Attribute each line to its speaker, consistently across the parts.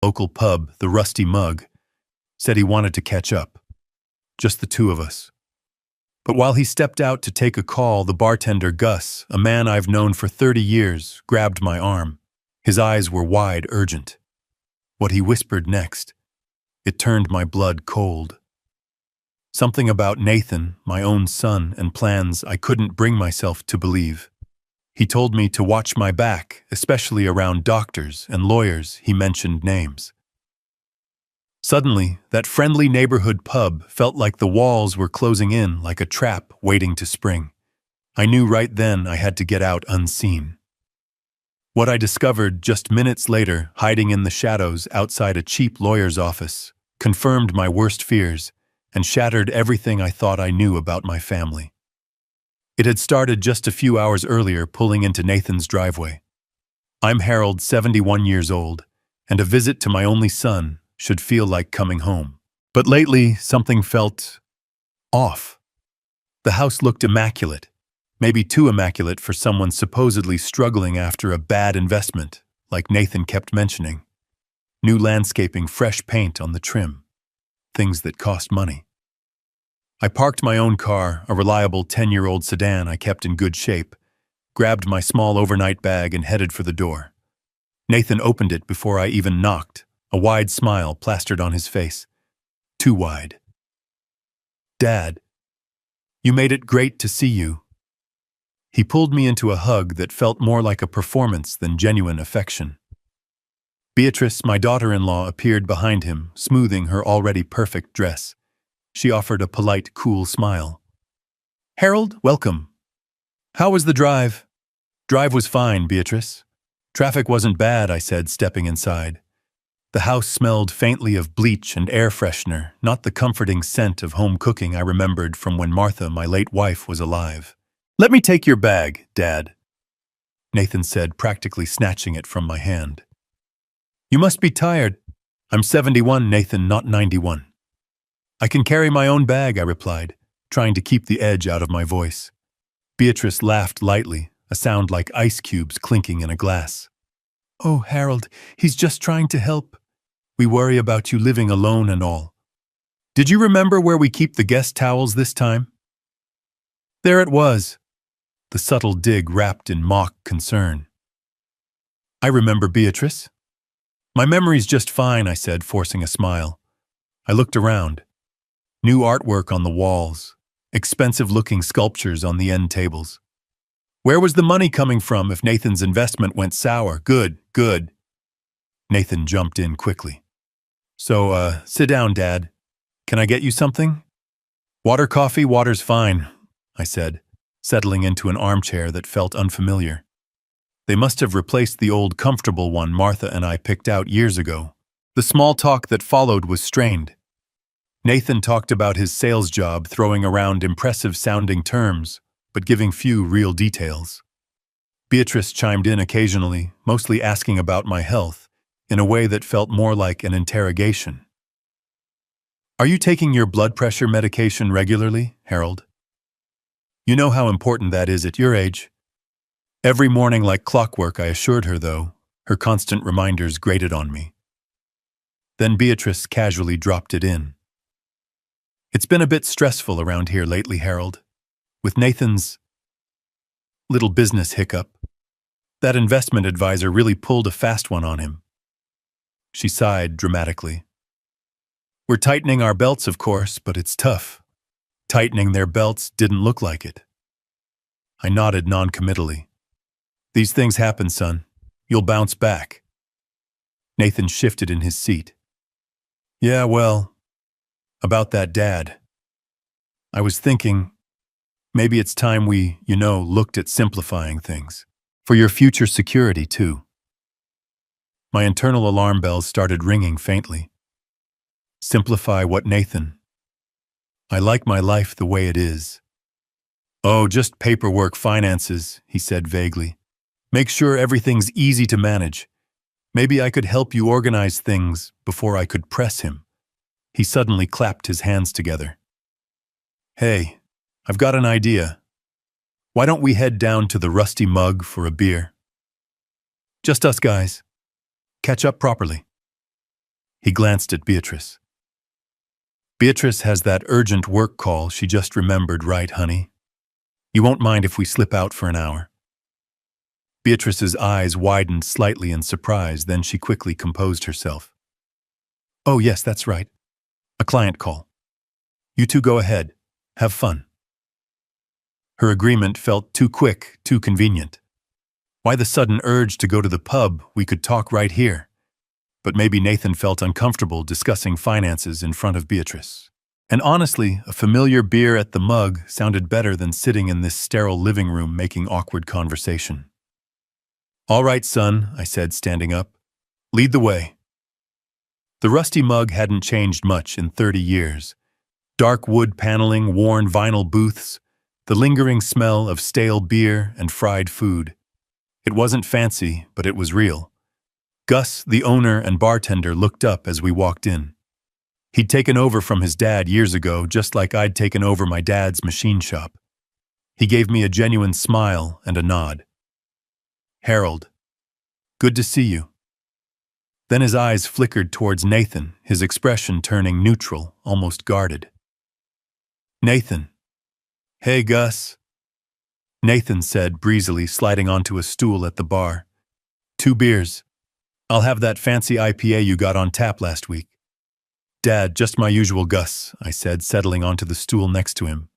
Speaker 1: local pub, the Rusty Mug, said he wanted to catch up. Just the two of us. But while he stepped out to take a call, the bartender Gus, a man I've known for 30 years, grabbed my arm. His eyes were wide, urgent. What he whispered next, it turned my blood cold. Something about Nathan, my own son, and plans I couldn't bring myself to believe. He told me to watch my back, especially around doctors and lawyers. He mentioned names. Suddenly, that friendly neighborhood pub felt like the walls were closing in like a trap waiting to spring. I knew right then I had to get out unseen. What I discovered just minutes later, hiding in the shadows outside a cheap lawyer's office, confirmed my worst fears and shattered everything I thought I knew about my family. It had started just a few hours earlier, pulling into Nathan's driveway. I'm Harold, 71 years old, and a visit to my only son should feel like coming home. But lately, something felt off. The house looked immaculate, maybe too immaculate for someone supposedly struggling after a bad investment, like Nathan kept mentioning. New landscaping, fresh paint on the trim. Things that cost money. I parked my own car, a reliable 10-year-old sedan I kept in good shape, grabbed my small overnight bag and headed for the door. Nathan opened it before I even knocked, a wide smile plastered on his face. Too wide. "Dad, you made it great to see you." He pulled me into a hug that felt more like a performance than genuine affection. Beatrice, my daughter-in-law, appeared behind him, smoothing her already perfect dress. She offered a polite, cool smile. "Harold, welcome. How was the drive?" "Drive was fine, Beatrice. Traffic wasn't bad," I said, stepping inside. The house smelled faintly of bleach and air freshener, not the comforting scent of home cooking I remembered from when Martha, my late wife, was alive. "Let me take your bag, Dad," Nathan said, practically snatching it from my hand. "You must be tired." "I'm 71, Nathan, not 91. "I can carry my own bag," I replied, trying to keep the edge out of my voice. Beatrice laughed lightly, a sound like ice cubes clinking in a glass. "Oh, Harold, he's just trying to help. We worry about you living alone and all. Did you remember where we keep the guest towels this time?" There it was, the subtle dig wrapped in mock concern. "I remember, Beatrice. My memory's just fine," I said, forcing a smile. I looked around. New artwork on the walls, expensive-looking sculptures on the end tables. Where was the money coming from if Nathan's investment went sour? Good. Nathan jumped in quickly. "So, sit down, Dad. Can I get you something?" "Water, coffee, water's fine," I said, settling into an armchair that felt unfamiliar. They must have replaced the old comfortable one Martha and I picked out years ago. The small talk that followed was strained. Nathan talked about his sales job, throwing around impressive-sounding terms, but giving few real details. Beatrice chimed in occasionally, mostly asking about my health, in a way that felt more like an interrogation. "Are you taking your blood pressure medication regularly, Harold? You know how important that is at your age." Every morning like clockwork, I assured her, though. Her constant reminders grated on me. Then Beatrice casually dropped it in. "It's been a bit stressful around here lately, Harold. With Nathan's little business hiccup. That investment advisor really pulled a fast one on him." She sighed dramatically. "We're tightening our belts, of course, but it's tough." Tightening their belts didn't look like it. I nodded noncommittally. "These things happen, son. You'll bounce back." Nathan shifted in his seat. "Yeah, well, about that, Dad. I was thinking, maybe it's time we, looked at simplifying things. For your future security, too." My internal alarm bells started ringing faintly. Simplify what, Nathan? I like my life the way it is. "Oh, just paperwork, finances," he said vaguely. "Make sure everything's easy to manage. Maybe I could help you organize things before I could press him." He suddenly clapped his hands together. "Hey, I've got an idea. Why don't we head down to the Rusty Mug for a beer? Just us guys. Catch up properly." He glanced at Beatrice. Beatrice has that urgent work call she just remembered, right, honey? You won't mind if we slip out for an hour? Beatrice's eyes widened slightly in surprise, then she quickly composed herself. Oh yes, that's right. A client call. You two go ahead. Have fun. Her agreement felt too quick, too convenient. Why the sudden urge to go to the pub? We could talk right here. But maybe Nathan felt uncomfortable discussing finances in front of Beatrice. And honestly, a familiar beer at the mug sounded better than sitting in this sterile living room making awkward conversation. All right, son, I said, standing up. Lead the way. The rusty mug hadn't changed much in 30 years. Dark wood paneling, worn vinyl booths, the lingering smell of stale beer and fried food. It wasn't fancy, but it was real. Gus, the owner and bartender, looked up as we walked in. He'd taken over from his dad years ago, just like I'd taken over my dad's machine shop. He gave me a genuine smile and a nod. Harold, good to see you. Then his eyes flickered towards Nathan, his expression turning neutral, almost guarded. Nathan. Hey, Gus. Nathan said breezily, sliding onto a stool at the bar. 2 beers. I'll have that fancy IPA you got on tap last week. Dad, just my usual, Gus, I said, settling onto the stool next to him.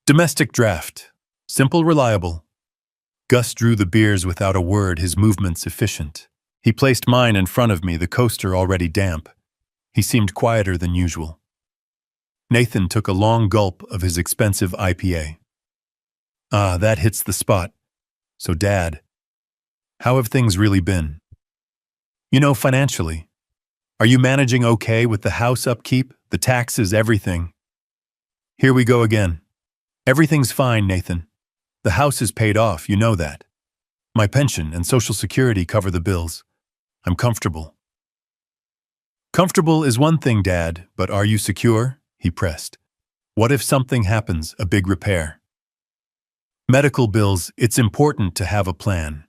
Speaker 1: Domestic draft. Simple, reliable. Gus drew the beers without a word, his movements efficient. He placed mine in front of me, the coaster already damp. He seemed quieter than usual. Nathan took a long gulp of his expensive IPA. Ah, that hits the spot. So, Dad, how have things really been? You know, financially. Are you managing okay with the house upkeep, the taxes, everything? Here we go again. Everything's fine, Nathan. The house is paid off, you know that. My pension and Social Security cover the bills. I'm comfortable. Comfortable is one thing, Dad, but are you secure? He pressed. What if something happens, a big repair? Medical bills, it's important to have a plan.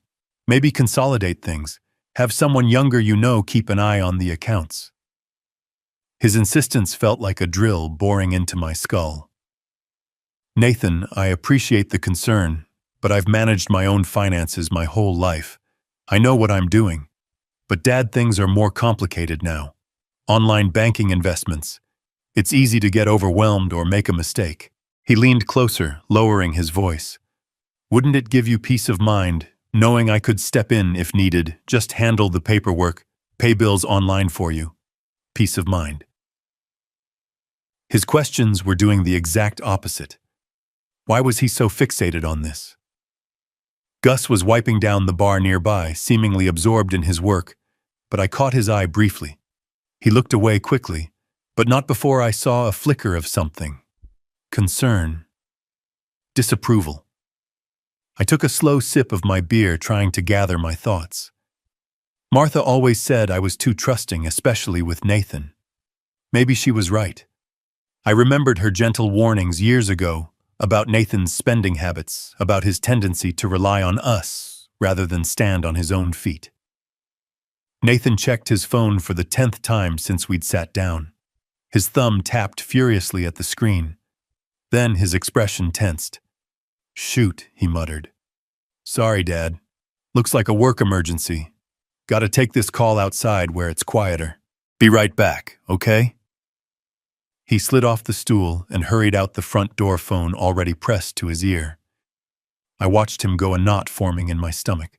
Speaker 1: Maybe consolidate things. Have someone younger you know keep an eye on the accounts. His insistence felt like a drill boring into my skull. Nathan, I appreciate the concern, but I've managed my own finances my whole life. I know what I'm doing. But Dad, things are more complicated now. Online banking, investments. It's easy to get overwhelmed or make a mistake. He leaned closer, lowering his voice. Wouldn't it give you peace of mind, knowing I could step in if needed, just handle the paperwork, pay bills online for you? Peace of mind. His questions were doing the exact opposite. Why was he so fixated on this? Gus was wiping down the bar nearby, seemingly absorbed in his work, but I caught his eye briefly. He looked away quickly, but not before I saw a flicker of something. Concern. Disapproval. I took a slow sip of my beer, trying to gather my thoughts. Martha always said I was too trusting, especially with Nathan. Maybe she was right. I remembered her gentle warnings years ago about Nathan's spending habits, about his tendency to rely on us rather than stand on his own feet. Nathan checked his phone for the 10th time since we'd sat down. His thumb tapped furiously at the screen. Then his expression tensed. Shoot, he muttered. Sorry, Dad. Looks like a work emergency. Gotta take this call outside where it's quieter. Be right back, okay? He slid off the stool and hurried out, the front door phone already pressed to his ear. I watched him go, a knot forming in my stomach.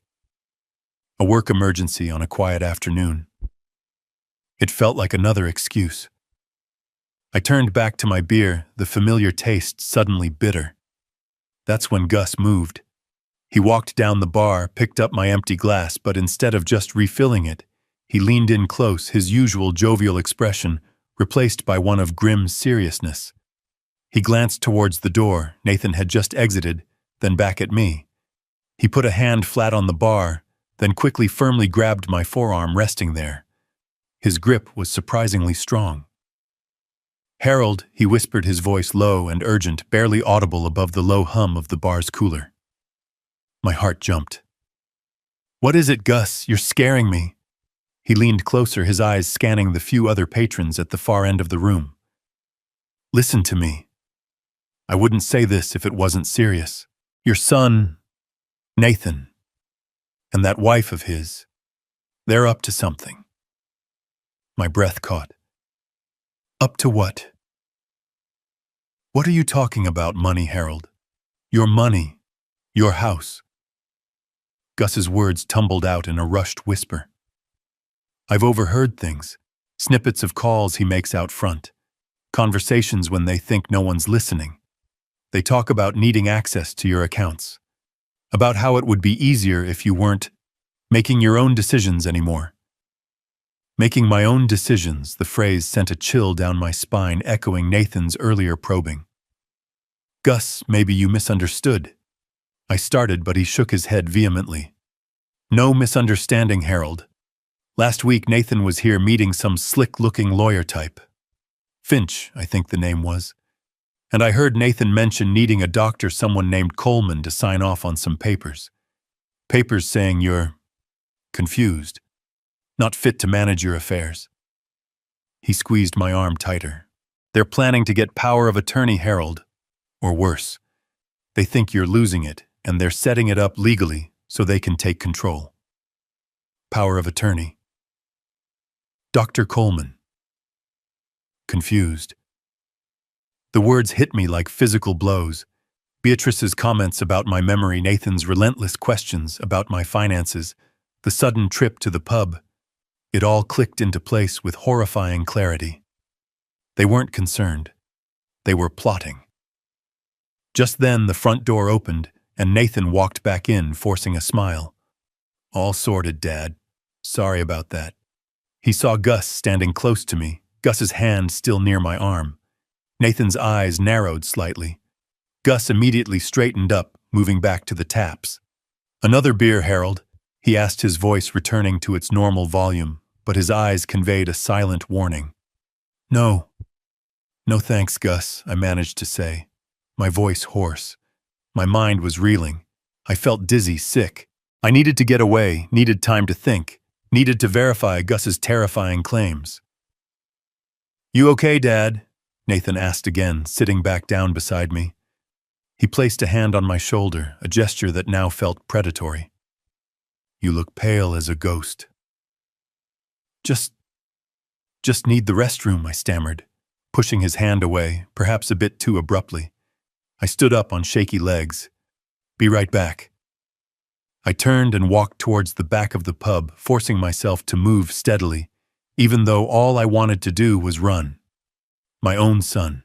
Speaker 1: A work emergency on a quiet afternoon. It felt like another excuse. I turned back to my beer, the familiar taste suddenly bitter. That's when Gus moved. He walked down the bar, picked up my empty glass, but instead of just refilling it, he leaned in close, his usual jovial expression replaced by one of grim seriousness. He glanced towards the door Nathan had just exited, then back at me. He put a hand flat on the bar, then quickly firmly grabbed my forearm resting there. His grip was surprisingly strong. Harold, he whispered, his voice low and urgent, barely audible above the low hum of the bar's cooler. My heart jumped. What is it, Gus? You're scaring me. He leaned closer, his eyes scanning the few other patrons at the far end of the room. Listen to me. I wouldn't say this if it wasn't serious. Your son, Nathan, and that wife of his, they're up to something. My breath caught. Up to what? What are you talking about, money, Harold? Your money. Your house. Gus's words tumbled out in a rushed whisper. I've overheard things. Snippets of calls he makes out front. Conversations when they think no one's listening. They talk about needing access to your accounts. About how it would be easier if you weren't making your own decisions anymore. Making my own decisions, the phrase sent a chill down my spine, echoing Nathan's earlier probing. Gus, maybe you misunderstood. I started, but he shook his head vehemently. No misunderstanding, Harold. Last week, Nathan was here meeting some slick-looking lawyer type. Finch, I think the name was. And I heard Nathan mention needing a doctor, someone named Coleman, to sign off on some papers. Papers saying you're confused, not fit to manage your affairs. He squeezed my arm tighter. They're planning to get power of attorney, Harold. Or worse. They think you're losing it, and they're setting it up legally so they can take control. Power of attorney. Dr. Coleman. Confused. The words hit me like physical blows. Beatrice's comments about my memory, Nathan's relentless questions about my finances, the sudden trip to the pub. It all clicked into place with horrifying clarity. They weren't concerned. They were plotting. Just then, the front door opened, and Nathan walked back in, forcing a smile. All sorted, Dad. Sorry about that. He saw Gus standing close to me, Gus's hand still near my arm. Nathan's eyes narrowed slightly. Gus immediately straightened up, moving back to the taps. Another beer, Harold? He asked, his voice returning to its normal volume, but his eyes conveyed a silent warning. No. No thanks, Gus, I managed to say, my voice hoarse. My mind was reeling. I felt dizzy, sick. I needed to get away, needed time to think, needed to verify Gus's terrifying claims. You okay, Dad? Nathan asked again, sitting back down beside me. He placed a hand on my shoulder, a gesture that now felt predatory. You look pale as a ghost. Just need the restroom, I stammered, pushing his hand away, perhaps a bit too abruptly. I stood up on shaky legs. Be right back. I turned and walked towards the back of the pub, forcing myself to move steadily, even though all I wanted to do was run. My own son.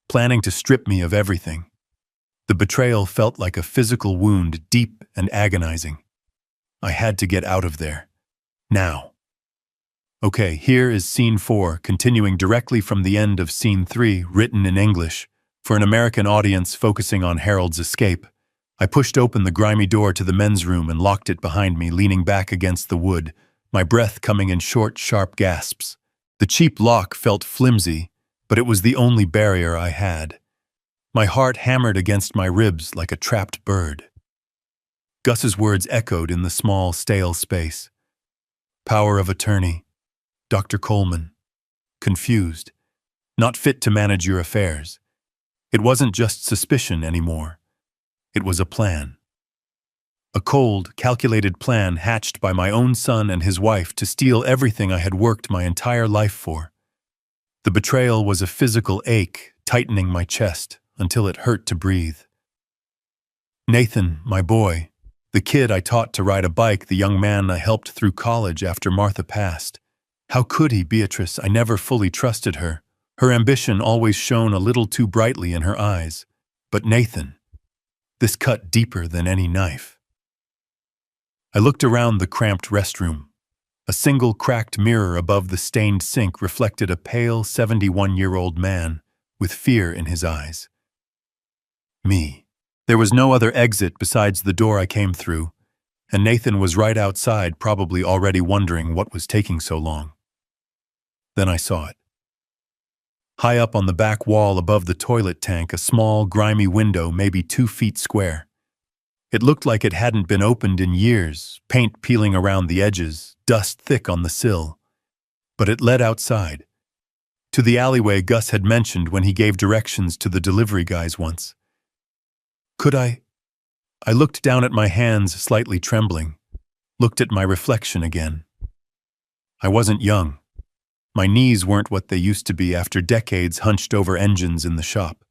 Speaker 1: Planning to strip me of everything. The betrayal felt like a physical wound, deep and agonizing. I had to get out of there. Now. Okay, here is Scene 4, continuing directly from the end of Scene 3, written in English, for an American audience focusing on Harold's escape. I pushed open the grimy door to the men's room and locked it behind me, leaning back against the wood, my breath coming in short, sharp gasps. The cheap lock felt flimsy, but it was the only barrier I had. My heart hammered against my ribs like a trapped bird. Gus's words echoed in the small, stale space. Power of attorney. Dr. Coleman. Confused. Not fit to manage your affairs. It wasn't just suspicion anymore. It was a plan. A cold, calculated plan hatched by my own son and his wife to steal everything I had worked my entire life for. The betrayal was a physical ache, tightening my chest until it hurt to breathe. Nathan, my boy, the kid I taught to ride a bike, the young man I helped through college after Martha passed. How could he, Beatrice? I never fully trusted her. Her ambition always shone a little too brightly in her eyes. But Nathan, this cut deeper than any knife. I looked around the cramped restroom. A single cracked mirror above the stained sink reflected a pale 71-year-old man with fear in his eyes. Me. There was no other exit besides the door I came through, and Nathan was right outside, probably already wondering what was taking so long. Then I saw it. High up on the back wall above the toilet tank, a small, grimy window maybe 2 feet square. It looked like it hadn't been opened in years, paint peeling around the edges, dust thick on the sill. But it led outside, to the alleyway Gus had mentioned when he gave directions to the delivery guys once. Could I? I looked down at my hands, slightly trembling, looked at my reflection again. I wasn't young. My knees weren't what they used to be after decades hunched over engines in the shop.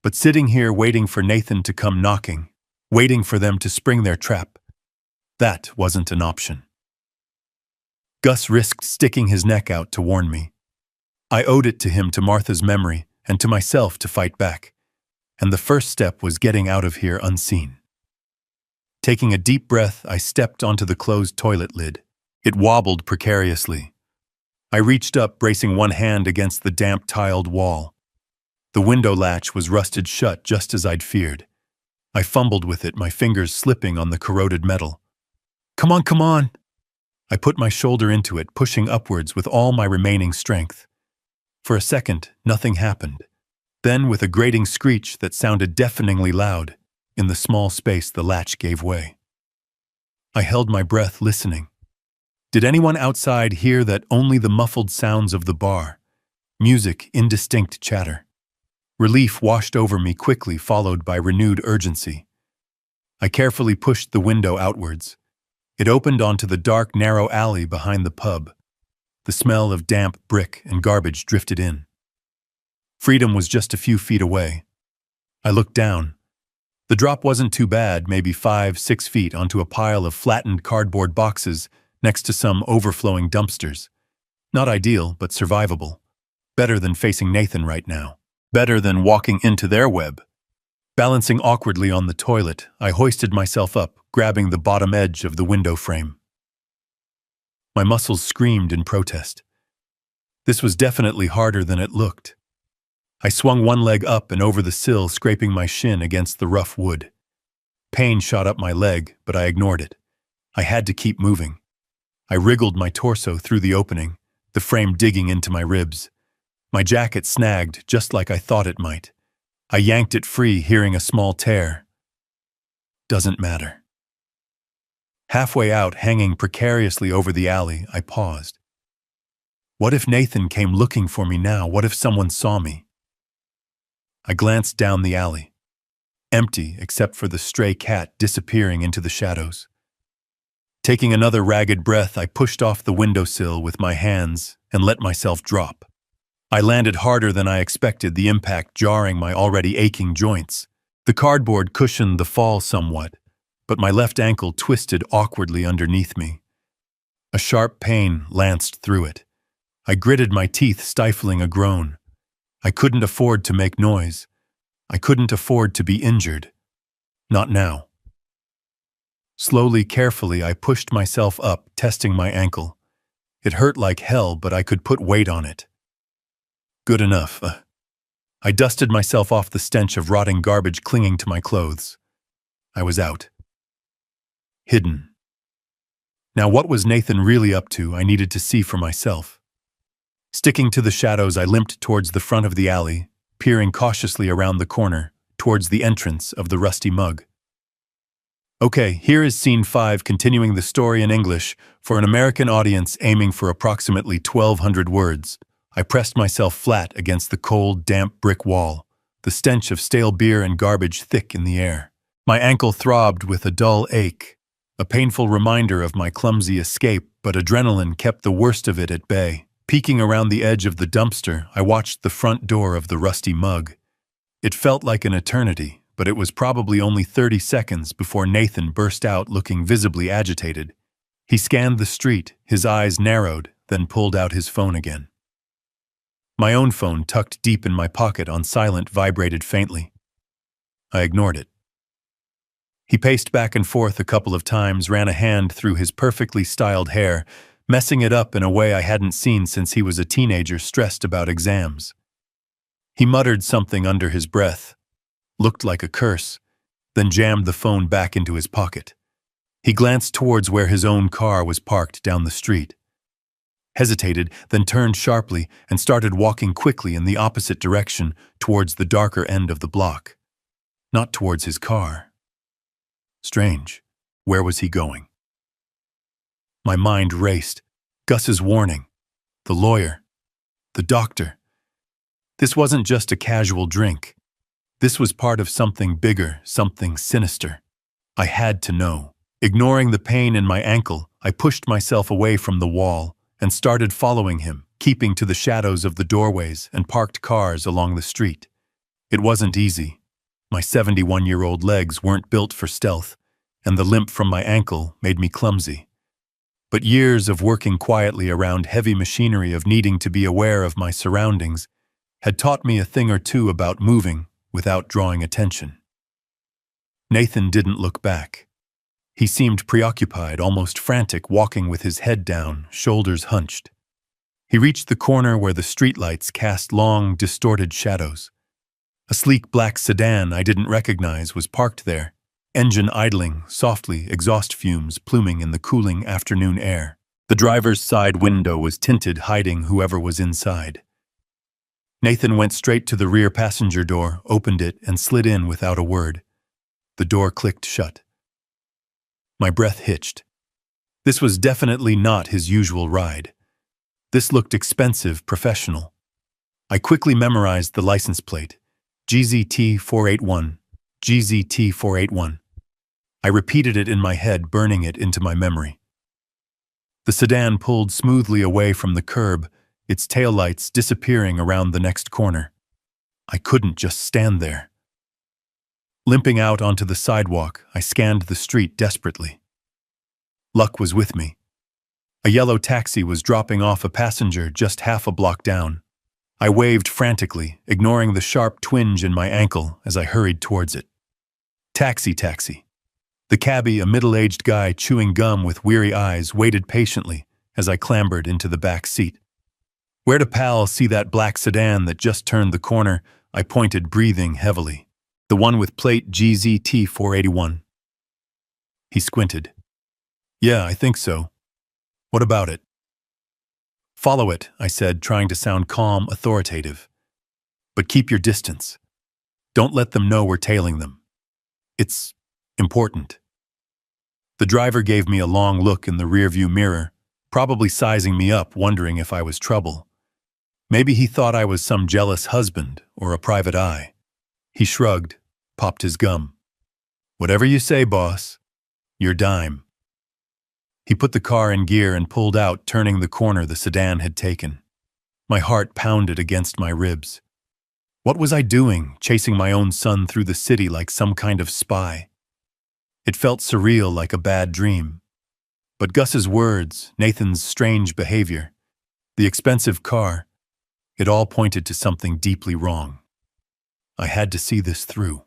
Speaker 1: But sitting here waiting for Nathan to come knocking, waiting for them to spring their trap, that wasn't an option. Gus risked sticking his neck out to warn me. I owed it to him, to Martha's memory, and to myself to fight back. And the first step was getting out of here unseen. Taking a deep breath, I stepped onto the closed toilet lid. It wobbled precariously. I reached up, bracing one hand against the damp tiled wall. The window latch was rusted shut just as I'd feared. I fumbled with it, my fingers slipping on the corroded metal. Come on, come on! I put my shoulder into it, pushing upwards with all my remaining strength. For a second, nothing happened. Then, with a grating screech that sounded deafeningly loud, in the small space the latch gave way. I held my breath, listening. Did anyone outside hear that? Only the muffled sounds of the bar. Music, indistinct chatter. Relief washed over me quickly, followed by renewed urgency. I carefully pushed the window outwards. It opened onto the dark, narrow alley behind the pub. The smell of damp brick and garbage drifted in. Freedom was just a few feet away. I looked down. The drop wasn't too bad, maybe 5-6 feet onto a pile of flattened cardboard boxes next to some overflowing dumpsters. Not ideal, but survivable. Better than facing Nathan right now. Better than walking into their web. Balancing awkwardly on the toilet, I hoisted myself up, grabbing the bottom edge of the window frame. My muscles screamed in protest. This was definitely harder than it looked. I swung one leg up and over the sill, scraping my shin against the rough wood. Pain shot up my leg, but I ignored it. I had to keep moving. I wriggled my torso through the opening, the frame digging into my ribs. My jacket snagged, just like I thought it might. I yanked it free, hearing a small tear. Doesn't matter. Halfway out, hanging precariously over the alley, I paused. What if Nathan came looking for me now? What if someone saw me? I glanced down the alley. Empty, except for the stray cat disappearing into the shadows. Taking another ragged breath, I pushed off the windowsill with my hands and let myself drop. I landed harder than I expected, the impact jarring my already aching joints. The cardboard cushioned the fall somewhat, but my left ankle twisted awkwardly underneath me. A sharp pain lanced through it. I gritted my teeth, stifling a groan. I couldn't afford to make noise. I couldn't afford to be injured. Not now. Slowly, carefully, I pushed myself up, testing my ankle. It hurt like hell, but I could put weight on it. Good enough. I dusted myself off the stench of rotting garbage clinging to my clothes. I was out. Hidden. Now, what was Nathan really up to? I needed to see for myself. Sticking to the shadows, I limped towards the front of the alley, peering cautiously around the corner, towards the entrance of the Rusty Mug. Okay, here is Scene 5, continuing the story in English for an American audience aiming for approximately 1,200 words. I pressed myself flat against the cold, damp brick wall, the stench of stale beer and garbage thick in the air. My ankle throbbed with a dull ache, a painful reminder of my clumsy escape, but adrenaline kept the worst of it at bay. Peeking around the edge of the dumpster, I watched the front door of the Rusty Mug. It felt like an eternity, but it was probably only 30 seconds before Nathan burst out, looking visibly agitated. He scanned the street, his eyes narrowed, then pulled out his phone again. My own phone, tucked deep in my pocket on silent, vibrated faintly. I ignored it. He paced back and forth a couple of times, ran a hand through his perfectly styled hair, messing it up in a way I hadn't seen since he was a teenager stressed about exams. He muttered something under his breath, looked like a curse, then jammed the phone back into his pocket. He glanced towards where his own car was parked down the street. Hesitated, then turned sharply and started walking quickly in the opposite direction towards the darker end of the block. Not towards his car. Strange. Where was he going? My mind raced. Gus's warning. The lawyer. The doctor. This wasn't just a casual drink. This was part of something bigger, something sinister. I had to know. Ignoring the pain in my ankle, I pushed myself away from the wall and started following him, keeping to the shadows of the doorways and parked cars along the street. It wasn't easy. My 71-year-old legs weren't built for stealth, and the limp from my ankle made me clumsy. But years of working quietly around heavy machinery, of needing to be aware of my surroundings, had taught me a thing or two about moving without drawing attention. Nathan didn't look back. He seemed preoccupied, almost frantic, walking with his head down, shoulders hunched. He reached the corner where the streetlights cast long, distorted shadows. A sleek black sedan I didn't recognize was parked there, engine idling softly, exhaust fumes pluming in the cooling afternoon air. The driver's side window was tinted, hiding whoever was inside. Nathan went straight to the rear passenger door, opened it, and slid in without a word. The door clicked shut. My breath hitched. This was definitely not his usual ride. This looked expensive, professional. I quickly memorized the license plate. GZT 481. GZT 481. I repeated it in my head, burning it into my memory. The sedan pulled smoothly away from the curb, its taillights disappearing around the next corner. I couldn't just stand there. Limping out onto the sidewalk, I scanned the street desperately. Luck was with me. A yellow taxi was dropping off a passenger just half a block down. I waved frantically, ignoring the sharp twinge in my ankle as I hurried towards it. Taxi, taxi. The cabbie, a middle-aged guy chewing gum with weary eyes, waited patiently as I clambered into the back seat. Where do pal see that black sedan that just turned the corner? I pointed, breathing heavily. The one with plate GZT 481. He squinted. Yeah, I think so. What about it? Follow it, I said, trying to sound calm, authoritative. But keep your distance. Don't let them know we're tailing them. It's important. The driver gave me a long look in the rearview mirror, probably sizing me up, wondering if I was trouble. Maybe he thought I was some jealous husband or a private eye. He shrugged, popped his gum. Whatever you say, boss. Your dime. He put the car in gear and pulled out, turning the corner the sedan had taken. My heart pounded against my ribs. What was I doing, chasing my own son through the city like some kind of spy? It felt surreal, like a bad dream. But Gus's words, Nathan's strange behavior, the expensive car, it all pointed to something deeply wrong. I had to see this through.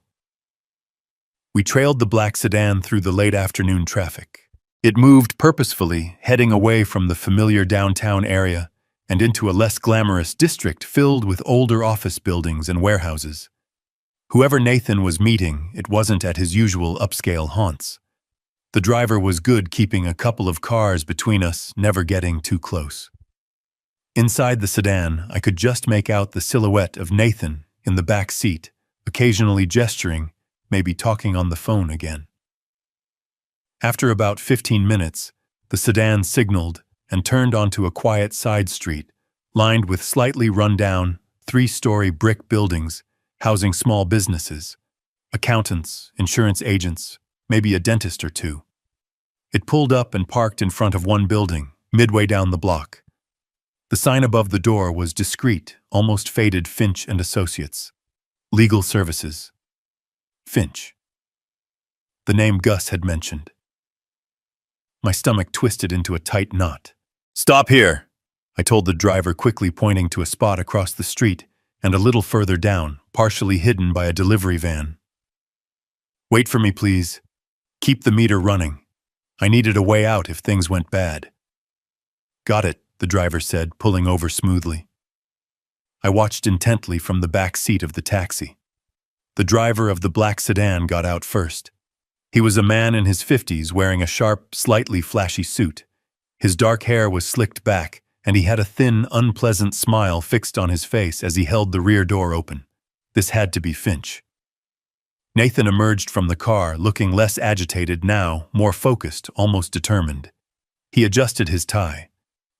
Speaker 1: We trailed the black sedan through the late afternoon traffic. It moved purposefully, heading away from the familiar downtown area and into a less glamorous district filled with older office buildings and warehouses. Whoever Nathan was meeting, it wasn't at his usual upscale haunts. The driver was good, keeping a couple of cars between us, never getting too close. Inside the sedan, I could just make out the silhouette of Nathan in the back seat, occasionally gesturing, maybe talking on the phone again. After about 15 minutes, the sedan signaled and turned onto a quiet side street, lined with slightly run-down, 3-story brick buildings housing small businesses, accountants, insurance agents, maybe a dentist or two. It pulled up and parked in front of one building, midway down the block. The sign above the door was discreet, almost faded: Finch and Associates. Legal Services. Finch. The name Gus had mentioned. My stomach twisted into a tight knot. Stop here, I told the driver, quickly pointing to a spot across the street and a little further down, partially hidden by a delivery van. Wait for me, please. Keep the meter running. I needed a way out if things went bad. Got it, the driver said, pulling over smoothly. I watched intently from the back seat of the taxi. The driver of the black sedan got out first. He was a man in his 50s, wearing a sharp, slightly flashy suit. His dark hair was slicked back, and he had a thin, unpleasant smile fixed on his face as he held the rear door open. This had to be Finch. Nathan emerged from the car, looking less agitated now, more focused, almost determined. He adjusted his tie.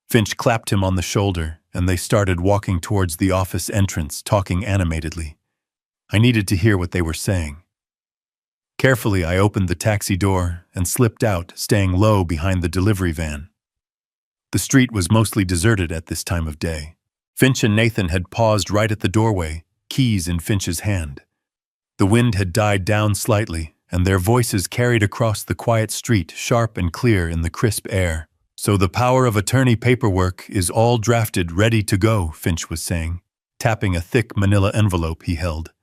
Speaker 1: Finch clapped him on the shoulder, and they started walking towards the office entrance, talking animatedly. I needed to hear what they were saying. Carefully, I opened the taxi door and slipped out, staying low behind the delivery van. The street was mostly deserted at this time of day. Finch and Nathan had paused right at the doorway, keys in Finch's hand. The wind had died down slightly, and their voices carried across the quiet street, sharp and clear in the crisp air. "So the power of attorney paperwork is all drafted, ready to go," Finch was saying, tapping a thick manila envelope he held.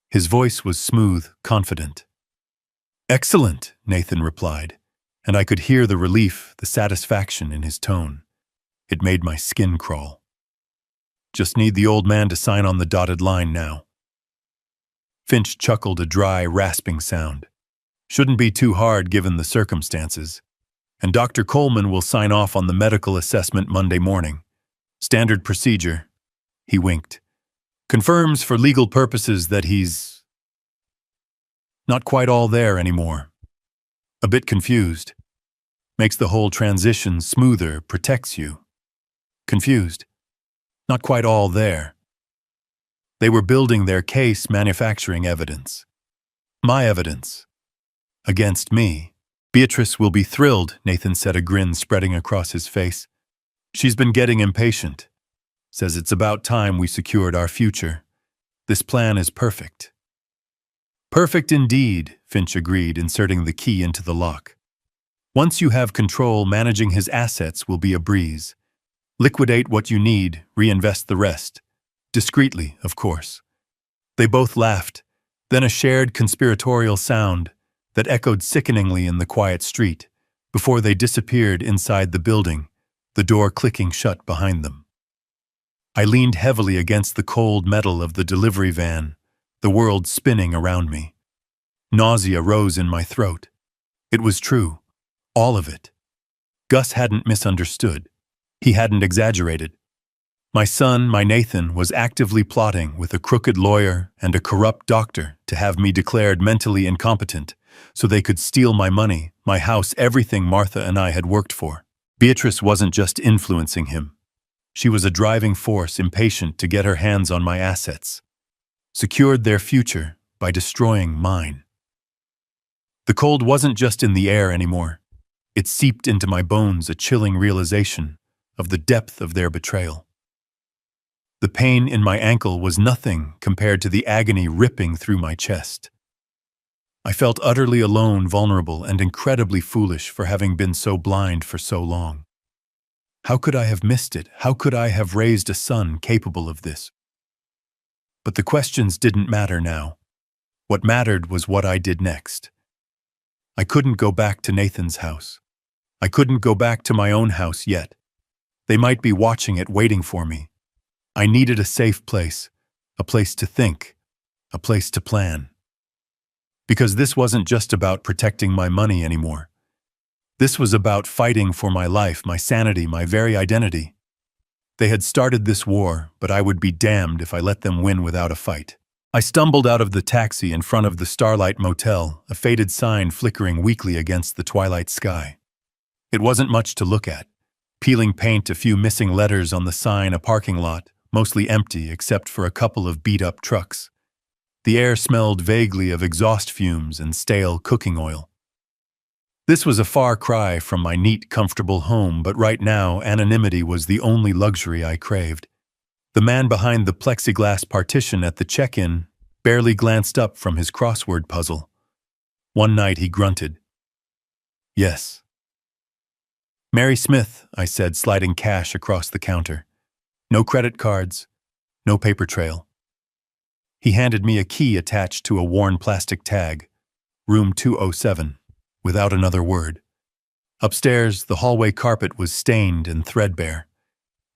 Speaker 1: His voice was smooth, confident. "Excellent," Nathan replied, and I could hear the relief, the satisfaction in his tone. It made my skin crawl. "Just need the old man to sign on the dotted line now." Finch chuckled a dry, rasping sound. "Shouldn't be too hard given the circumstances. And Dr. Coleman will sign off on the medical assessment Monday morning. Standard procedure." He winked. "Confirms for legal purposes that he's not quite all there anymore. A bit confused. Makes the whole transition smoother, protects you. Confused. Not quite all there." They were building their case, manufacturing evidence. My evidence. Against me. "Beatrice will be thrilled," Nathan said, a grin spreading across his face. "She's been getting impatient. Says it's about time we secured our future. This plan is perfect." "Perfect indeed," Finch agreed, inserting the key into the lock. "Once you have control, managing his assets will be a breeze. Liquidate what you need, reinvest the rest. Discreetly, of course." They both laughed, then a shared conspiratorial sound that echoed sickeningly in the quiet street, before they disappeared inside the building, the door clicking shut behind them. I leaned heavily against the cold metal of the delivery van, the world spinning around me. Nausea rose in my throat. It was true. All of it. Gus hadn't misunderstood. He hadn't exaggerated. My son, my Nathan, was actively plotting with a crooked lawyer and a corrupt doctor to have me declared mentally incompetent so they could steal my money, my house, everything Martha and I had worked for. Beatrice wasn't just influencing him. She was a driving force, impatient to get her hands on my assets. Secured their future by destroying mine. The cold wasn't just in the air anymore. It seeped into my bones, a chilling realization of the depth of their betrayal. The pain in my ankle was nothing compared to the agony ripping through my chest. I felt utterly alone, vulnerable, and incredibly foolish for having been so blind for so long. How could I have missed it? How could I have raised a son capable of this? But the questions didn't matter now. What mattered was what I did next. I couldn't go back to Nathan's house. I couldn't go back to my own house yet. They might be watching it, waiting for me. I needed a safe place, a place to think, a place to plan. Because this wasn't just about protecting my money anymore. This was about fighting for my life, my sanity, my very identity. They had started this war, but I would be damned if I let them win without a fight. I stumbled out of the taxi in front of the Starlight Motel, a faded sign flickering weakly against the twilight sky. It wasn't much to look at. Peeling paint, a few missing letters on the sign, a parking lot, mostly empty except for a couple of beat-up trucks. The air smelled vaguely of exhaust fumes and stale cooking oil. This was a far cry from my neat, comfortable home, but right now anonymity was the only luxury I craved. The man behind the plexiglass partition at the check-in barely glanced up from his crossword puzzle. One night he grunted. "Yes." "Mary Smith," I said, sliding cash across the counter. "No credit cards, no paper trail." He handed me a key attached to a worn plastic tag. Room 207, without another word. Upstairs, the hallway carpet was stained and threadbare.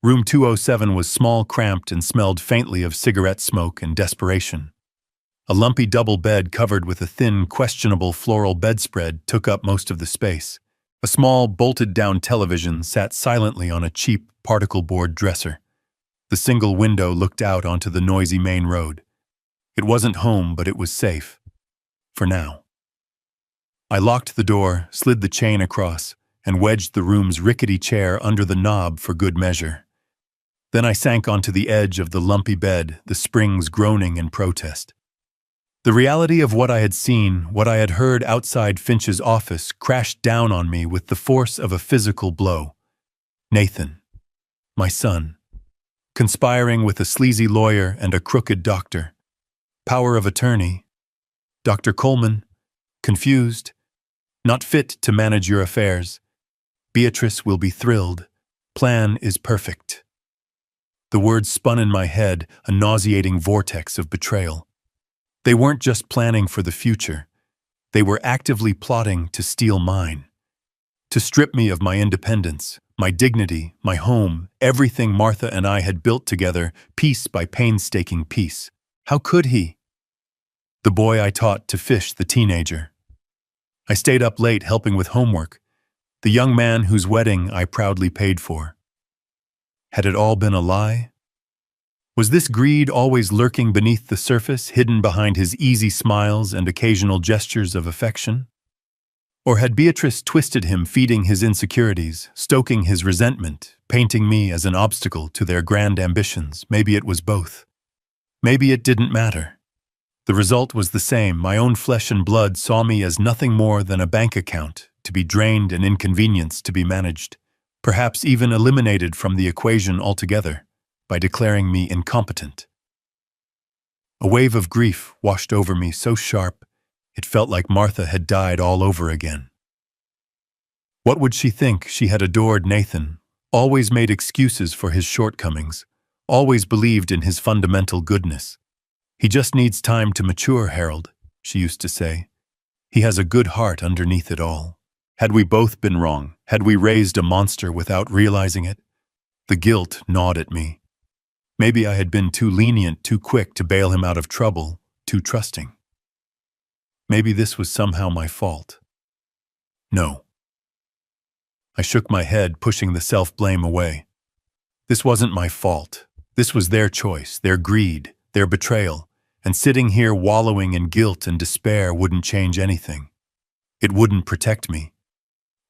Speaker 1: Room 207 was small, cramped, and smelled faintly of cigarette smoke and desperation. A lumpy double bed covered with a thin, questionable floral bedspread took up most of the space. A small, bolted-down television sat silently on a cheap, particle-board dresser. The single window looked out onto the noisy main road. It wasn't home, but it was safe. for now. I locked the door, slid the chain across, and wedged the room's rickety chair under the knob for good measure. Then I sank onto the edge of the lumpy bed, the springs groaning in protest. The reality of what I had seen, what I had heard outside Finch's office, crashed down on me with the force of a physical blow. Nathan, my son, conspiring with a sleazy lawyer and a crooked doctor. Power of attorney. Dr. Coleman, confused, not fit to manage your affairs. Beatrice will be thrilled. Plan is perfect. The words spun in my head, a nauseating vortex of betrayal. They weren't just planning for the future. They were actively plotting to steal mine. To strip me of my independence, my dignity, my home, everything Martha and I had built together, piece by painstaking piece. How could he? The boy I taught to fish, the teenager. I stayed up late helping with homework. The young man whose wedding I proudly paid for. Had it all been a lie? Was this greed always lurking beneath the surface, hidden behind his easy smiles and occasional gestures of affection? Or had Beatrice twisted him, feeding his insecurities, stoking his resentment, painting me as an obstacle to their grand ambitions? Maybe it was both. Maybe it didn't matter. The result was the same. My own flesh and blood saw me as nothing more than a bank account, to be drained and inconvenienced to be managed, perhaps even eliminated from the equation altogether, by declaring me incompetent. A wave of grief washed over me so sharp, it felt like Martha had died all over again. What would she think? She had adored Nathan, always made excuses for his shortcomings, always believed in his fundamental goodness. He just needs time to mature, Harold, she used to say. He has a good heart underneath it all. Had we both been wrong? Had we raised a monster without realizing it? The guilt gnawed at me. Maybe I had been too lenient, too quick to bail him out of trouble, too trusting. Maybe this was somehow my fault. No. I shook my head, pushing the self-blame away. This wasn't my fault. This was their choice, their greed, their betrayal, and sitting here wallowing in guilt and despair wouldn't change anything. It wouldn't protect me.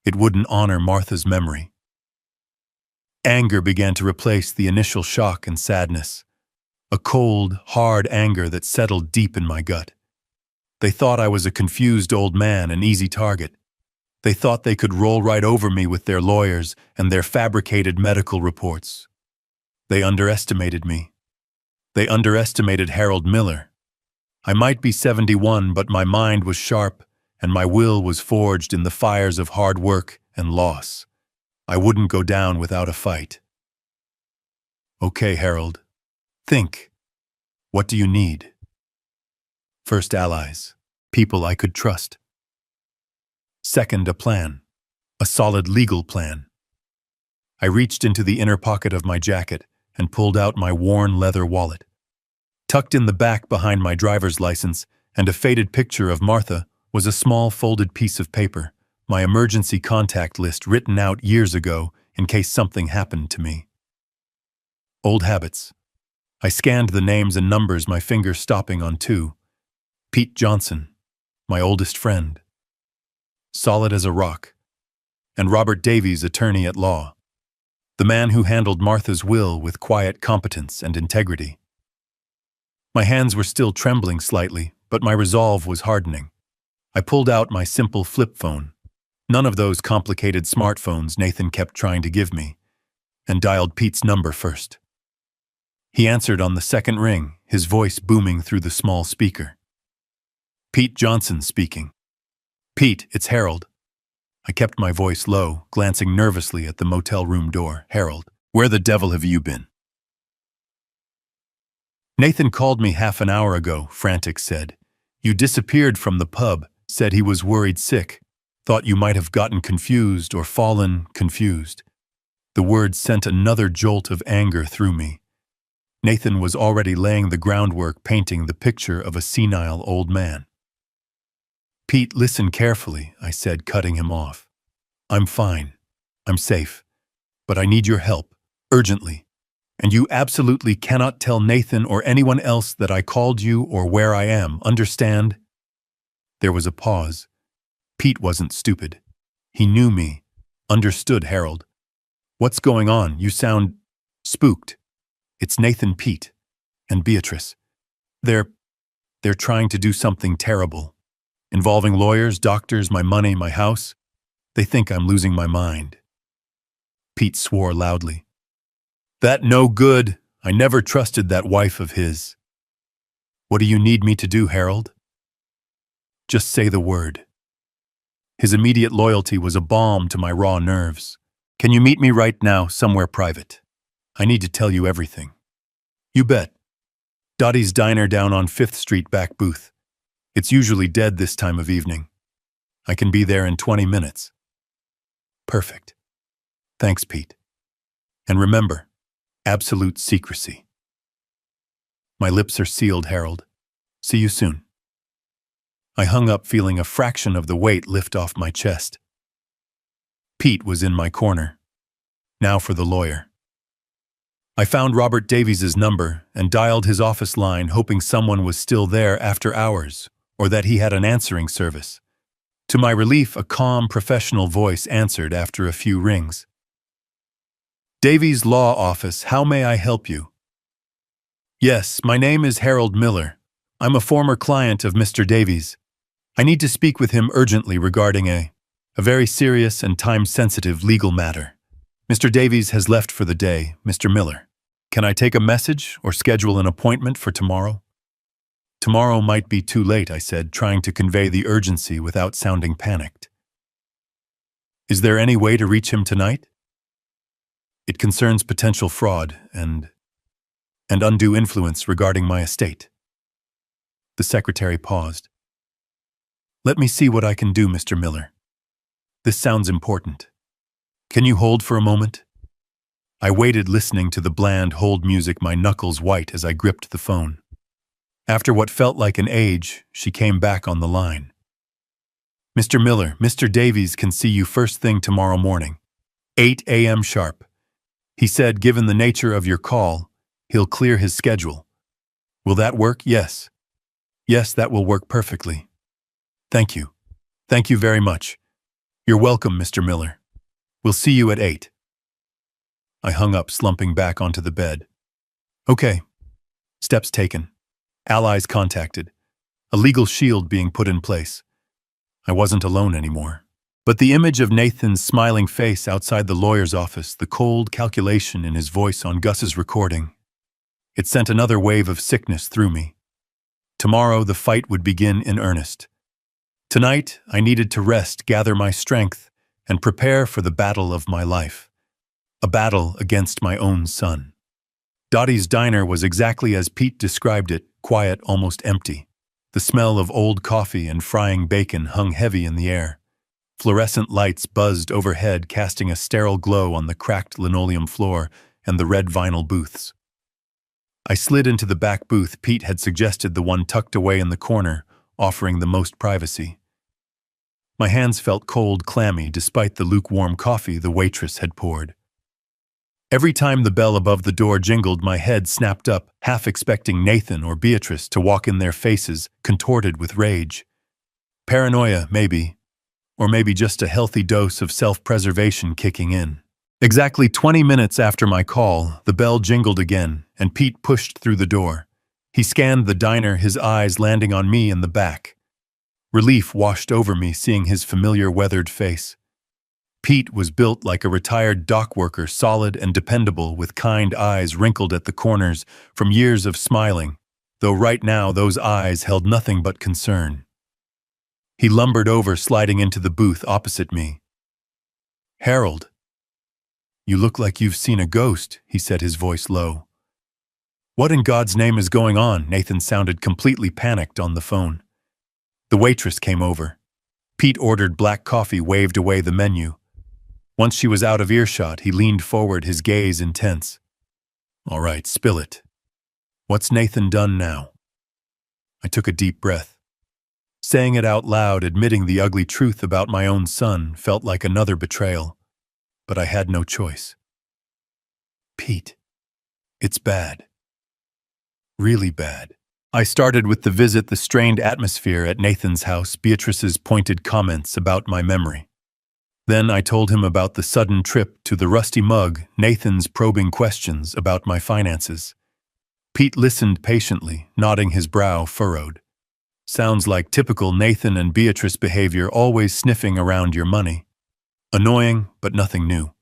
Speaker 1: It wouldn't honor Martha's memory. Anger began to replace the initial shock and sadness. A cold, hard anger that settled deep in my gut. They thought I was a confused old man, an easy target. They thought they could roll right over me with their lawyers and their fabricated medical reports. They underestimated me. They underestimated Harold Miller. I might be 71, but my mind was sharp, and my will was forged in the fires of hard work and loss. I wouldn't go down without a fight. Okay, Harold. Think. What do you need? First, allies. People I could trust. Second, a plan. A solid legal plan. I reached into the inner pocket of my jacket and pulled out my worn leather wallet. Tucked in the back behind my driver's license and a faded picture of Martha was a small folded piece of paper, my emergency contact list written out years ago in case something happened to me. Old habits. I scanned the names and numbers, my finger stopping on 2. Pete Johnson, my oldest friend. Solid as a rock. And Robert Davies, attorney at law. The man who handled Martha's will with quiet competence and integrity. My hands were still trembling slightly, but my resolve was hardening. I pulled out my simple flip phone, none of those complicated smartphones Nathan kept trying to give me, and dialed Pete's number first. He answered on the second ring, his voice booming through the small speaker. Pete Johnson speaking. Pete, it's Harold. I kept my voice low, glancing nervously at the motel room door. Harold, where the devil have you been? Nathan called me half an hour ago, Frantic said. You disappeared from the pub, said he was worried sick, thought you might have gotten confused or fallen confused. The words sent another jolt of anger through me. Nathan was already laying the groundwork, painting the picture of a senile old man. Pete, listen carefully, I said, cutting him off. I'm fine. I'm safe. But I need your help, urgently. And you absolutely cannot tell Nathan or anyone else that I called you or where I am, understand? There was a pause. Pete wasn't stupid. He knew me, understood Harold. What's going on? You sound spooked. It's Nathan, Pete, and Beatrice. They're trying to do something terrible. Involving lawyers, doctors, my money, my house. They think I'm losing my mind. Pete swore loudly. That no good. I never trusted that wife of his. What do you need me to do, Harold? Just say the word. His immediate loyalty was a balm to my raw nerves. Can you meet me right now, somewhere private? I need to tell you everything. You bet. Dottie's Diner down on 5th Street, back booth. It's usually dead this time of evening. I can be there in 20 minutes. Perfect. Thanks, Pete. And remember, absolute secrecy. My lips are sealed, Harold. See you soon. I hung up feeling a fraction of the weight lift off my chest. Pete was in my corner. Now for the lawyer. I found Robert Davies's number and dialed his office line, hoping someone was still there after hours, or that he had an answering service. To my relief, a calm, professional voice answered after a few rings. Davies Law Office, how may I help you? Yes, my name is Harold Miller. I'm a former client of Mr. Davies. I need to speak with him urgently regarding a very serious and time-sensitive legal matter. Mr. Davies has left for the day, Mr. Miller. Can I take a message or schedule an appointment for tomorrow? Tomorrow might be too late, I said, trying to convey the urgency without sounding panicked. Is there any way to reach him tonight? It concerns potential fraud and undue influence regarding my estate. The secretary paused. Let me see what I can do, Mr. Miller. This sounds important. Can you hold for a moment? I waited, listening to the bland hold music, my knuckles white as I gripped the phone. After what felt like an age, she came back on the line. Mr. Miller, Mr. Davies can see you first thing tomorrow morning, 8 a.m. sharp. He said, given the nature of your call, he'll clear his schedule. Will that work? Yes. Yes, that will work perfectly. Thank you. Thank you very much. You're welcome, Mr. Miller. We'll see you at 8. I hung up, slumping back onto the bed. Okay. Steps taken. Allies contacted. A legal shield being put in place. I wasn't alone anymore. But the image of Nathan's smiling face outside the lawyer's office, the cold calculation in his voice on Gus's recording, it sent another wave of sickness through me. Tomorrow the fight would begin in earnest. Tonight I needed to rest, gather my strength, and prepare for the battle of my life. A battle against my own son. Dottie's Diner was exactly as Pete described it, quiet, almost empty. The smell of old coffee and frying bacon hung heavy in the air. Fluorescent lights buzzed overhead, casting a sterile glow on the cracked linoleum floor and the red vinyl booths. I slid into the back booth Pete had suggested, the one tucked away in the corner, offering the most privacy. My hands felt cold, clammy, despite the lukewarm coffee the waitress had poured. Every time the bell above the door jingled, my head snapped up, half expecting Nathan or Beatrice to walk in, their faces contorted with rage. Paranoia, maybe, or maybe just a healthy dose of self-preservation kicking in. Exactly 20 minutes after my call, the bell jingled again, and Pete pushed through the door. He scanned the diner, his eyes landing on me in the back. Relief washed over me, seeing his familiar weathered face. Pete was built like a retired dock worker, solid and dependable, with kind eyes wrinkled at the corners from years of smiling, though right now those eyes held nothing but concern. He lumbered over, sliding into the booth opposite me. Harold, you look like you've seen a ghost, he said, his voice low. What in God's name is going on? Nathan sounded completely panicked on the phone. The waitress came over. Pete ordered black coffee, waved away the menu. Once she was out of earshot, he leaned forward, his gaze intense. All right, spill it. What's Nathan done now? I took a deep breath. Saying it out loud, admitting the ugly truth about my own son, felt like another betrayal. But I had no choice. Pete, it's bad. Really bad. I started with the strained atmosphere at Nathan's house, Beatrice's pointed comments about my memory. Then I told him about the sudden trip to the Rusty Mug, Nathan's probing questions about my finances. Pete listened patiently, nodding his brow furrowed. Sounds like typical Nathan and Beatrice behavior, always sniffing around your money. Annoying, but nothing new.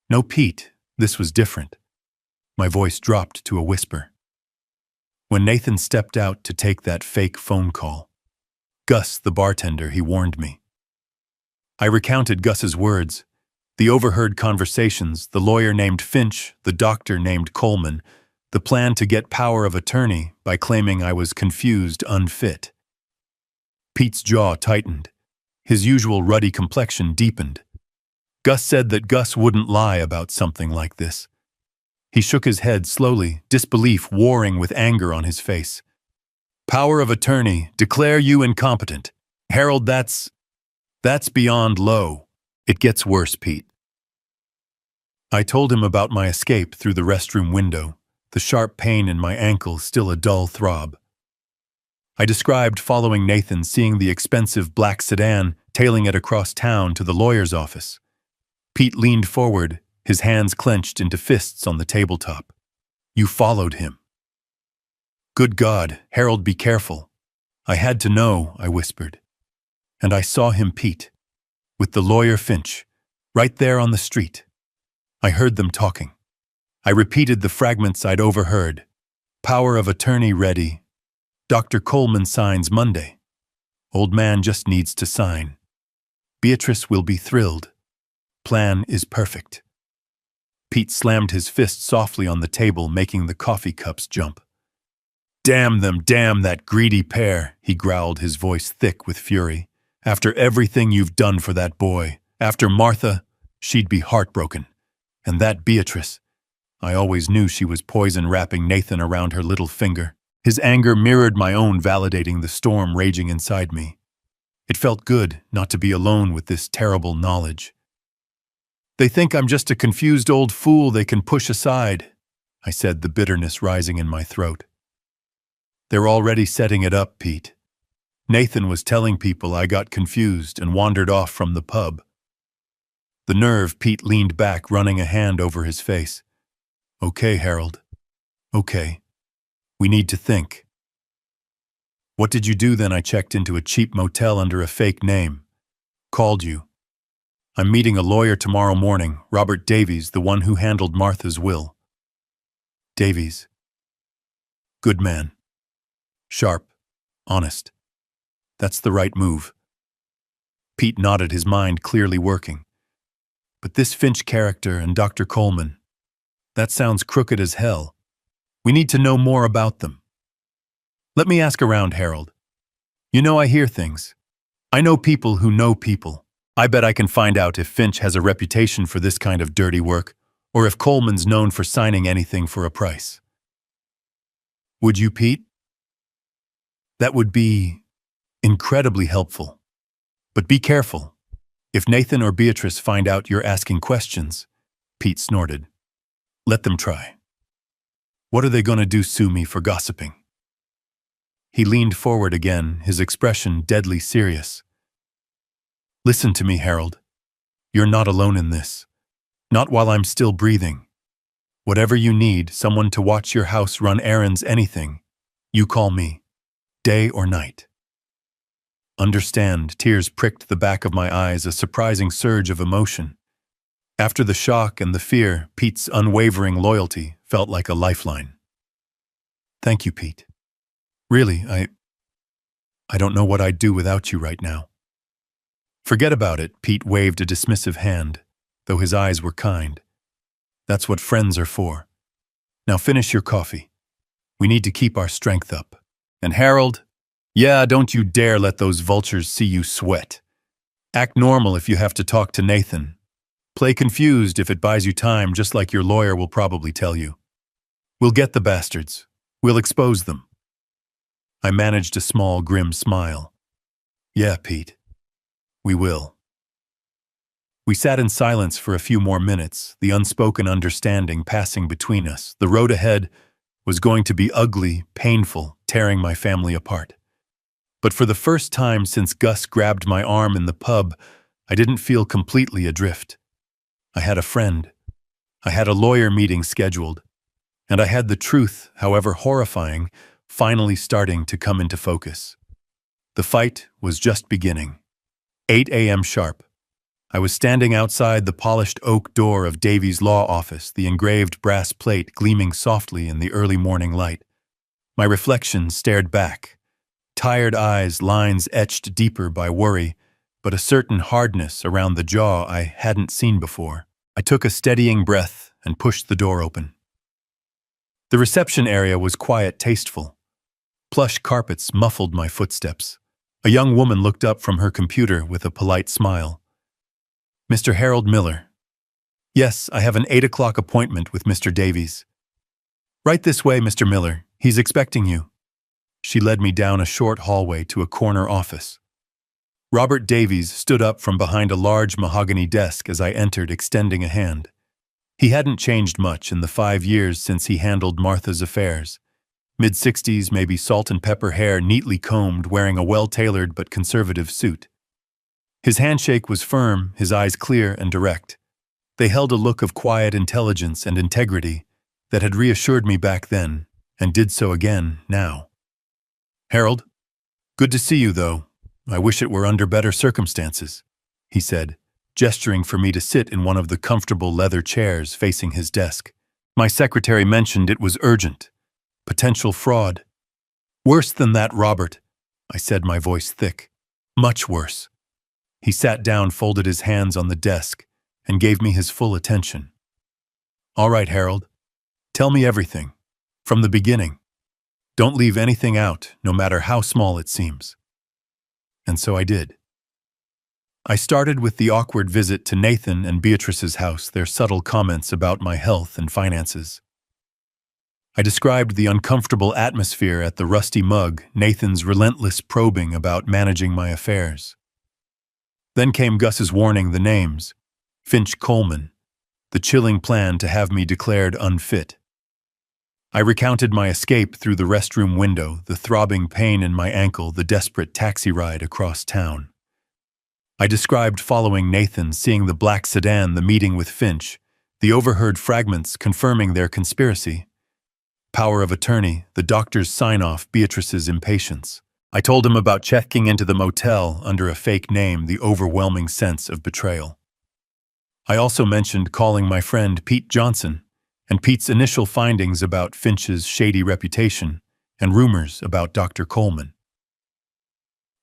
Speaker 1: No, Pete, this was different. My voice dropped to a whisper. When Nathan stepped out to take that fake phone call. Gus, the bartender, he warned me. I recounted Gus's words, the overheard conversations, the lawyer named Finch, the doctor named Coleman, the plan to get power of attorney by claiming I was confused, unfit. Pete's jaw tightened. His usual ruddy complexion deepened. Gus said that Gus wouldn't lie about something like this. He shook his head slowly, disbelief warring with anger on his face. Power of attorney, declare you incompetent. Harold, that's beyond low. It gets worse, Pete. I told him about my escape through the restroom window, the sharp pain in my ankle still a dull throb. I described following Nathan, seeing the expensive black sedan, tailing it across town to the lawyer's office. Pete leaned forward, his hands clenched into fists on the tabletop. You followed him. Good God, Harold, be careful. I had to know, I whispered. And I saw him, Pete, with the lawyer Finch, right there on the street. I heard them talking. I repeated the fragments I'd overheard. Power of attorney ready. Dr. Coleman signs Monday. Old man just needs to sign. Beatrice will be thrilled. Plan is perfect. Pete slammed his fist softly on the table, making the coffee cups jump. Damn them, damn that greedy pair, he growled, his voice thick with fury. After everything you've done for that boy, after Martha, she'd be heartbroken. And that Beatrice, I always knew she was poison wrapping Nathan around her little finger. His anger mirrored my own, validating the storm raging inside me. It felt good not to be alone with this terrible knowledge. They think I'm just a confused old fool they can push aside, I said, the bitterness rising in my throat. They're already setting it up, Pete. Nathan was telling people I got confused and wandered off from the pub. The nerve, Pete leaned back, running a hand over his face. Okay, Harold. Okay. We need to think. What did you do then? I checked into a cheap motel under a fake name. Called you. I'm meeting a lawyer tomorrow morning, Robert Davies, the one who handled Martha's will. Davies. Good man. Sharp. Honest. That's the right move. Pete nodded, his mind clearly working. But this Finch character and Dr. Coleman, that sounds crooked as hell. We need to know more about them. Let me ask around, Harold. You know, I hear things. I know people who know people. I bet I can find out if Finch has a reputation for this kind of dirty work, or if Coleman's known for signing anything for a price. Would you, Pete? That would be incredibly helpful. But be careful. If Nathan or Beatrice find out you're asking questions, Pete snorted. Let them try. What are they going to do, sue me for gossiping? He leaned forward again, his expression deadly serious. Listen to me, Harold. You're not alone in this. Not while I'm still breathing. Whatever you need, someone to watch your house, run errands, anything, you call me, day or night. Understand, tears pricked the back of my eyes, a surprising surge of emotion. After the shock and the fear, Pete's unwavering loyalty felt like a lifeline. Thank you, Pete. Really, I don't know what I'd do without you right now. Forget about it, Pete waved a dismissive hand, though his eyes were kind. That's what friends are for. Now finish your coffee. We need to keep our strength up. And Harold, yeah, don't you dare let those vultures see you sweat. Act normal if you have to talk to Nathan. Play confused if it buys you time, just like your lawyer will probably tell you. We'll get the bastards. We'll expose them. I managed a small, grim smile. Yeah, Pete. We will. We sat in silence for a few more minutes, the unspoken understanding passing between us. The road ahead, was going to be ugly, painful, tearing my family apart. But for the first time since Gus grabbed my arm in the pub, I didn't feel completely adrift. I had a friend. I had a lawyer meeting scheduled. And I had the truth, however horrifying, finally starting to come into focus. The fight was just beginning. 8 a.m. sharp. I was standing outside the polished oak door of Davy's law office, the engraved brass plate gleaming softly in the early morning light. My reflection stared back. Tired eyes, lines etched deeper by worry, but a certain hardness around the jaw I hadn't seen before. I took a steadying breath and pushed the door open. The reception area was quiet, tasteful. Plush carpets muffled my footsteps. A young woman looked up from her computer with a polite smile. Mr. Harold Miller. Yes, I have an 8 o'clock appointment with Mr. Davies. Right this way, Mr. Miller. He's expecting you. She led me down a short hallway to a corner office. Robert Davies stood up from behind a large mahogany desk as I entered, extending a hand. He hadn't changed much in the 5 years since he handled Martha's affairs. Mid-60s, maybe salt and pepper hair neatly combed, wearing a well-tailored but conservative suit. His handshake was firm, his eyes clear and direct. They held a look of quiet intelligence and integrity that had reassured me back then, and did so again now. Harold, good to see you, though. I wish it were under better circumstances, he said, gesturing for me to sit in one of the comfortable leather chairs facing his desk. My secretary mentioned it was urgent. Potential fraud. Worse than that, Robert, I said, my voice thick. Much worse. He sat down, folded his hands on the desk, and gave me his full attention. All right, Harold. Tell me everything. From the beginning. Don't leave anything out, no matter how small it seems. And so I did. I started with the awkward visit to Nathan and Beatrice's house, their subtle comments about my health and finances. I described the uncomfortable atmosphere at the Rusty Mug, Nathan's relentless probing about managing my affairs. Then came Gus's warning, the names, Finch Coleman, the chilling plan to have me declared unfit. I recounted my escape through the restroom window, the throbbing pain in my ankle, the desperate taxi ride across town. I described following Nathan, seeing the black sedan, the meeting with Finch, the overheard fragments confirming their conspiracy. Power of attorney, the doctor's sign-off, Beatrice's impatience. I told him about checking into the motel under a fake name, the overwhelming sense of betrayal. I also mentioned calling my friend Pete Johnson, and Pete's initial findings about Finch's shady reputation and rumors about Dr. Coleman.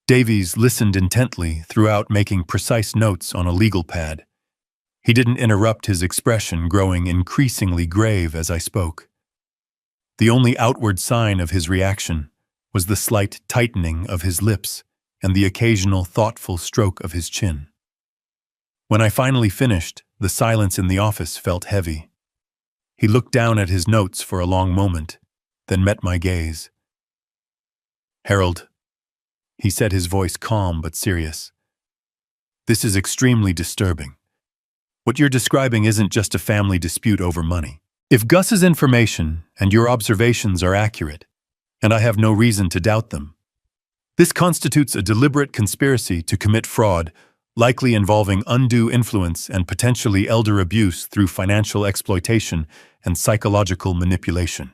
Speaker 1: Davies listened intently throughout, making precise notes on a legal pad. He didn't interrupt, his expression growing increasingly grave as I spoke. The only outward sign of his reaction was the slight tightening of his lips and the occasional thoughtful stroke of his chin. When I finally finished, the silence in the office felt heavy. He looked down at his notes for a long moment, then met my gaze. Harold, he said, his voice calm but serious. This is extremely disturbing. What you're describing isn't just a family dispute over money. If Gus's information and your observations are accurate, and I have no reason to doubt them, this constitutes a deliberate conspiracy to commit fraud, likely involving undue influence and potentially elder abuse through financial exploitation and psychological manipulation.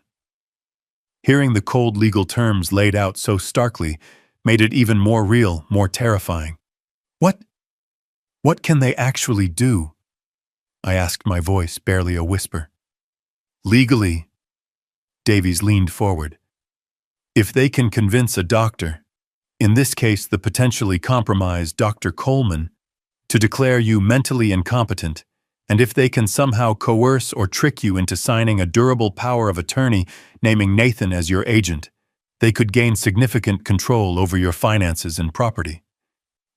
Speaker 1: Hearing the cold legal terms laid out so starkly made it even more real, more terrifying. What can they actually do? I asked, my voice barely a whisper. Legally, Davies leaned forward. If they can convince a doctor, in this case the potentially compromised Dr. Coleman, to declare you mentally incompetent, and if they can somehow coerce or trick you into signing a durable power of attorney naming Nathan as your agent, they could gain significant control over your finances and property.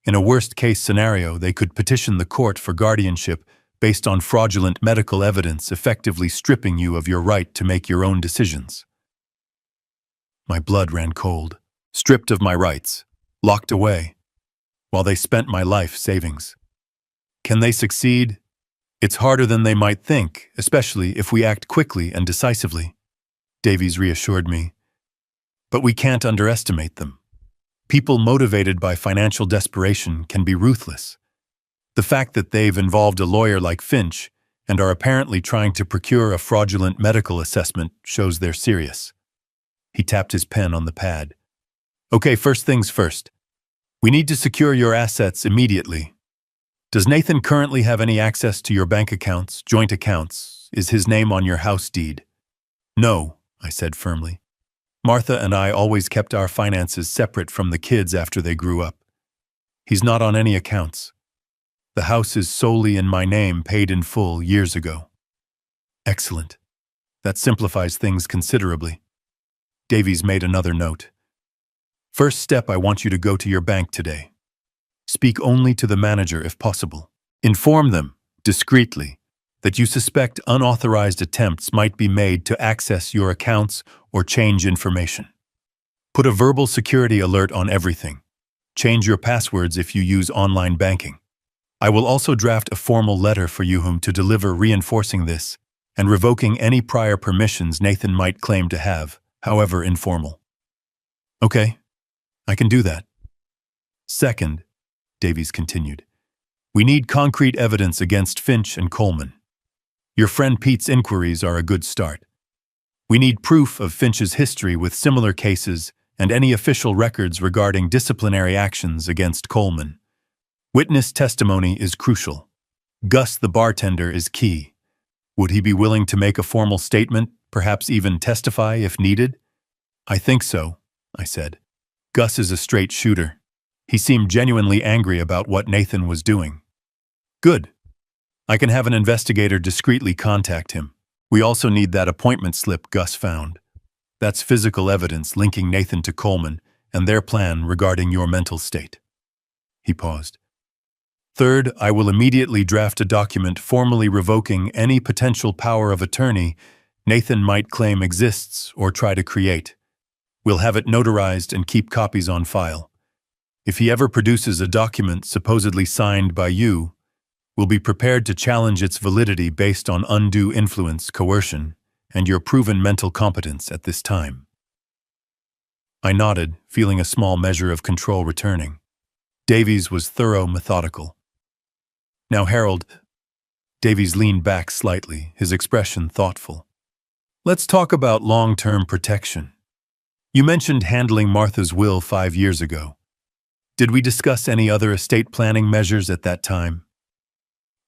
Speaker 1: In a worst-case scenario, they could petition the court for guardianship based on fraudulent medical evidence, effectively stripping you of your right to make your own decisions. My blood ran cold, stripped of my rights, locked away, while they spent my life savings. Can they succeed? It's harder than they might think, especially if we act quickly and decisively. Davies reassured me. But we can't underestimate them. People motivated by financial desperation can be ruthless. The fact that they've involved a lawyer like Finch and are apparently trying to procure a fraudulent medical assessment shows they're serious. He tapped his pen on the pad. Okay, first things first. We need to secure your assets immediately. Does Nathan currently have any access to your bank accounts, joint accounts? Is his name on your house deed? No, I said firmly. Martha and I always kept our finances separate from the kids after they grew up. He's not on any accounts. The house is solely in my name, paid in full years ago. Excellent. That simplifies things considerably. Davies made another note. First step, I want you to go to your bank today. Speak only to the manager if possible. Inform them, discreetly, that you suspect unauthorized attempts might be made to access your accounts or change information. Put a verbal security alert on everything. Change your passwords if you use online banking. I will also draft a formal letter for you whom to deliver reinforcing this and revoking any prior permissions Nathan might claim to have, however informal. Okay, I can do that. Second, Davies continued, we need concrete evidence against Finch and Coleman. Your friend Pete's inquiries are a good start. We need proof of Finch's history with similar cases and any official records regarding disciplinary actions against Coleman. Witness testimony is crucial. Gus, the bartender, is key. Would he be willing to make a formal statement, perhaps even testify if needed? I think so, I said. Gus is a straight shooter. He seemed genuinely angry about what Nathan was doing. Good. I can have an investigator discreetly contact him. We also need that appointment slip Gus found. That's physical evidence linking Nathan to Coleman and their plan regarding your mental state. He paused. Third, I will immediately draft a document formally revoking any potential power of attorney Nathan might claim exists or try to create. We'll have it notarized and keep copies on file. If he ever produces a document supposedly signed by you, we'll be prepared to challenge its validity based on undue influence, coercion, and your proven mental competence at this time. I nodded, feeling a small measure of control returning. Davies was thorough, methodical. Now, Harold, Davies leaned back slightly, his expression thoughtful. Let's talk about long-term protection. You mentioned handling Martha's will 5 years ago. Did we discuss any other estate planning measures at that time?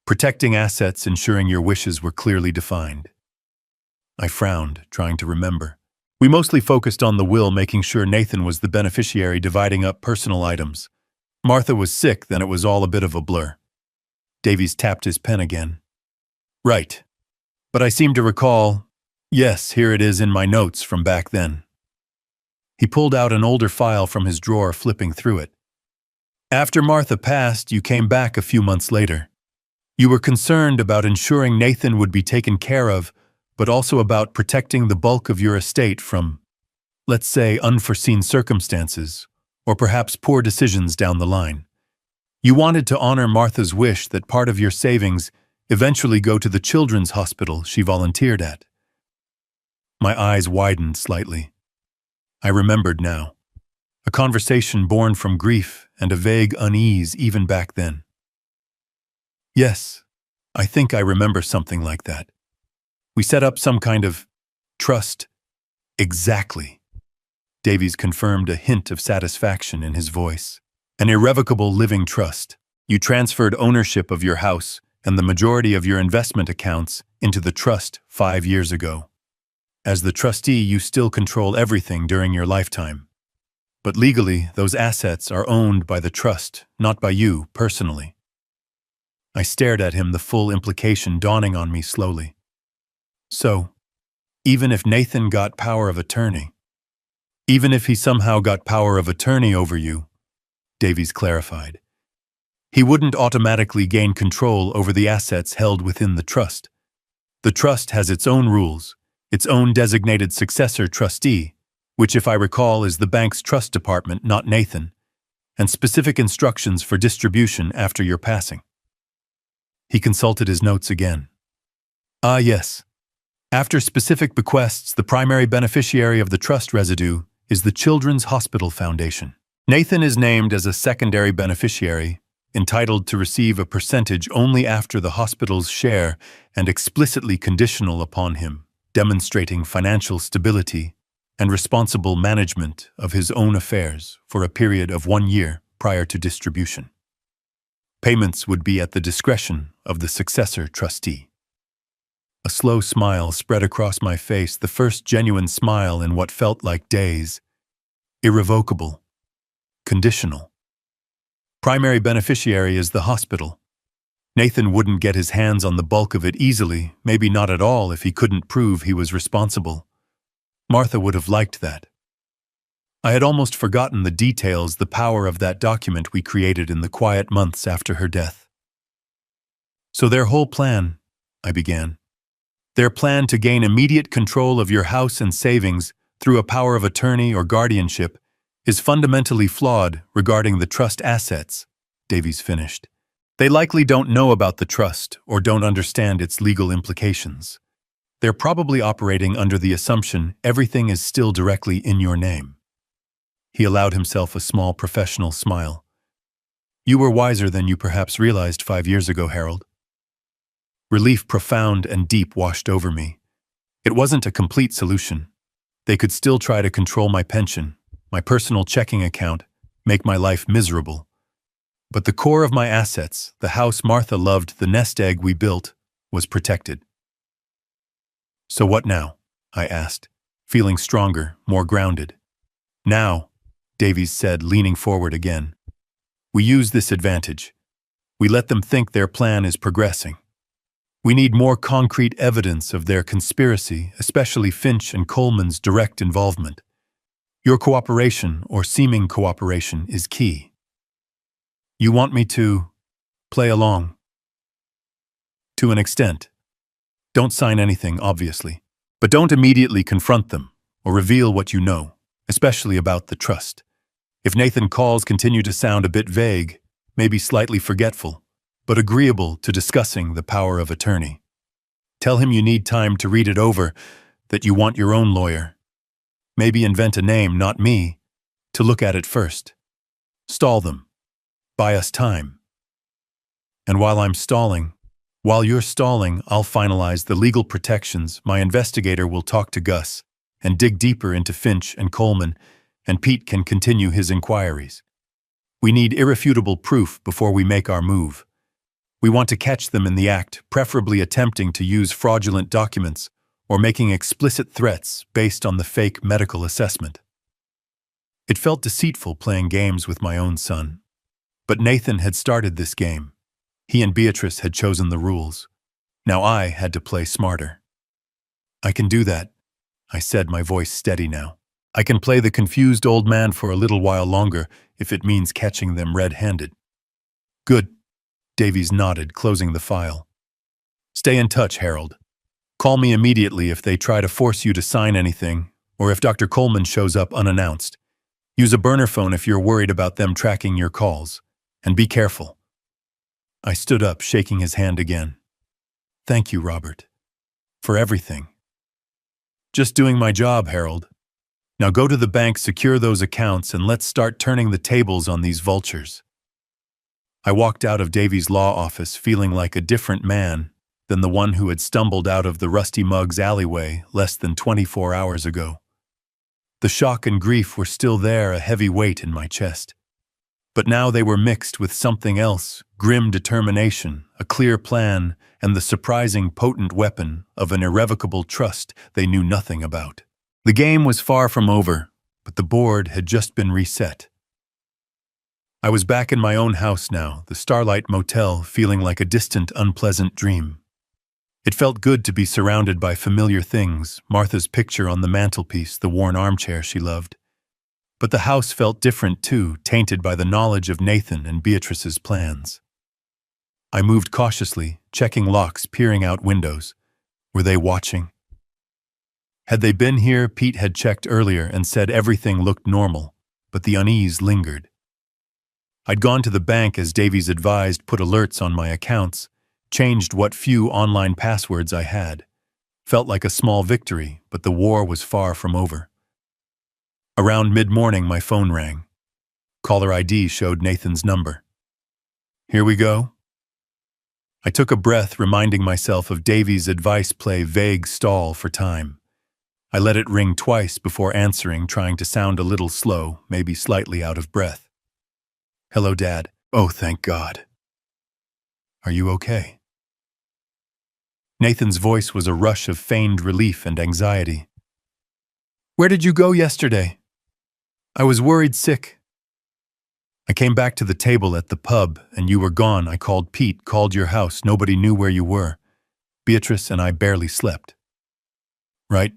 Speaker 1: Protecting assets, ensuring your wishes were clearly defined. I frowned, trying to remember. We mostly focused on the will, making sure Nathan was the beneficiary, dividing up personal items. Martha was sick, then it was all a bit of a blur. Davies tapped his pen again. Right. But I seem to recall, yes, here it is in my notes from back then. He pulled out an older file from his drawer, flipping through it. After Martha passed, you came back a few months later. You were concerned about ensuring Nathan would be taken care of, but also about protecting the bulk of your estate from, let's say, unforeseen circumstances, or perhaps poor decisions down the line. You wanted to honor Martha's wish that part of your savings eventually go to the children's hospital she volunteered at. My eyes widened slightly. I remembered now. A conversation born from grief and a vague unease even back then. Yes, I think I remember something like that. We set up some kind of trust. Exactly. Davies confirmed, a hint of satisfaction in his voice. An irrevocable living trust. You transferred ownership of your house and the majority of your investment accounts into the trust 5 years ago. As the trustee, you still control everything during your lifetime. But legally, those assets are owned by the trust, not by you personally. I stared at him, the full implication dawning on me slowly. So, even if Nathan got power of attorney, even if he somehow got power of attorney over you, Davies clarified, he wouldn't automatically gain control over the assets held within the trust. The trust has its own rules, its own designated successor trustee, which, if I recall, is the bank's trust department, not Nathan, and specific instructions for distribution after your passing. He consulted his notes again. Ah, yes. After specific bequests, the primary beneficiary of the trust residue is the Children's Hospital Foundation. Nathan is named as a secondary beneficiary, entitled to receive a percentage only after the hospital's share and explicitly conditional upon him, demonstrating financial stability and responsible management of his own affairs for a period of 1 year prior to distribution. Payments would be at the discretion of the successor trustee. A slow smile spread across my face, the first genuine smile in what felt like days. Irrevocable. Conditional. Primary beneficiary is the hospital. Nathan wouldn't get his hands on the bulk of it easily, maybe not at all if he couldn't prove he was responsible. Martha would have liked that. I had almost forgotten the details, the power of that document we created in the quiet months after her death. So their whole plan, I began. Their plan to gain immediate control of your house and savings through a power of attorney or guardianship is fundamentally flawed regarding the trust assets, Davies finished. They likely don't know about the trust or don't understand its legal implications. They're probably operating under the assumption everything is still directly in your name. He allowed himself a small professional smile. You were wiser than you perhaps realized 5 years ago, Harold. Relief profound and deep washed over me. It wasn't a complete solution. They could still try to control my pension, my personal checking account, make my life miserable. But the core of my assets, the house Martha loved, the nest egg we built, was protected. So what now? I asked, feeling stronger, more grounded. Now, Davies said, leaning forward again. We use this advantage. We let them think their plan is progressing. We need more concrete evidence of their conspiracy, especially Finch and Coleman's direct involvement. Your cooperation, or seeming cooperation, is key. You want me to play along? To an extent. Don't sign anything, obviously, but don't immediately confront them or reveal what you know, especially about the trust. If Nathan calls continue to sound a bit vague, maybe slightly forgetful, but agreeable to discussing the power of attorney. Tell him you need time to read it over, that you want your own lawyer. Maybe invent a name, not me, to look at it first. Stall them. Buy us time. And while you're stalling, I'll finalize the legal protections. My investigator will talk to Gus and dig deeper into Finch and Coleman, and Pete can continue his inquiries. We need irrefutable proof before we make our move. We want to catch them in the act, preferably attempting to use fraudulent documents or making explicit threats based on the fake medical assessment. It felt deceitful playing games with my own son. But Nathan had started this game. He and Beatrice had chosen the rules. Now I had to play smarter. I can do that, I said, my voice steady now. I can play the confused old man for a little while longer if it means catching them red-handed. Good. Davies nodded, closing the file. Stay in touch, Harold. Call me immediately if they try to force you to sign anything, or if Dr. Coleman shows up unannounced. Use a burner phone if you're worried about them tracking your calls. And be careful. I stood up, shaking his hand again. Thank you, Robert. For everything. Just doing my job, Harold. Now go to the bank, secure those accounts, and let's start turning the tables on these vultures. I walked out of Davies' law office feeling like a different man than the one who had stumbled out of the Rusty Muggs alleyway less than 24 hours ago. The shock and grief were still there, a heavy weight in my chest. But now they were mixed with something else, grim determination, a clear plan, and the surprising potent weapon of an irrevocable trust they knew nothing about. The game was far from over, but the board had just been reset. I was back in my own house now, the Starlight Motel, feeling like a distant, unpleasant dream. It felt good to be surrounded by familiar things, Martha's picture on the mantelpiece, the worn armchair she loved. But the house felt different too, tainted by the knowledge of Nathan and Beatrice's plans. I moved cautiously, checking locks, peering out windows. Were they watching? Had they been here? Pete had checked earlier and said everything looked normal, but the unease lingered. I'd gone to the bank as Davies advised, put alerts on my accounts, changed what few online passwords I had. Felt like a small victory, but the war was far from over. Around mid-morning, my phone rang. Caller ID showed Nathan's number. Here we go. I took a breath, reminding myself of Davy's advice: play vague stall for time. I let it ring twice before answering, trying to sound a little slow, maybe slightly out of breath. Hello, Dad. Oh, thank God. Are you okay? Nathan's voice was a rush of feigned relief and anxiety. Where did you go yesterday? I was worried sick. I came back to the table at the pub, and you were gone. I called Pete, called your house. Nobody knew where you were. Beatrice and I barely slept. Right?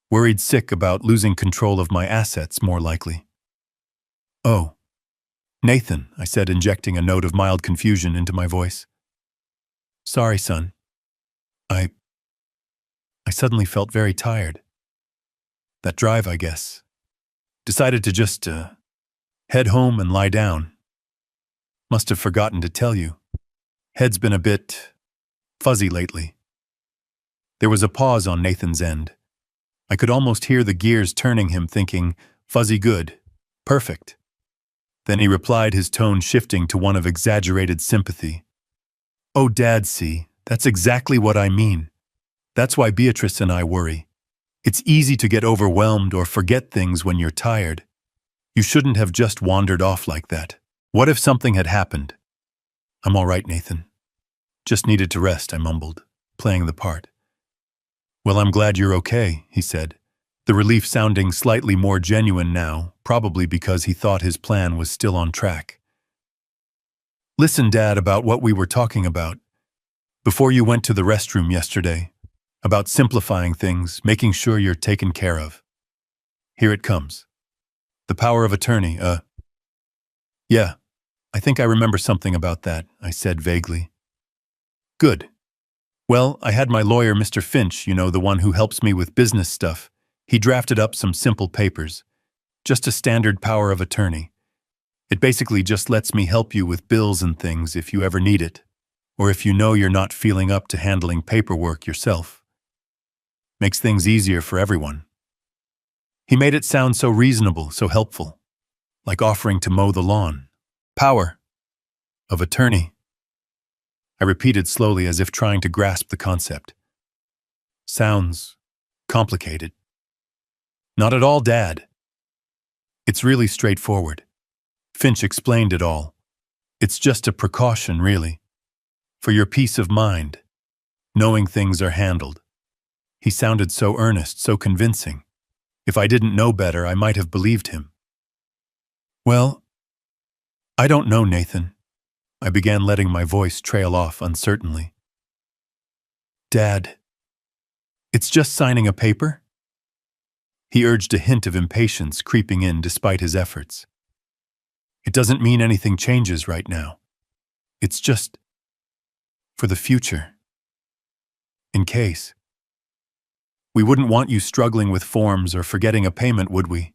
Speaker 1: Worried sick about losing control of my assets, more likely. Oh. Nathan, I said, injecting a note of mild confusion into my voice. Sorry, son. I suddenly felt very tired. That drive, I guess. Decided to just, head home and lie down. Must have forgotten to tell you. Head's been a bit fuzzy lately. There was a pause on Nathan's end. I could almost hear the gears turning, him thinking, fuzzy good, perfect. Then he replied, his tone shifting to one of exaggerated sympathy. Oh, Dad, see, that's exactly what I mean. That's why Beatrice and I worry. It's easy to get overwhelmed or forget things when you're tired. You shouldn't have just wandered off like that. What if something had happened? I'm all right, Nathan. Just needed to rest, I mumbled, playing the part. Well, I'm glad you're okay, he said, the relief sounding slightly more genuine now, probably because he thought his plan was still on track. Listen, Dad, about what we were talking about. Before you went to the restroom yesterday, about simplifying things, making sure you're taken care of. Here it comes. The power of attorney, Yeah, I think I remember something about that, I said vaguely. Good. Well, I had my lawyer, Mr. Finch, you know, the one who helps me with business stuff. He drafted up some simple papers. Just a standard power of attorney. It basically just lets me help you with bills and things if you ever need it, or if you know you're not feeling up to handling paperwork yourself. Makes things easier for everyone. He made it sound so reasonable, so helpful, like offering to mow the lawn. Power of attorney. I repeated slowly as if trying to grasp the concept. Sounds complicated. Not at all, Dad. It's really straightforward. Finch explained it all. It's just a precaution, really. For your peace of mind, knowing things are handled. He sounded so earnest, so convincing. If I didn't know better, I might have believed him. Well, I don't know, Nathan. I began, letting my voice trail off uncertainly. Dad, it's just signing a paper? He urged, a hint of impatience creeping in despite his efforts. It doesn't mean anything changes right now. It's just for the future. In case. We wouldn't want you struggling with forms or forgetting a payment, would we?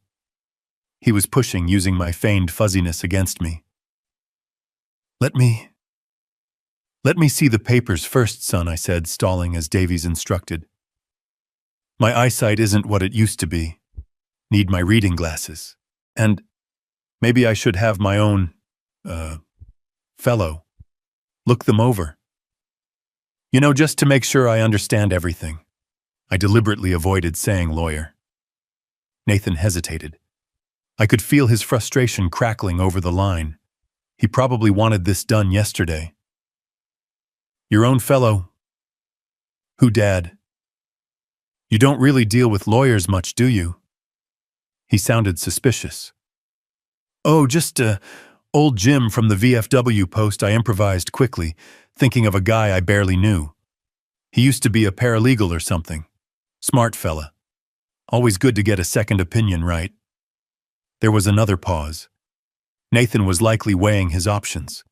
Speaker 1: He was pushing, using my feigned fuzziness against me. Let me see the papers first, son, I said, stalling as Davies instructed. My eyesight isn't what it used to be. Need my reading glasses. And maybe I should have my own, fellow. Look them over. You know, just to make sure I understand everything. I deliberately avoided saying lawyer. Nathan hesitated. I could feel his frustration crackling over the line. He probably wanted this done yesterday. Your own fellow. Who, Dad? You don't really deal with lawyers much, do you? He sounded suspicious. Oh, just, old Jim from the VFW post, I improvised quickly, thinking of a guy I barely knew. He used to be a paralegal or something. Smart fella. Always good to get a second opinion, right? There was another pause. Nathan was likely weighing his options.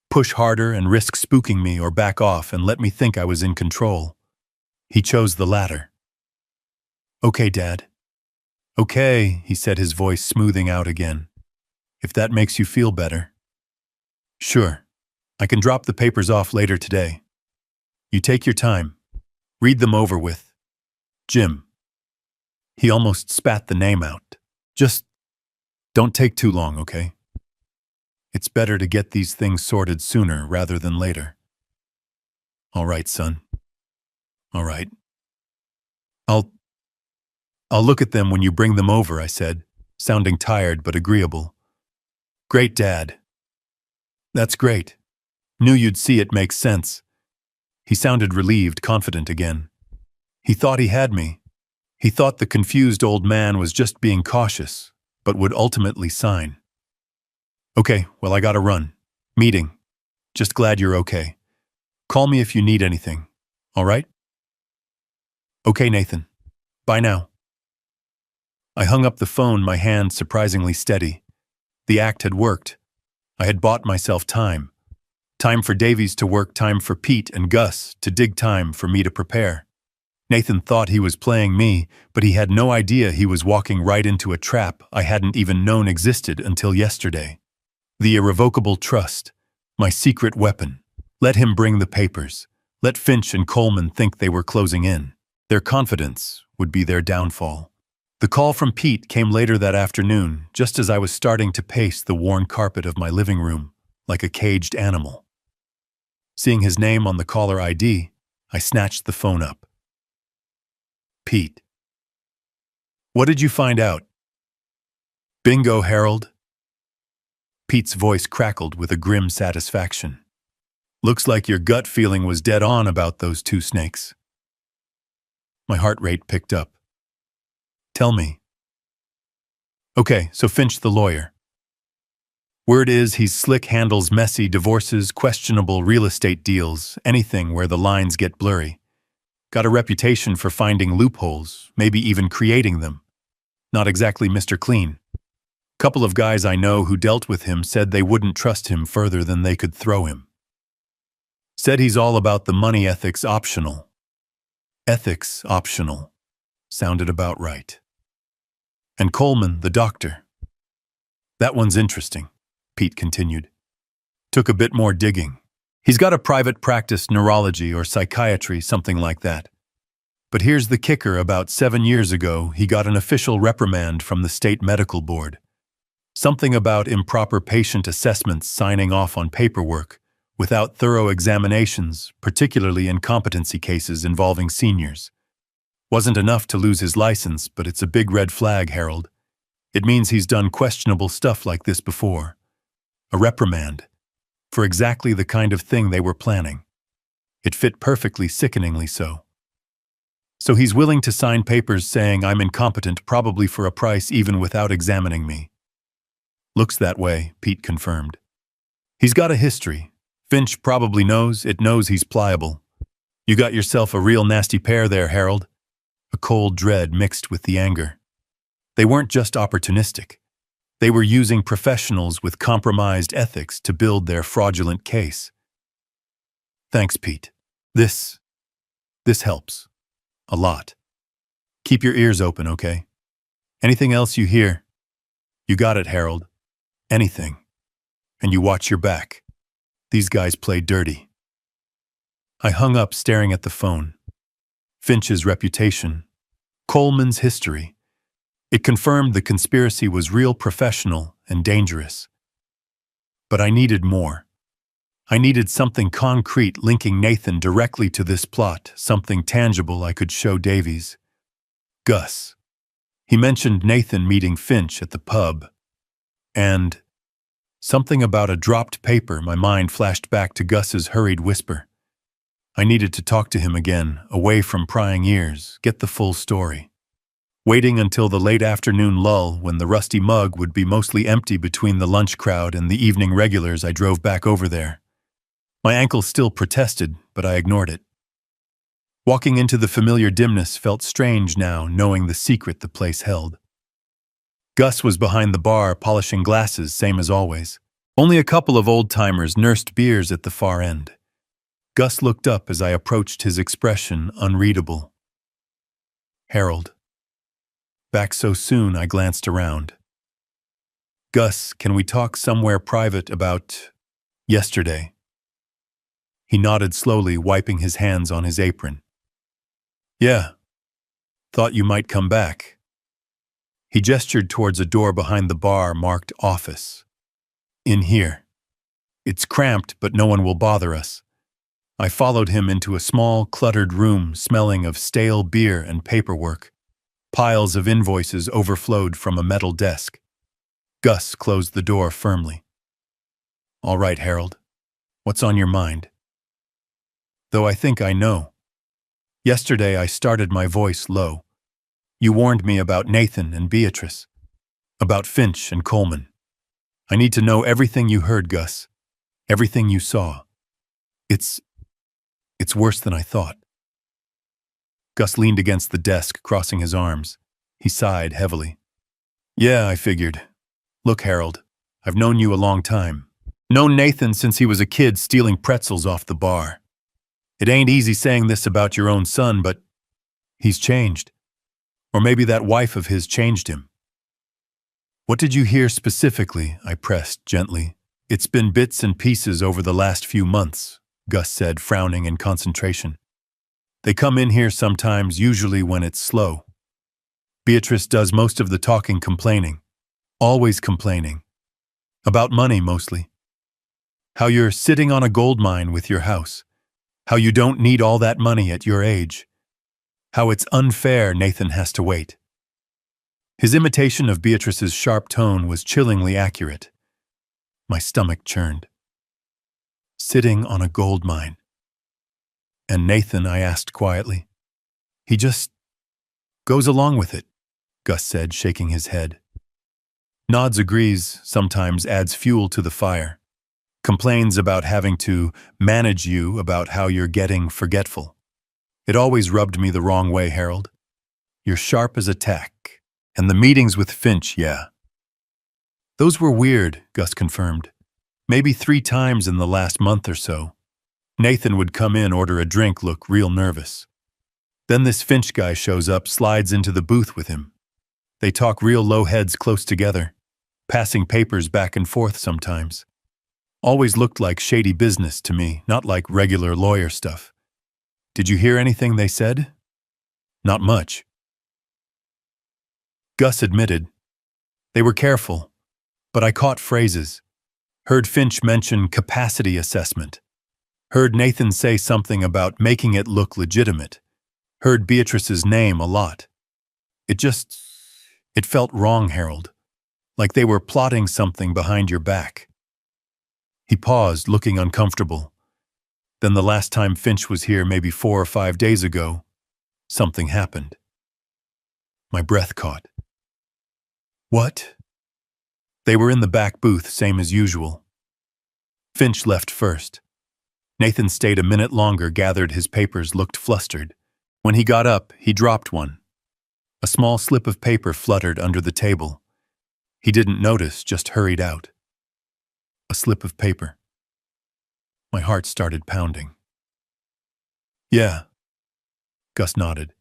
Speaker 1: Push harder and risk spooking me, or back off and let me think I was in control. He chose the latter. Okay, Dad. Okay, he said, his voice smoothing out again. If that makes you feel better. Sure. I can drop the papers off later today. You take your time. Read them over with. Jim. He almost spat the name out. Just don't take too long, okay? It's better to get these things sorted sooner rather than later. All right, son. All right. I'll look at them when you bring them over, I said, sounding tired but agreeable. Great, Dad. That's great. Knew you'd see it makes sense. He sounded relieved, confident again. He thought he had me. He thought the confused old man was just being cautious, but would ultimately sign. Okay, well, I gotta run. Meeting. Just glad you're okay. Call me if you need anything. All right? Okay, Nathan. Bye now. I hung up the phone, my hand surprisingly steady. The act had worked. I had bought myself time. Time for Davies to work, time for Pete and Gus to dig, time for me to prepare. Nathan thought he was playing me, but he had no idea he was walking right into a trap I hadn't even known existed until yesterday. The irrevocable trust, my secret weapon. Let him bring the papers. Let Finch and Coleman think they were closing in. Their confidence would be their downfall. The call from Pete came later that afternoon, just as I was starting to pace the worn carpet of my living room, like a caged animal. Seeing his name on the caller ID, I snatched the phone up. Pete. What did you find out? Bingo, Harold. Pete's voice crackled with a grim satisfaction. Looks like your gut feeling was dead on about those two snakes. My heart rate picked up. Tell me. Okay, so Finch the lawyer. Word is he's slick, handles messy divorces, questionable real estate deals, anything where the lines get blurry. Got a reputation for finding loopholes, maybe even creating them. Not exactly Mr. Clean. Couple of guys I know who dealt with him said they wouldn't trust him further than they could throw him. Said he's all about the money, ethics optional. Ethics optional. Sounded about right. And Coleman, the doctor. That one's interesting, Pete continued. Took a bit more digging. He's got a private practice, neurology or psychiatry, something like that. But here's the kicker: about 7 years ago, he got an official reprimand from the state medical board. Something about improper patient assessments, signing off on paperwork, without thorough examinations, particularly in competency cases involving seniors. Wasn't enough to lose his license, but it's a big red flag, Harold. It means he's done questionable stuff like this before. A reprimand. For exactly the kind of thing they were planning. It fit perfectly, sickeningly so. So he's willing to sign papers saying I'm incompetent, probably for a price, even without examining me. Looks that way, Pete confirmed. He's got a history. Finch probably knows, it knows he's pliable. You got yourself a real nasty pair there, Harold. A cold dread mixed with the anger. They weren't just opportunistic. They were using professionals with compromised ethics to build their fraudulent case. Thanks, Pete. This helps. A lot. Keep your ears open, okay? Anything else you hear? You got it, Harold. Anything. And you watch your back. These guys play dirty. I hung up, staring at the phone. Finch's reputation. Coleman's history. It confirmed the conspiracy was real, professional, and dangerous. But I needed more. I needed something concrete linking Nathan directly to this plot, something tangible I could show Davies. Gus. He mentioned Nathan meeting Finch at the pub. And something about a dropped paper. My mind flashed back to Gus's hurried whisper. I needed to talk to him again, away from prying ears, get the full story. Waiting until the late afternoon lull when the rusty mug would be mostly empty between the lunch crowd and the evening regulars, I drove back over there. My ankle still protested, but I ignored it. Walking into the familiar dimness felt strange now, knowing the secret the place held. Gus was behind the bar, polishing glasses, same as always. Only a couple of old-timers nursed beers at the far end. Gus looked up as I approached, his expression unreadable. Harold. Back so soon, I glanced around. Gus, can we talk somewhere private about yesterday? He nodded slowly, wiping his hands on his apron. Yeah. Thought you might come back." He gestured towards a door behind the bar marked office. "In here. It's cramped, but no one will bother us." I followed him into a small, cluttered room smelling of stale beer and paperwork. Piles of invoices overflowed from a metal desk. Gus closed the door firmly. "All right, Harold. What's on your mind?" "Though I think I know. Yesterday I started my voice low. You warned me about Nathan and Beatrice. About Finch and Coleman. I need to know everything you heard, Gus. Everything you saw. It's worse than I thought." Gus leaned against the desk, crossing his arms. He sighed heavily. "Yeah, I figured. Look, Harold, I've known you a long time. Known Nathan since he was a kid stealing pretzels off the bar. It ain't easy saying this about your own son, but he's changed. Or maybe that wife of his changed him." "What did you hear specifically?" I pressed gently. "It's been bits and pieces over the last few months," Gus said, frowning in concentration. "They come in here sometimes, usually when it's slow. Beatrice does most of the talking, complaining. Always complaining. About money, mostly. How you're sitting on a gold mine with your house. How you don't need all that money at your age. How it's unfair Nathan has to wait." His imitation of Beatrice's sharp tone was chillingly accurate. My stomach churned. Sitting on a gold mine. "And Nathan?" I asked quietly. "He just goes along with it," Gus said, shaking his head. Nods, agrees, sometimes adds fuel to the fire. Complains about having to manage you, about how you're getting forgetful. It always rubbed me the wrong way, Harold. You're sharp as a tack. And the meetings with Finch, yeah. "Those were weird," Gus confirmed. "Maybe 3 times in the last month or so. Nathan would come in, order a drink, look real nervous. Then this Finch guy shows up, slides into the booth with him. They talk real low, heads close together, passing papers back and forth sometimes. Always looked like shady business to me, not like regular lawyer stuff." "Did you hear anything they said?" "Not much." Gus admitted. "They were careful, but I caught phrases. Heard Finch mention capacity assessment. Heard Nathan say something about making it look legitimate. Heard Beatrice's name a lot. It felt wrong, Harold. Like they were plotting something behind your back." He paused, looking uncomfortable. "Then the last time Finch was here, maybe 4 or 5 days ago, something happened." My breath caught. "What?" "They were in the back booth, same as usual. Finch left first. Nathan stayed a minute longer, gathered his papers, looked flustered. When he got up, he dropped one. A small slip of paper fluttered under the table. He didn't notice, just hurried out. A slip of paper. My heart started pounding. "Yeah." Gus nodded.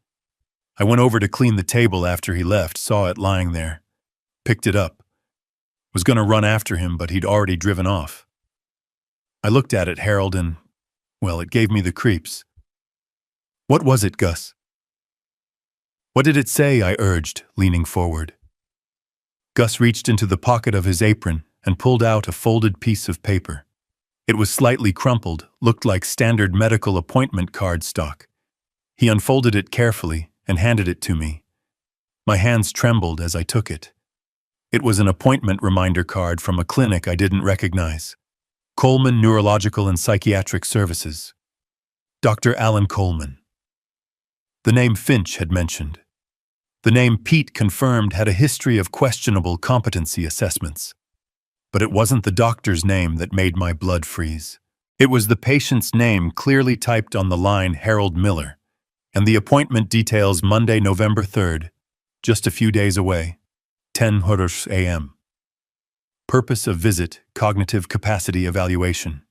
Speaker 1: "I went over to clean the table after he left, saw it lying there. Picked it up. Was going to run after him, but he'd already driven off. I looked at it, Harold, and, well, it gave me the creeps." "What was it, Gus?" "What did it say?" I urged, leaning forward. Gus reached into the pocket of his apron and pulled out a folded piece of paper. It was slightly crumpled, looked like standard medical appointment card stock. He unfolded it carefully and handed it to me. My hands trembled as I took it. It was an appointment reminder card from a clinic I didn't recognize. Coleman Neurological and Psychiatric Services. Dr. Alan Coleman. The name Finch had mentioned. The name Pete confirmed had a history of questionable competency assessments. But it wasn't the doctor's name that made my blood freeze. It was the patient's name clearly typed on the line Harold Miller, and the appointment details Monday, November 3rd, just a few days away, 10 a.m. Purpose of visit, cognitive capacity evaluation.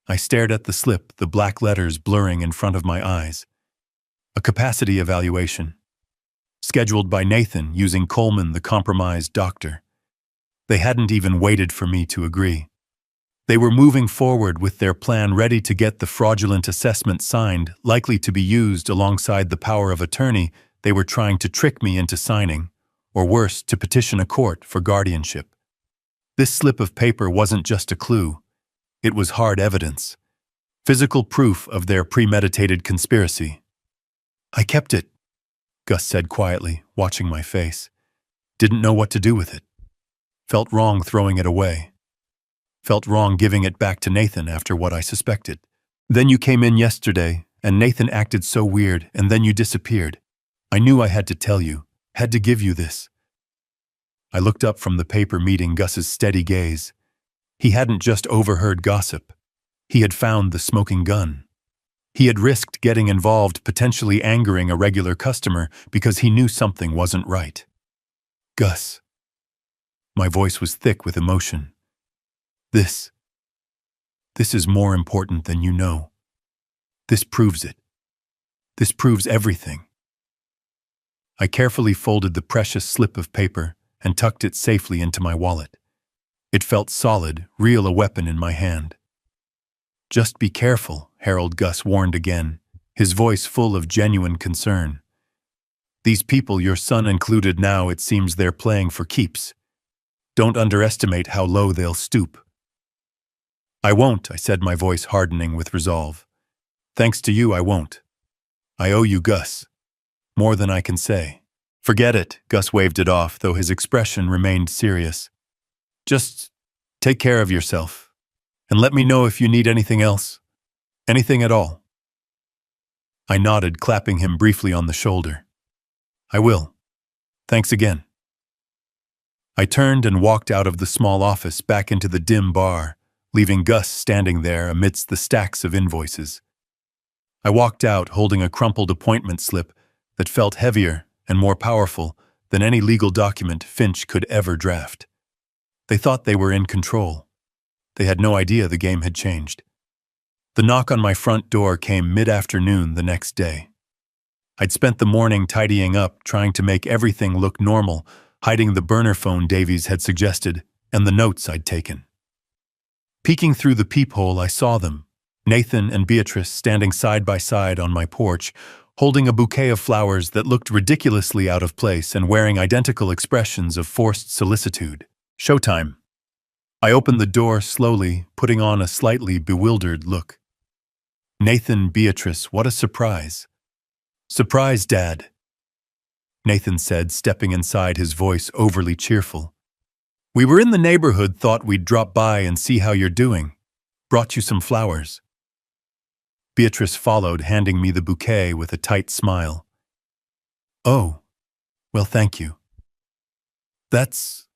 Speaker 1: I stared at the slip, the black letters blurring in front of my eyes. A capacity evaluation. Scheduled by Nathan using Coleman, the compromised doctor. They hadn't even waited for me to agree. They were moving forward with their plan, ready to get the fraudulent assessment signed, likely to be used alongside the power of attorney They were trying to trick me into signing, or worse, to petition a court for guardianship. This slip of paper wasn't just a clue. It was hard evidence. Physical proof of their premeditated conspiracy. I kept it, Gus said quietly, watching my face. Didn't know what to do with it. Felt wrong throwing it away. Felt wrong giving it back to Nathan after what I suspected. Then you came in yesterday, and Nathan acted so weird, and then you disappeared. I knew I had to tell you, had to give you this. I looked up from the paper meeting Gus's steady gaze. He hadn't just overheard gossip. He had found the smoking gun. He had risked getting involved, potentially angering a regular customer because he knew something wasn't right. Gus. My voice was thick with emotion. This is more important than you know. This proves it. This proves everything. I carefully folded the precious slip of paper and tucked it safely into my wallet. It felt solid, real, a weapon in my hand. Just be careful, Harold Gus warned again, his voice full of genuine concern. These people, your son included, now it seems they're playing for keeps. Don't underestimate how low they'll stoop. I won't, I said, my voice hardening with resolve. Thanks to you, I won't. I owe you, Gus. More than I can say. Forget it, Gus waved it off, though his expression remained serious. Just take care of yourself, and let me know if you need anything else. Anything at all. I nodded, clapping him briefly on the shoulder. I will. Thanks again. I turned and walked out of the small office back into the dim bar, leaving Gus standing there amidst the stacks of invoices. I walked out holding a crumpled appointment slip that felt heavier and more powerful than any legal document Finch could ever draft. They thought they were in control. They had no idea the game had changed. The knock on my front door came mid-afternoon the next day. I'd spent the morning tidying up, trying to make everything look normal, hiding the burner phone Davies had suggested and the notes I'd taken. Peeking through the peephole, I saw them, Nathan and Beatrice, standing side by side on my porch, holding a bouquet of flowers that looked ridiculously out of place and wearing identical expressions of forced solicitude. Showtime. I opened the door slowly, putting on a slightly bewildered look. Nathan, Beatrice, what a surprise. Surprise, Dad, Nathan said, stepping inside, his voice overly cheerful. We were in the neighborhood, thought we'd drop by and see how you're doing. Brought you some flowers. Beatrice followed, handing me the bouquet with a tight smile. Oh, well, thank you. That's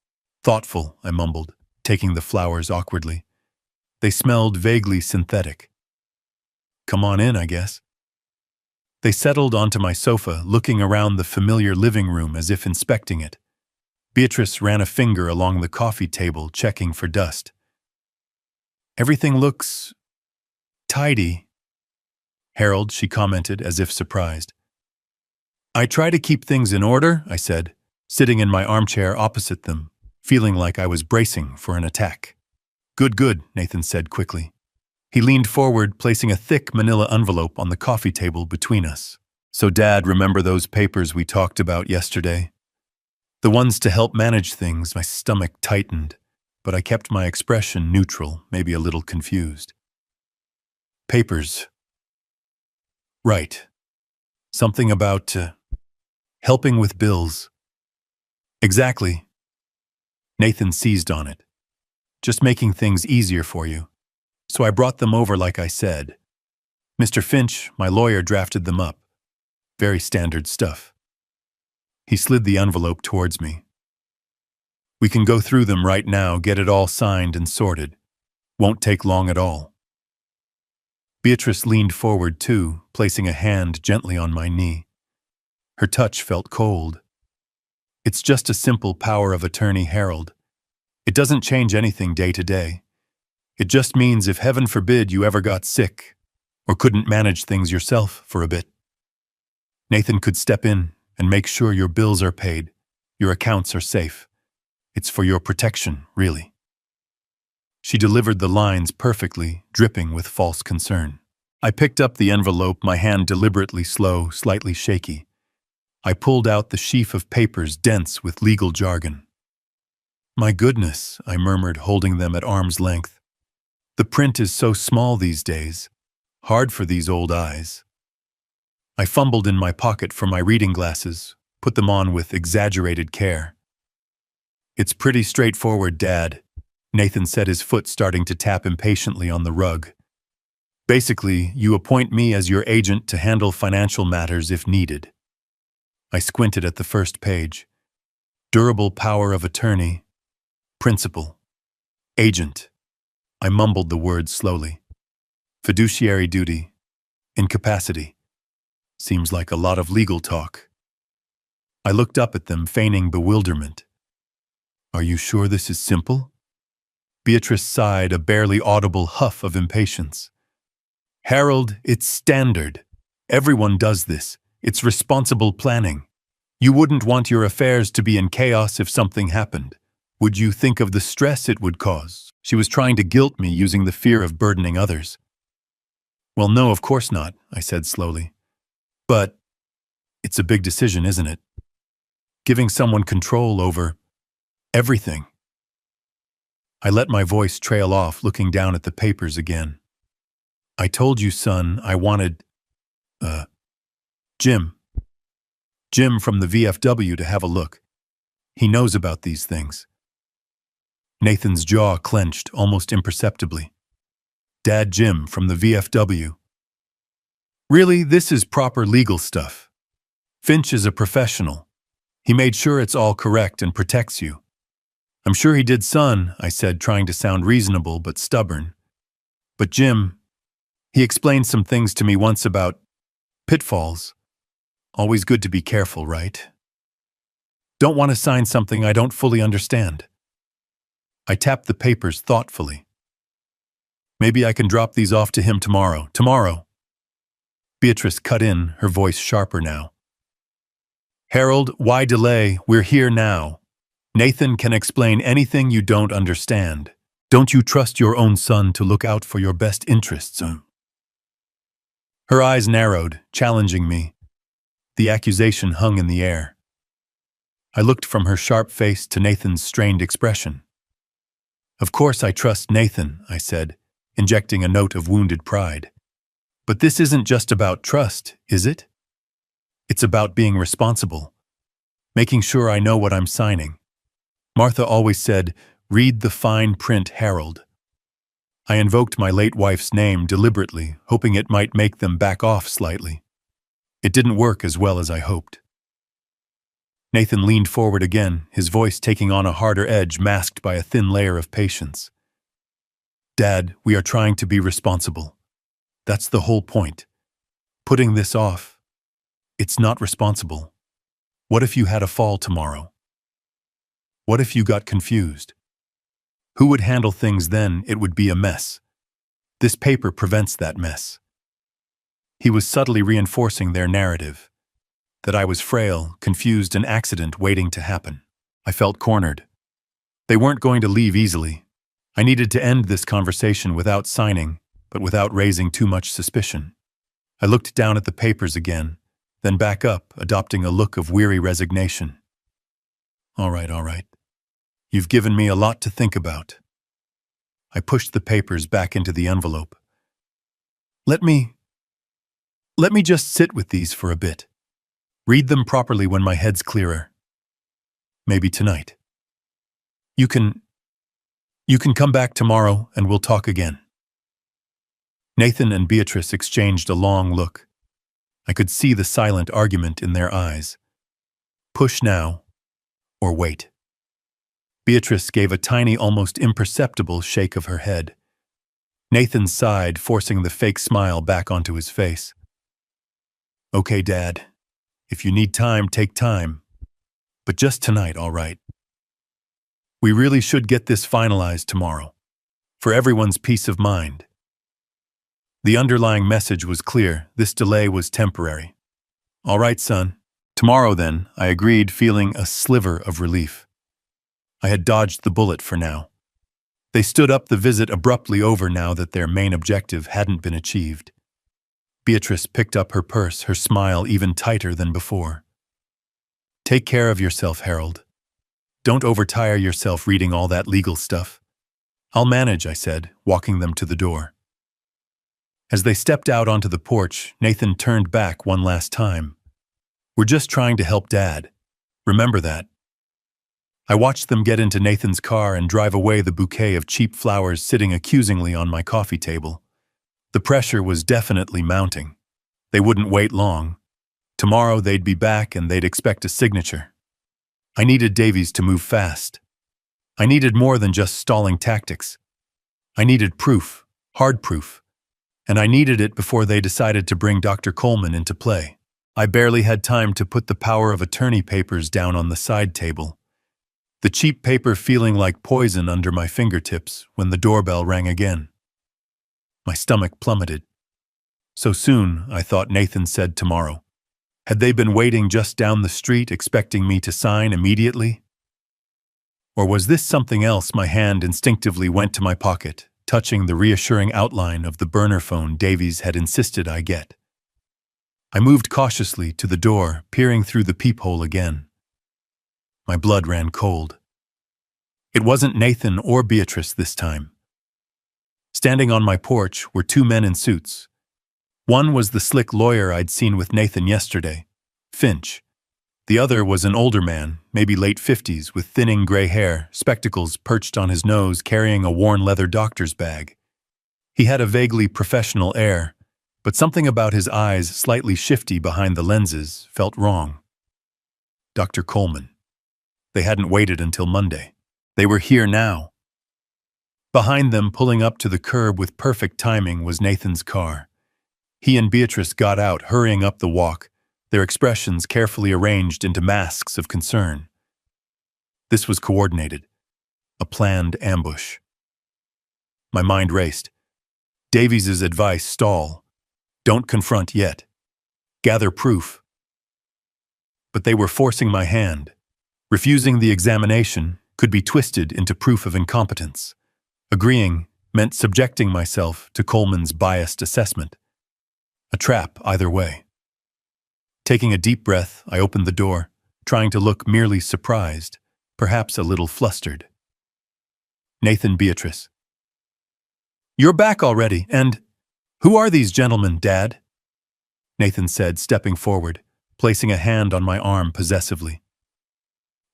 Speaker 1: thoughtful, I mumbled, taking the flowers awkwardly. They smelled vaguely synthetic. Come on in, I guess. They settled onto my sofa, looking around the familiar living room as if inspecting it. Beatrice ran a finger along the coffee table, checking for dust. Everything looks tidy, Harold, she commented, as if surprised. I try to keep things in order, I said, sitting in my armchair opposite them, feeling like I was bracing for an attack. Good, Nathan said quickly. He leaned forward, placing a thick manila envelope on the coffee table between us. So, Dad, remember those papers we talked about yesterday? The ones to help manage things. My stomach tightened, but I kept my expression neutral, maybe a little confused. Papers. Right. Something about helping with bills. Exactly. Nathan seized on it. Just making things easier for you. So I brought them over like I said. Mr. Finch, my lawyer, drafted them up. Very standard stuff. He slid the envelope towards me. We can go through them right now, get it all signed and sorted. Won't take long at all. Beatrice leaned forward too, placing a hand gently on my knee. Her touch felt cold. It's just a simple power of attorney, Harold. It doesn't change anything day to day. It just means if heaven forbid you ever got sick or couldn't manage things yourself for a bit, Nathan could step in and make sure your bills are paid, your accounts are safe. It's for your protection, really. She delivered the lines perfectly, dripping with false concern. I picked up the envelope, my hand deliberately slow, slightly shaky. I pulled out the sheaf of papers dense with legal jargon. My goodness, I murmured, holding them at arm's length. The print is so small these days. Hard for these old eyes. I fumbled in my pocket for my reading glasses, put them on with exaggerated care. It's pretty straightforward, Dad, Nathan said, his foot starting to tap impatiently on the rug. Basically, you appoint me as your agent to handle financial matters if needed. I squinted at the first page. Durable power of attorney. Principal. Agent. I mumbled the words slowly. Fiduciary duty. Incapacity. Seems like a lot of legal talk. I looked up at them, feigning bewilderment. Are you sure this is simple? Beatrice sighed, a barely audible huff of impatience. Harold, it's standard. Everyone does this. It's responsible planning. You wouldn't want your affairs to be in chaos if something happened. Would you think of the stress it would cause? She was trying to guilt me using the fear of burdening others. Well, no, of course not, I said slowly. But it's a big decision, isn't it? Giving someone control over everything. I let my voice trail off, looking down at the papers again. I told you, son, I wanted, Jim. Jim from the VFW to have a look. He knows about these things. Nathan's jaw clenched almost imperceptibly. Dad, Jim from the VFW. Really, this is proper legal stuff. Finch is a professional. He made sure it's all correct and protects you. I'm sure he did, son, I said, trying to sound reasonable but stubborn. But Jim, he explained some things to me once about pitfalls. Always good to be careful, right? Don't want to sign something I don't fully understand. I tapped the papers thoughtfully. Maybe I can drop these off to him tomorrow. Tomorrow. Beatrice cut in, her voice sharper now. Harold, why delay? We're here now. Nathan can explain anything you don't understand. Don't you trust your own son to look out for your best interests? Her eyes narrowed, challenging me. The accusation hung in the air. I looked from her sharp face to Nathan's strained expression. Of course I trust Nathan, I said, injecting a note of wounded pride. But this isn't just about trust, is it? It's about being responsible. Making sure I know what I'm signing. Martha always said, read the fine print, Harold. I invoked my late wife's name deliberately, hoping it might make them back off slightly. It didn't work as well as I hoped. Nathan leaned forward again, his voice taking on a harder edge masked by a thin layer of patience. Dad, we are trying to be responsible. That's the whole point. Putting this off, it's not responsible. What if you had a fall tomorrow? What if you got confused? Who would handle things then? It would be a mess. This paper prevents that mess. He was subtly reinforcing their narrative. That I was frail, confused, an accident waiting to happen. I felt cornered. They weren't going to leave easily. I needed to end this conversation without signing, but without raising too much suspicion. I looked down at the papers again, then back up, adopting a look of weary resignation. All right. You've given me a lot to think about. I pushed the papers back into the envelope. Let me just sit with these for a bit. Read them properly when my head's clearer. Maybe tonight. You can come back tomorrow and we'll talk again. Nathan and Beatrice exchanged a long look. I could see the silent argument in their eyes. Push now, or wait. Beatrice gave a tiny, almost imperceptible shake of her head. Nathan sighed, forcing the fake smile back onto his face. Okay, Dad. If you need time, take time. But just tonight, all right. We really should get this finalized tomorrow. For everyone's peace of mind. The underlying message was clear. This delay was temporary. All right, son. Tomorrow, then, I agreed, feeling a sliver of relief. I had dodged the bullet for now. They stood up, the visit abruptly over now that their main objective hadn't been achieved. Beatrice picked up her purse, her smile even tighter than before. Take care of yourself, Harold. Don't overtire yourself reading all that legal stuff. I'll manage, I said, walking them to the door. As they stepped out onto the porch, Nathan turned back one last time. We're just trying to help Dad. Remember that. I watched them get into Nathan's car and drive away, the bouquet of cheap flowers sitting accusingly on my coffee table. The pressure was definitely mounting. They wouldn't wait long. Tomorrow they'd be back and they'd expect a signature. I needed Davies to move fast. I needed more than just stalling tactics. I needed proof, hard proof. And I needed it before they decided to bring Dr. Coleman into play. I barely had time to put the power of attorney papers down on the side table, the cheap paper feeling like poison under my fingertips when the doorbell rang again. My stomach plummeted. So soon, I thought Nathan said tomorrow. Had they been waiting just down the street expecting me to sign immediately? Or was this something else? My hand instinctively went to my pocket, touching the reassuring outline of the burner phone Davies had insisted I get. I moved cautiously to the door, peering through the peephole again. My blood ran cold. It wasn't Nathan or Beatrice this time. Standing on my porch were two men in suits. One was the slick lawyer I'd seen with Nathan yesterday, Finch. The other was an older man, maybe late 50s, with thinning gray hair, spectacles perched on his nose, carrying a worn leather doctor's bag. He had a vaguely professional air, but something about his eyes, slightly shifty behind the lenses, felt wrong. Dr. Coleman. They hadn't waited until Monday. They were here now. Behind them, pulling up to the curb with perfect timing, was Nathan's car. He and Beatrice got out, hurrying up the walk, their expressions carefully arranged into masks of concern. This was coordinated, a planned ambush. My mind raced. Davies's advice: stall. Don't confront yet. Gather proof. But they were forcing my hand. Refusing the examination could be twisted into proof of incompetence. Agreeing meant subjecting myself to Coleman's biased assessment. A trap either way. Taking a deep breath, I opened the door, trying to look merely surprised, perhaps a little flustered. Nathan, Beatrice. You're back already, and who are these gentlemen, Dad? Nathan said, stepping forward, placing a hand on my arm possessively.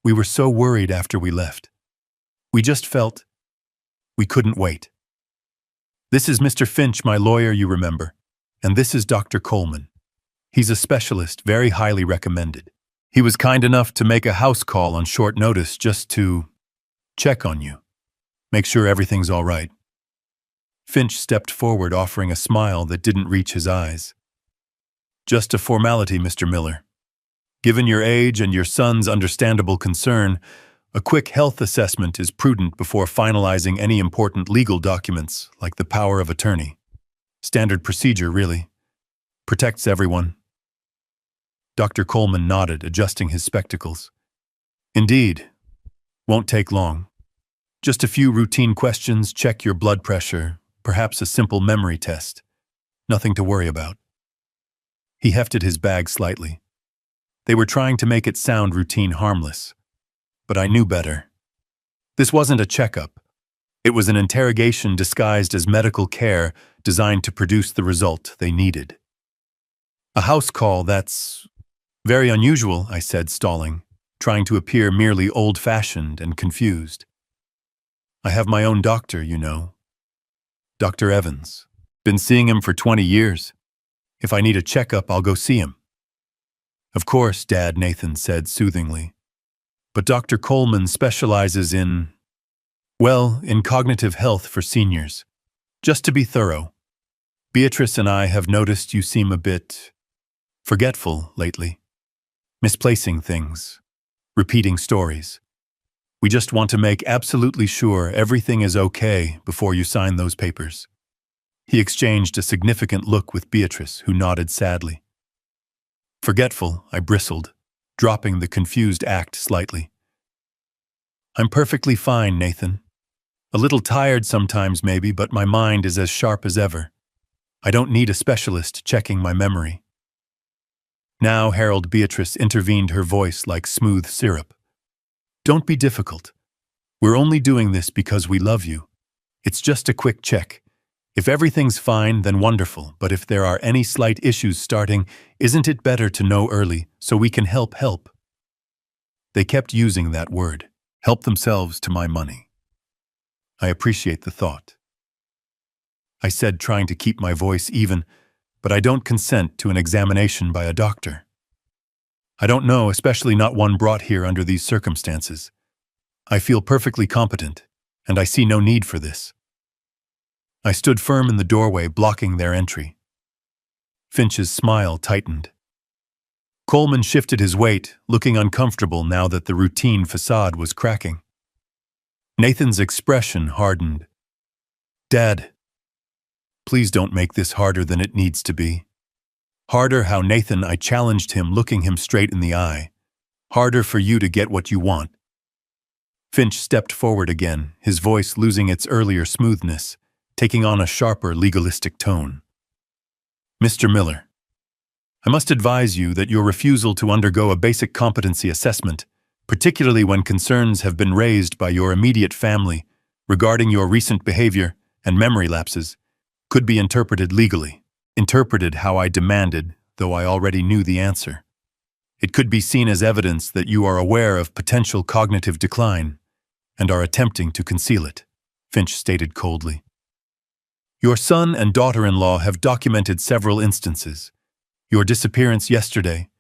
Speaker 1: We were so worried after we left. We just felt we couldn't wait. This is Mr. Finch, my lawyer, you remember, and this is Dr. Coleman. He's a specialist, very highly recommended. He was kind enough to make a house call on short notice just to check on you, make sure everything's all right. Finch stepped forward, offering a smile that didn't reach his eyes. Just a formality, Mr. Miller. Given your age and your son's understandable concern, a quick health assessment is prudent before finalizing any important legal documents, like the power of attorney. Standard procedure, really. Protects everyone. Dr. Coleman nodded, adjusting his spectacles. Indeed. Won't take long. Just a few routine questions, check your blood pressure, perhaps a simple memory test. Nothing to worry about. He hefted his bag slightly. They were trying to make it sound routine, harmless. But I knew better. This wasn't a checkup. It was an interrogation disguised as medical care designed to produce the result they needed. A house call, that's very unusual, I said, stalling, trying to appear merely old-fashioned and confused. I have my own doctor, you know. Dr. Evans. Been seeing him for 20 years. If I need a checkup, I'll go see him. Of course, Dad, Nathan said soothingly. But Dr. Coleman specializes in cognitive health for seniors. Just to be thorough. Beatrice and I have noticed you seem a bit forgetful lately. Misplacing things. Repeating stories. We just want to make absolutely sure everything is okay before you sign those papers. He exchanged a significant look with Beatrice, who nodded sadly. Forgetful, I bristled, dropping the confused act slightly. I'm perfectly fine, Nathan. A little tired sometimes maybe, but my mind is as sharp as ever. I don't need a specialist checking my memory. Now Harold Beatrice intervened, her voice like smooth syrup. Don't be difficult. We're only doing this because we love you. It's just a quick check. If everything's fine, then wonderful, but if there are any slight issues starting, isn't it better to know early so we can help? They kept using that word, help themselves to my money. I appreciate the thought. I said, trying to keep my voice even, but I don't consent to an examination by a doctor. I don't know, especially not one brought here under these circumstances. I feel perfectly competent, and I see no need for this. I stood firm in the doorway, blocking their entry. Finch's smile tightened. Coleman shifted his weight, looking uncomfortable now that the routine facade was cracking. Nathan's expression hardened. Dad, please don't make this harder than it needs to be. Harder how, Nathan? I challenged him, looking him straight in the eye. Harder for you to get what you want. Finch stepped forward again, his voice losing its earlier smoothness, taking on a sharper, legalistic tone. Mr. Miller, I must advise you that your refusal to undergo a basic competency assessment, particularly when concerns have been raised by your immediate family regarding your recent behavior and memory lapses, could be interpreted legally. Interpreted how I demanded, though I already knew the answer. It could be seen as evidence that you are aware of potential cognitive decline and are attempting to conceal it, Finch stated coldly. Your son and daughter-in-law have documented several instances. Your disappearance yesterday,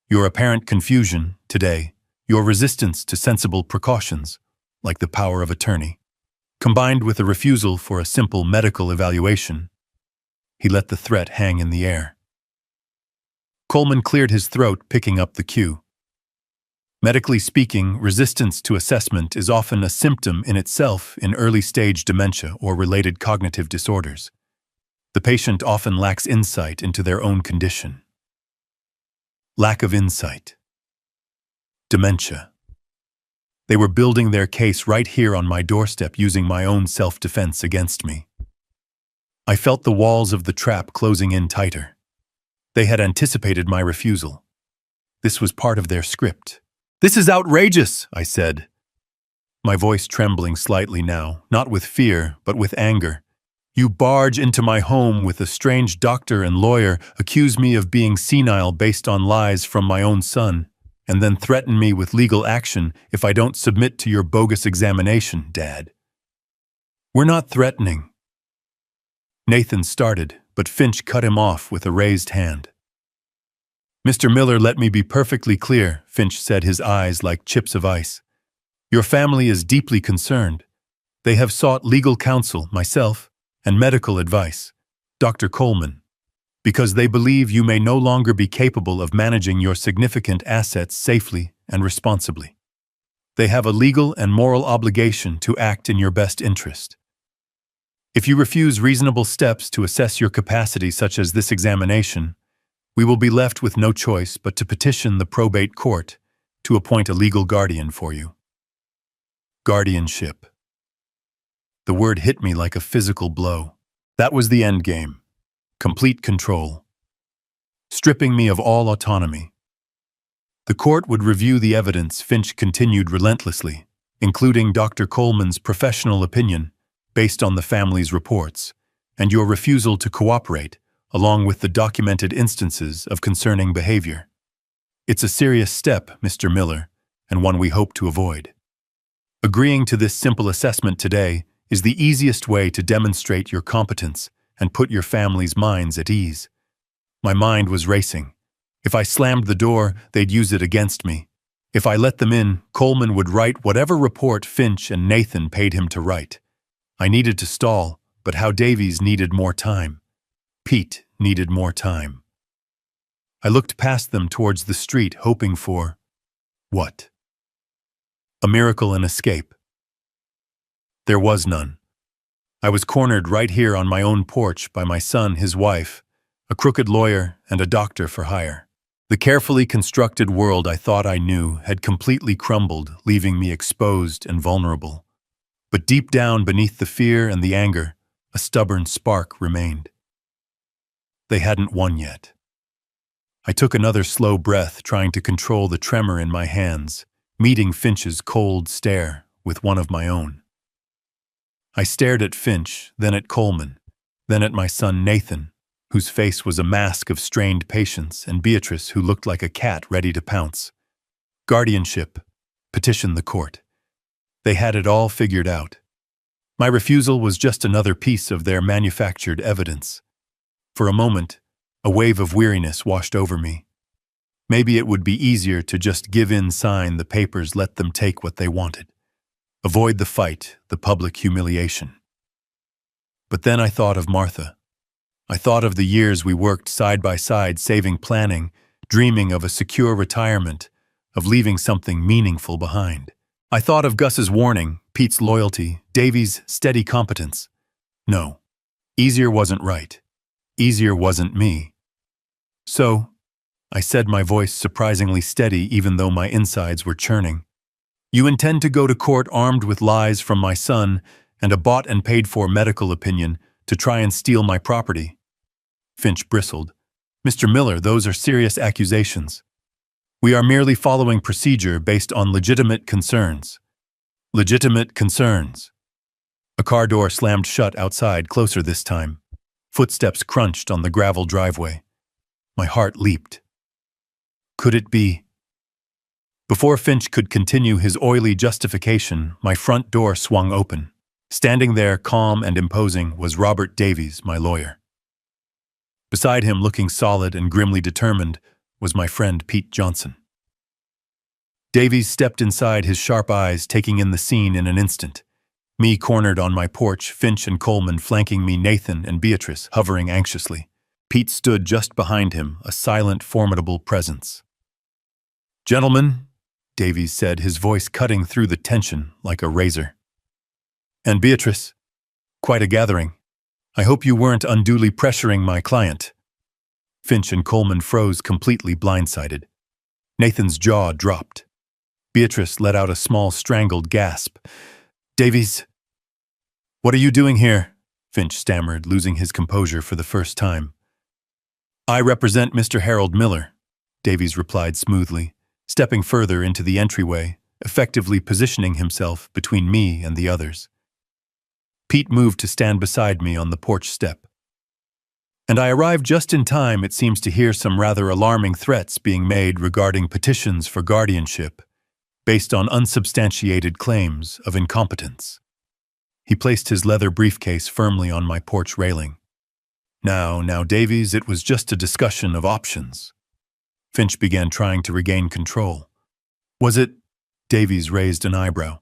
Speaker 1: your apparent confusion today, your resistance to sensible precautions, like the power of attorney, combined with a refusal for a simple medical evaluation. He let the threat hang in the air. Coleman cleared his throat, picking up the cue. Medically speaking, resistance to assessment is often a symptom in itself in early-stage dementia or related cognitive disorders. The patient often lacks insight into their own condition. Lack of insight. Dementia. They were building their case right here on my doorstep, using my own self-defense against me. I felt the walls of the trap closing in tighter. They had anticipated my refusal. This was part of their script. This is outrageous, I said, my voice trembling slightly now, not with fear, but with anger. You barge into my home with a strange doctor and lawyer, accuse me of being senile based on lies from my own son, and then threaten me with legal action if I don't submit to your bogus examination, Dad. We're not threatening. Nathan started, but Finch cut him off with a raised hand. Mr. Miller, let me be perfectly clear, Finch said, his eyes like chips of ice. Your family is deeply concerned. They have sought legal counsel, myself, and medical advice, Dr. Coleman, because they believe you may no longer be capable of managing your significant assets safely and responsibly. They have a legal and moral obligation to act in your best interest. If you refuse reasonable steps to assess your capacity, such as this examination, we will be left with no choice but to petition the probate court to appoint a legal guardian for you. Guardianship. The word hit me like a physical blow. That was the end game. Complete control. Stripping me of all autonomy. The court would review the evidence, Finch continued relentlessly, including Dr. Coleman's professional opinion, based on the family's reports, and your refusal to cooperate, along with the documented instances of concerning behavior. It's a serious step, Mr. Miller, and one we hope to avoid. Agreeing to this simple assessment today is the easiest way to demonstrate your competence and put your family's minds at ease. My mind was racing. If I slammed the door, they'd use it against me. If I let them in, Coleman would write whatever report Finch and Nathan paid him to write. I needed to stall, but how Davies needed more time. Pete needed more time. I looked past them towards the street, hoping for what? A miracle, an escape. There was none. I was cornered right here on my own porch by my son, his wife, a crooked lawyer, and a doctor for hire. The carefully constructed world I thought I knew had completely crumbled, leaving me exposed and vulnerable. But deep down beneath the fear and the anger, a stubborn spark remained. They hadn't won yet. I took another slow breath, trying to control the tremor in my hands, meeting Finch's cold stare with one of my own. I stared at Finch, then at Coleman, then at my son Nathan, whose face was a mask of strained patience, and Beatrice, who looked like a cat ready to pounce. Guardianship. Petition the court. They had it all figured out. My refusal was just another piece of their manufactured evidence. For a moment, a wave of weariness washed over me. Maybe it would be easier to just give in, sign the papers, let them take what they wanted. Avoid the fight, the public humiliation. But then I thought of Martha. I thought of the years we worked side by side, saving, planning, dreaming of a secure retirement, of leaving something meaningful behind. I thought of Gus's warning, Pete's loyalty, Davy's steady competence. No, easier wasn't right. Easier wasn't me. So, I said, my voice surprisingly steady even though my insides were churning. You intend to go to court armed with lies from my son and a bought and paid for medical opinion to try and steal my property. Finch bristled. Mr. Miller, those are serious accusations. We are merely following procedure based on legitimate concerns. Legitimate concerns. A car door slammed shut outside, closer this time. Footsteps crunched on the gravel driveway. My heart leaped. Could it be? Before Finch could continue his oily justification, my front door swung open. Standing there, calm and imposing, was Robert Davies, my lawyer. Beside him, looking solid and grimly determined, was my friend Pete Johnson. Davies stepped inside, his sharp eyes taking in the scene in an instant. Me cornered on my porch, Finch and Coleman flanking me, Nathan and Beatrice hovering anxiously. Pete stood just behind him, a silent, formidable presence. "Gentlemen," Davies said, his voice cutting through the tension like a razor. "And Beatrice, quite a gathering. I hope you weren't unduly pressuring my client." Finch and Coleman froze, completely blindsided. Nathan's jaw dropped. Beatrice let out a small, strangled gasp. "Davies, what are you doing here?" Finch stammered, losing his composure for the first time. "I represent Mr. Harold Miller," Davies replied smoothly, stepping further into the entryway, effectively positioning himself between me and the others. Pete moved to stand beside me on the porch step. And I arrived just in time, it seems, to hear some rather alarming threats being made regarding petitions for guardianship, based on unsubstantiated claims of incompetence. He placed his leather briefcase firmly on my porch railing. Now, Davies, it was just a discussion of options." Finch began trying to regain control. "Was it?" Davies raised an eyebrow,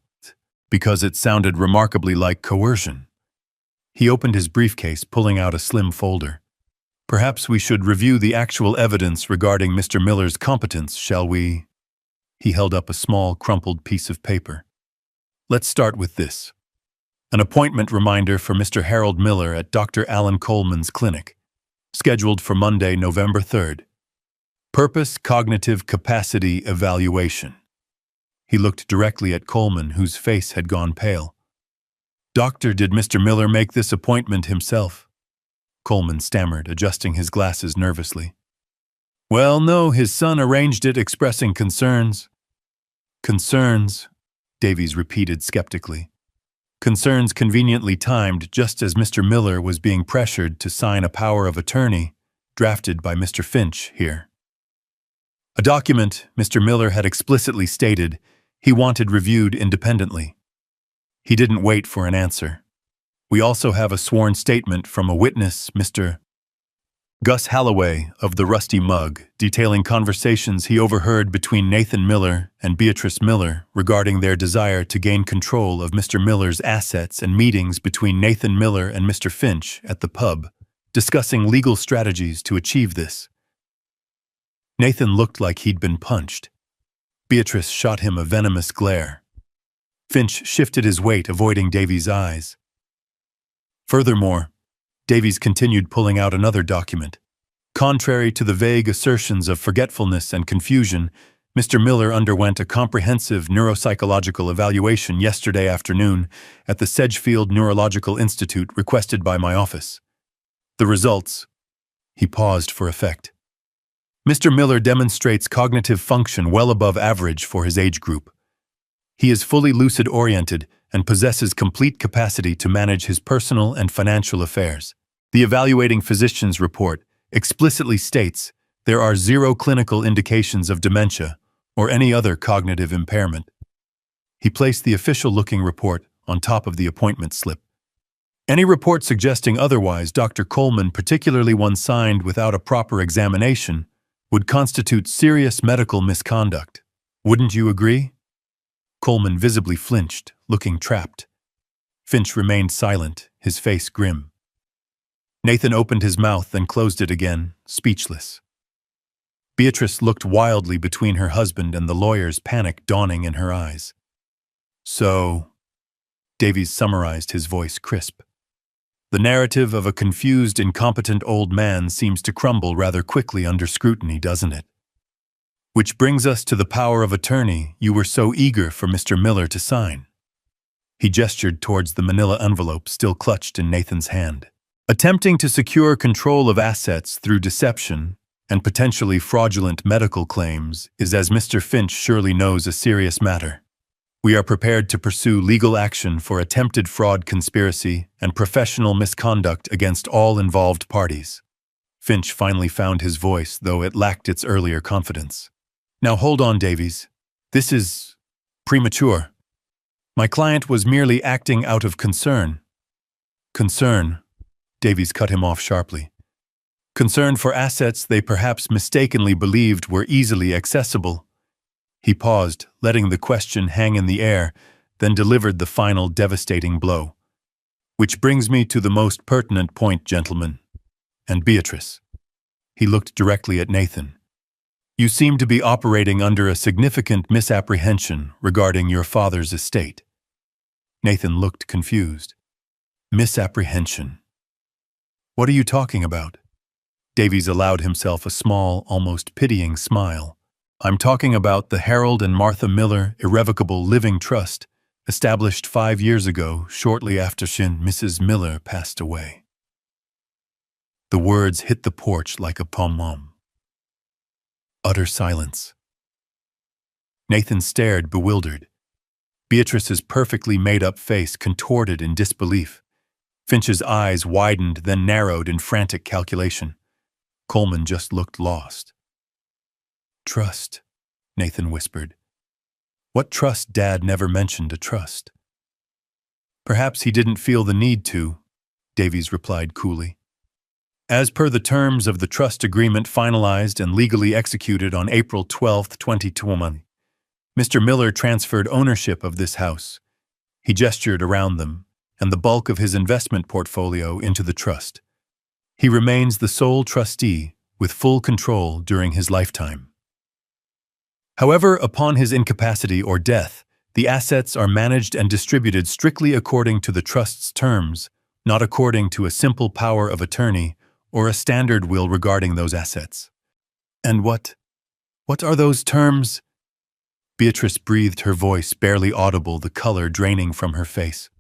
Speaker 1: because it sounded remarkably like coercion. He opened his briefcase, pulling out a slim folder. "Perhaps we should review the actual evidence regarding Mr. Miller's competence, shall we?" He held up a small, crumpled piece of paper. "Let's start with this. An appointment reminder for Mr. Harold Miller at Dr. Alan Coleman's clinic, scheduled for Monday, November 3rd. Purpose Cognitive Capacity Evaluation." He looked directly at Coleman, whose face had gone pale. "Doctor, did Mr. Miller make this appointment himself?" Coleman stammered, adjusting his glasses nervously. "Well, no, his son arranged it, expressing concerns." "Concerns," Davies repeated skeptically. "Concerns conveniently timed, just as Mr. Miller was being pressured to sign a power of attorney, drafted by Mr. Finch here. A document Mr. Miller had explicitly stated he wanted reviewed independently. He didn't wait for an answer. We also have a sworn statement from a witness, Mr. Gus Halloway of the Rusty Mug, detailing conversations he overheard between Nathan Miller and Beatrice Miller regarding their desire to gain control of Mr. Miller's assets, and meetings between Nathan Miller and Mr. Finch at the pub, discussing legal strategies to achieve this. Nathan looked like he'd been punched. Beatrice shot him a venomous glare. Finch shifted his weight, avoiding Davies' eyes. Furthermore, Davies continued, pulling out another document. Contrary to the vague assertions of forgetfulness and confusion, Mr. Miller underwent a comprehensive neuropsychological evaluation yesterday afternoon at the Sedgefield Neurological Institute, requested by my office. The results— He paused for effect. Mr. Miller demonstrates cognitive function well above average for his age group. He is fully lucid-oriented and possesses complete capacity to manage his personal and financial affairs. The evaluating physician's report explicitly states there are 0 clinical indications of dementia or any other cognitive impairment. He placed the official-looking report on top of the appointment slip. Any report suggesting otherwise, Dr. Coleman, particularly one signed without a proper examination, would constitute serious medical misconduct. Wouldn't you agree? Coleman visibly flinched, looking trapped. Finch remained silent, his face grim. Nathan opened his mouth, then closed it again, speechless. Beatrice looked wildly between her husband and the lawyers, panic dawning in her eyes. So, Davies summarized, his voice crisp. The narrative of a confused, incompetent old man seems to crumble rather quickly under scrutiny, doesn't it? Which brings us to the power of attorney you were so eager for Mr. Miller to sign. He gestured towards the manila envelope still clutched in Nathan's hand. Attempting to secure control of assets through deception and potentially fraudulent medical claims is, as Mr. Finch surely knows, a serious matter. We are prepared to pursue legal action for attempted fraud, conspiracy, and professional misconduct against all involved parties. Finch finally found his voice, though it lacked its earlier confidence. Now hold on, Davies. This is premature. My client was merely acting out of concern. Concern? Davies cut him off sharply. Concern for assets they perhaps mistakenly believed were easily accessible. He paused, letting the question hang in the air, then delivered the final devastating blow. Which brings me to the most pertinent point, gentlemen. And Beatrice. He looked directly at Nathan. You seem to be operating under a significant misapprehension regarding your father's estate. Nathan looked confused. Misapprehension. What are you talking about? Davies allowed himself a small, almost pitying smile. I'm talking about the Harold and Martha Miller Irrevocable Living Trust, established 5 years ago, shortly after Mrs. Miller passed away. The words hit the porch like a pom-pom. Utter silence. Nathan stared, bewildered. Beatrice's perfectly made-up face contorted in disbelief. Finch's eyes widened, then narrowed in frantic calculation. Coleman just looked lost. Trust, Nathan whispered. What trust? Dad never mentioned a trust. Perhaps he didn't feel the need to, Davies replied coolly. As per the terms of the trust agreement finalized and legally executed on April 12, 2020, Mr. Miller transferred ownership of this house. He gestured around them, and the bulk of his investment portfolio into the trust. He remains the sole trustee with full control during his lifetime. However, upon his incapacity or death, the assets are managed and distributed strictly according to the trust's terms, not according to a simple power of attorney or a standard will regarding those assets. And what are those terms? Beatrice breathed, her voice barely audible, the color draining from her face.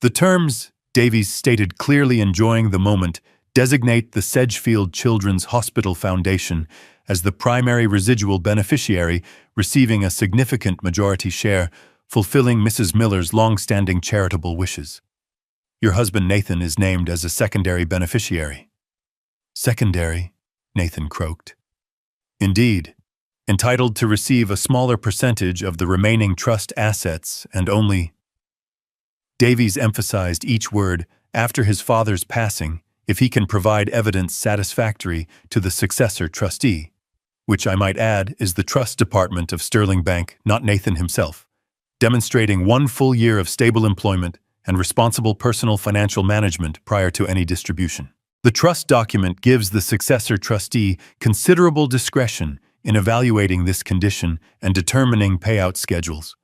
Speaker 1: The terms, Davies stated clearly, enjoying the moment, designate the Sedgefield Children's Hospital Foundation as the primary residual beneficiary, receiving a significant majority share, fulfilling Mrs. Miller's long-standing charitable wishes. Your husband Nathan is named as a secondary beneficiary. Secondary? Nathan croaked. Indeed. Entitled to receive a smaller percentage of the remaining trust assets and only... Davies emphasized each word, after his father's passing, if he can provide evidence satisfactory to the successor trustee, which I might add is the trust department of Sterling Bank, not Nathan himself, demonstrating 1 full year of stable employment and responsible personal financial management prior to any distribution. The trust document gives the successor trustee considerable discretion in evaluating this condition and determining payout schedules.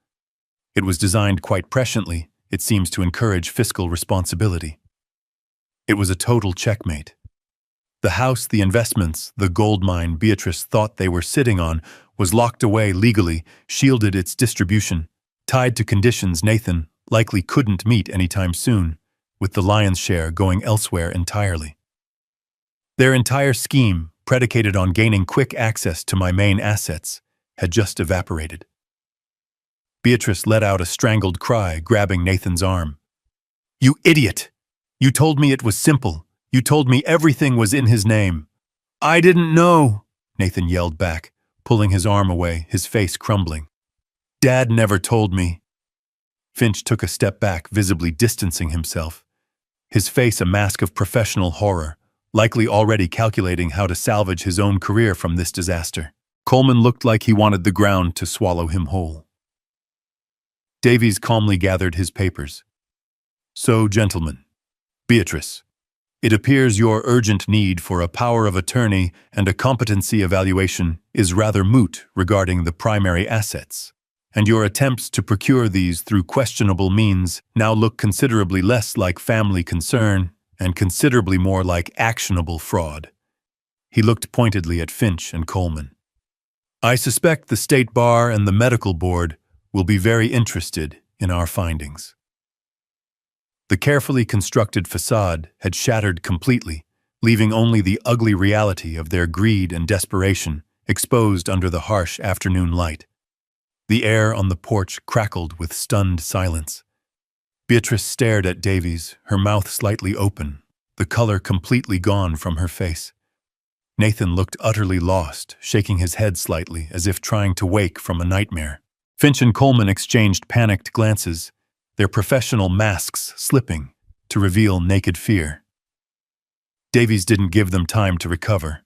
Speaker 1: It was designed quite presciently, it seems, to encourage fiscal responsibility. It was a total checkmate. The house, the investments, the gold mine Beatrice thought they were sitting on was locked away legally, shielded its distribution, tied to conditions Nathan likely couldn't meet anytime soon, with the lion's share going elsewhere entirely. Their entire scheme, predicated on gaining quick access to my main assets, had just evaporated. Beatrice let out a strangled cry, grabbing Nathan's arm. "You idiot! You told me it was simple. You told me everything was in his name." "I didn't know," Nathan yelled back, pulling his arm away, his face crumbling. "Dad never told me." Finch took a step back, visibly distancing himself, his face a mask of professional horror, likely already calculating how to salvage his own career from this disaster. Coleman looked like he wanted the ground to swallow him whole. Davies calmly gathered his papers. "So, gentlemen, Beatrice, it appears your urgent need for a power of attorney and a competency evaluation is rather moot regarding the primary assets, and your attempts to procure these through questionable means now look considerably less like family concern and considerably more like actionable fraud." He looked pointedly at Finch and Coleman. "I suspect the State Bar and the Medical Board will be very interested in our findings." The carefully constructed facade had shattered completely, leaving only the ugly reality of their greed and desperation exposed under the harsh afternoon light. The air on the porch crackled with stunned silence. Beatrice stared at Davies, her mouth slightly open, the color completely gone from her face. Nathan looked utterly lost, shaking his head slightly as if trying to wake from a nightmare. Finch and Coleman exchanged panicked glances, their professional masks slipping to reveal naked fear. Davies didn't give them time to recover.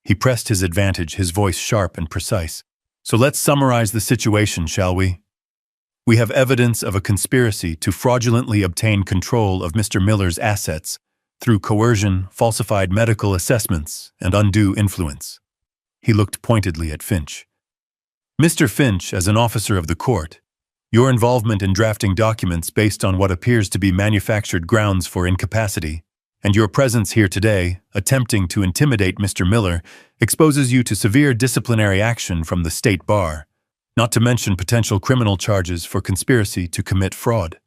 Speaker 1: He pressed his advantage, his voice sharp and precise. "So let's summarize the situation, shall we? We have evidence of a conspiracy to fraudulently obtain control of Mr. Miller's assets through coercion, falsified medical assessments, and undue influence." He looked pointedly at Finch. "Mr. Finch, as an officer of the court, your involvement in drafting documents based on what appears to be manufactured grounds for incapacity, and your presence here today, attempting to intimidate Mr. Miller, exposes you to severe disciplinary action from the State Bar, not to mention potential criminal charges for conspiracy to commit fraud."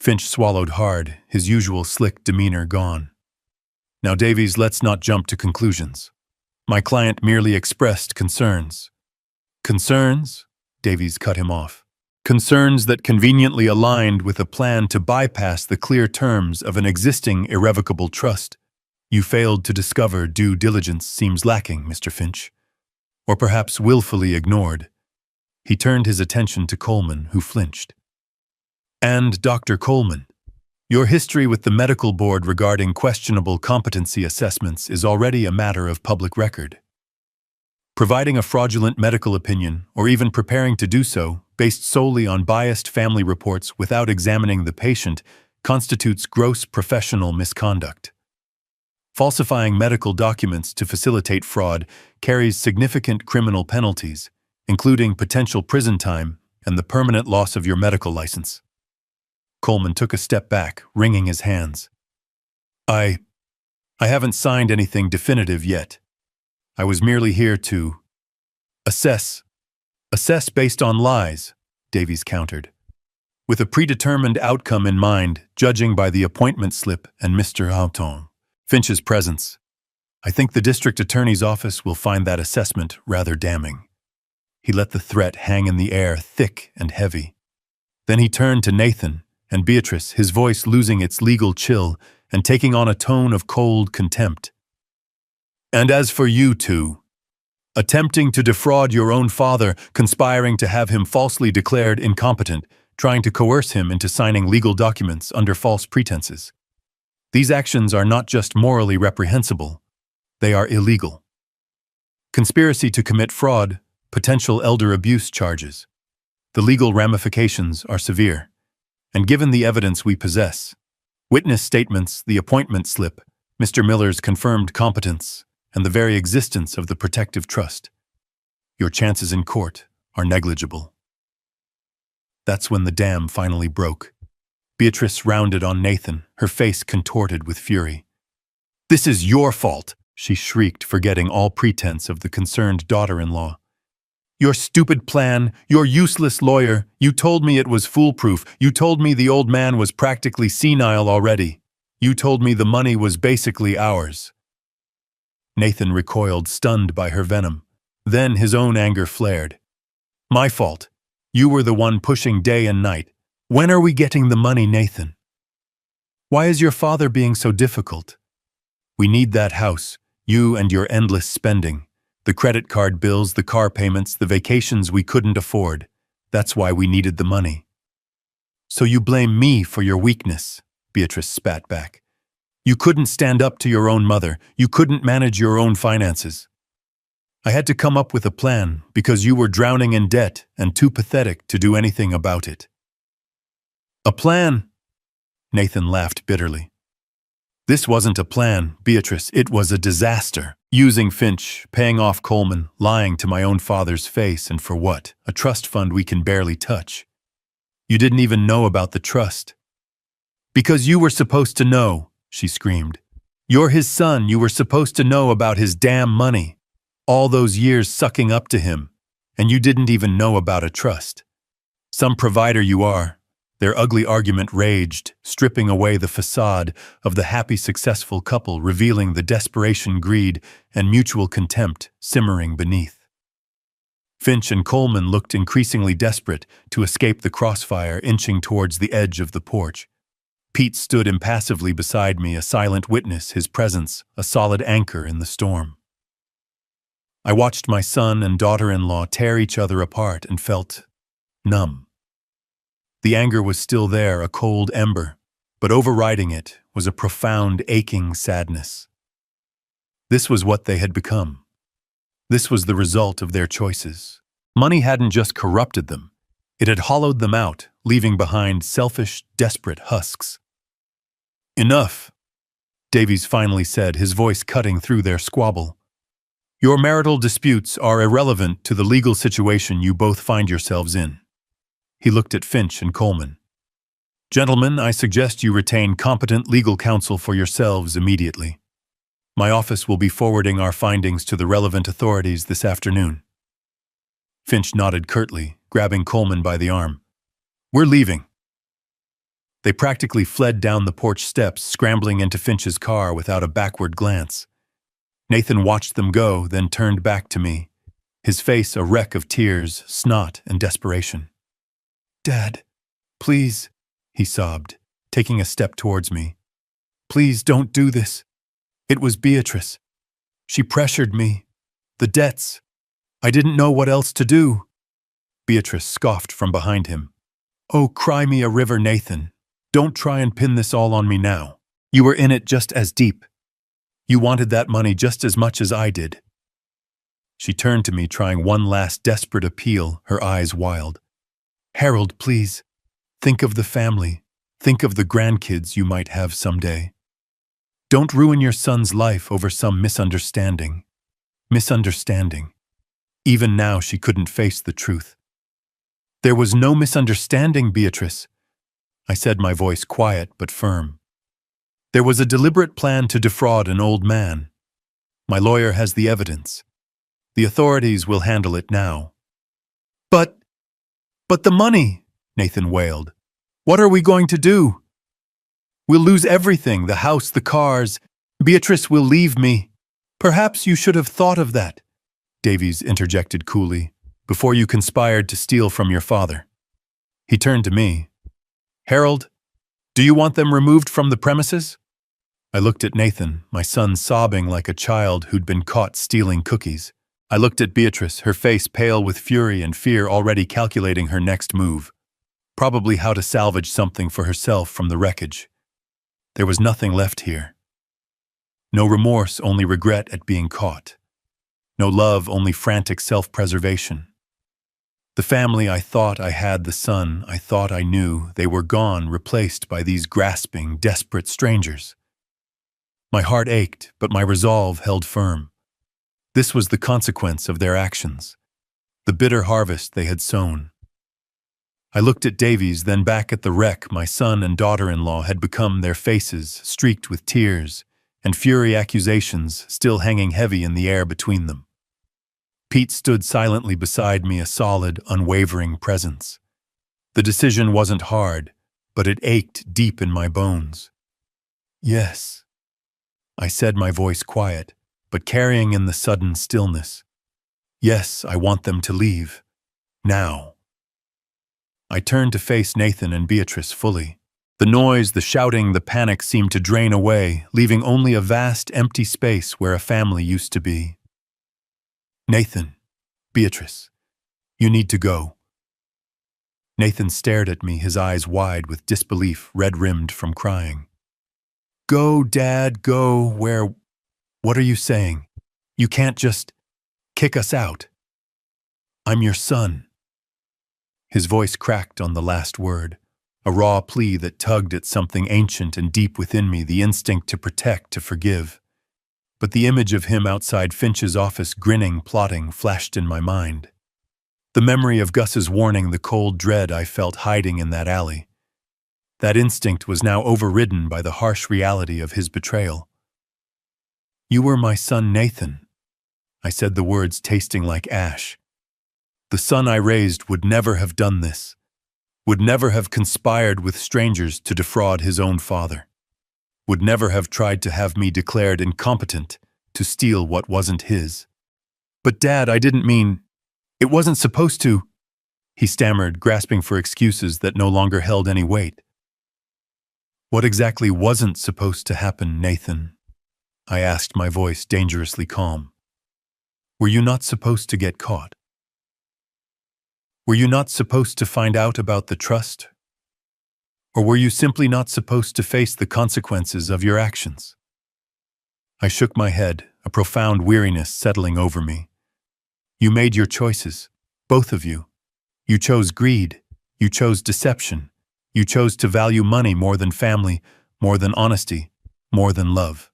Speaker 1: Finch swallowed hard, his usual slick demeanor gone. "Now, Davies, let's not jump to conclusions. My client merely expressed concerns." "Concerns?" Davies cut him off. "Concerns that conveniently aligned with a plan to bypass the clear terms of an existing irrevocable trust. You failed to discover due diligence seems lacking, Mr. Finch. Or perhaps willfully ignored." He turned his attention to Coleman, who flinched. "And Dr. Coleman, your history with the Medical Board regarding questionable competency assessments is already a matter of public record. Providing a fraudulent medical opinion, or even preparing to do so, based solely on biased family reports without examining the patient, constitutes gross professional misconduct. Falsifying medical documents to facilitate fraud carries significant criminal penalties, including potential prison time and the permanent loss of your medical license." Coleman took a step back, wringing his hands. I haven't signed anything definitive yet. I was merely here to assess based on lies," Davies countered, "with a predetermined outcome in mind, judging by the appointment slip and Mr. Houghton Finch's presence. I think the district attorney's office will find that assessment rather damning." He let the threat hang in the air, thick and heavy. Then he turned to Nathan and Beatrice, his voice losing its legal chill and taking on a tone of cold contempt. "And as for you two, attempting to defraud your own father, conspiring to have him falsely declared incompetent, trying to coerce him into signing legal documents under false pretenses. These actions are not just morally reprehensible, they are illegal. Conspiracy to commit fraud, potential elder abuse charges. The legal ramifications are severe. And given the evidence we possess, witness statements, the appointment slip, Mr. Miller's confirmed competence, and the very existence of the protective trust, your chances in court are negligible." That's when the dam finally broke. Beatrice rounded on Nathan, her face contorted with fury. "This is your fault," she shrieked, forgetting all pretense of the concerned daughter-in-law. "Your stupid plan, your useless lawyer, you told me it was foolproof, you told me the old man was practically senile already, you told me the money was basically ours." Nathan recoiled, stunned by her venom. Then his own anger flared. My fault. You were the one pushing day and night. When are we getting the money, Nathan? Why is your father being so difficult? We need that house, you and your endless spending. The credit card bills, the car payments, the vacations we couldn't afford. That's why we needed the money. So you blame me for your weakness, Beatrice spat back. You couldn't stand up to your own mother. You couldn't manage your own finances. I had to come up with a plan because you were drowning in debt and too pathetic to do anything about it. A plan? Nathan laughed bitterly. This wasn't a plan, Beatrice. It was a disaster. Using Finch, paying off Coleman, lying to my own father's face, and for what? A trust fund we can barely touch. You didn't even know about the trust. Because you were supposed to know, she screamed. You're his son. You were supposed to know about his damn money. All those years sucking up to him, and you didn't even know about a trust. Some provider you are. Their ugly argument raged, stripping away the facade of the happy, successful couple, revealing the desperation, greed, and mutual contempt simmering beneath. Finch and Coleman looked increasingly desperate to escape the crossfire, inching towards the edge of the porch. Pete stood impassively beside me, a silent witness, his presence a solid anchor in the storm. I watched my son and daughter-in-law tear each other apart and felt numb. The anger was still there, a cold ember, but overriding it was a profound, aching sadness. This was what they had become. This was the result of their choices. Money hadn't just corrupted them, it had hollowed them out, leaving behind selfish, desperate husks. Enough, Davies finally said, his voice cutting through their squabble. Your marital disputes are irrelevant to the legal situation you both find yourselves in. He looked at Finch and Coleman. Gentlemen, I suggest you retain competent legal counsel for yourselves immediately. My office will be forwarding our findings to the relevant authorities this afternoon. Finch nodded curtly, grabbing Coleman by the arm. We're leaving. They practically fled down the porch steps, scrambling into Finch's car without a backward glance. Nathan watched them go, then turned back to me, his face a wreck of tears, snot, and desperation. Dad, please, he sobbed, taking a step towards me. Please don't do this. It was Beatrice. She pressured me. The debts. I didn't know what else to do. Beatrice scoffed from behind him. Oh, cry me a river, Nathan. Don't try and pin this all on me now. You were in it just as deep. You wanted that money just as much as I did. She turned to me, trying one last desperate appeal, her eyes wild. Harold, please, think of the family. Think of the grandkids you might have someday. Don't ruin your son's life over some misunderstanding. Misunderstanding. Even now she couldn't face the truth. There was no misunderstanding, Beatrice. I said, my voice quiet but firm. There was a deliberate plan to defraud an old man. My lawyer has the evidence. The authorities will handle it now. But the money, Nathan wailed. What are we going to do? We'll lose everything, the house, the cars. Beatrice will leave me. Perhaps you should have thought of that, Davies interjected coolly, before you conspired to steal from your father. He turned to me. Harold, do you want them removed from the premises? I looked at Nathan, my son sobbing like a child who'd been caught stealing cookies. I looked at Beatrice, her face pale with fury and fear, already calculating her next move. Probably how to salvage something for herself from the wreckage. There was nothing left here. No remorse, only regret at being caught. No love, only frantic self-preservation. The family I thought I had, the son I thought I knew, they were gone, replaced by these grasping, desperate strangers. My heart ached, but my resolve held firm. This was the consequence of their actions, the bitter harvest they had sown. I looked at Davies, then back at the wreck my son and daughter-in-law had become, their faces streaked with tears, and fury accusations still hanging heavy in the air between them. Pete stood silently beside me, a solid, unwavering presence. The decision wasn't hard, but it ached deep in my bones. Yes, I said, my voice quiet, but carrying in the sudden stillness. Yes, I want them to leave. Now. I turned to face Nathan and Beatrice fully. The noise, the shouting, the panic seemed to drain away, leaving only a vast, empty space where a family used to be. Nathan, Beatrice, you need to go. Nathan stared at me, his eyes wide with disbelief, red-rimmed from crying. Go, Dad, go. Where? What are you saying? You can't just kick us out. I'm your son. His voice cracked on the last word, a raw plea that tugged at something ancient and deep within me, the instinct to protect, to forgive. But the image of him outside Finch's office, grinning, plotting, flashed in my mind. The memory of Gus's warning, the cold dread I felt hiding in that alley. That instinct was now overridden by the harsh reality of his betrayal. You were my son, Nathan. I said the words tasting like ash. The son I raised would never have done this, would never have conspired with strangers to defraud his own father, would never have tried to have me declared incompetent to steal what wasn't his. But Dad, I didn't mean, it wasn't supposed to, he stammered, grasping for excuses that no longer held any weight. What exactly wasn't supposed to happen, Nathan? I asked, my voice dangerously calm. Were you not supposed to get caught? Were you not supposed to find out about the trust? Or were you simply not supposed to face the consequences of your actions? I shook my head, a profound weariness settling over me. You made your choices, both of you. You chose greed, you chose deception, you chose to value money more than family, more than honesty, more than love.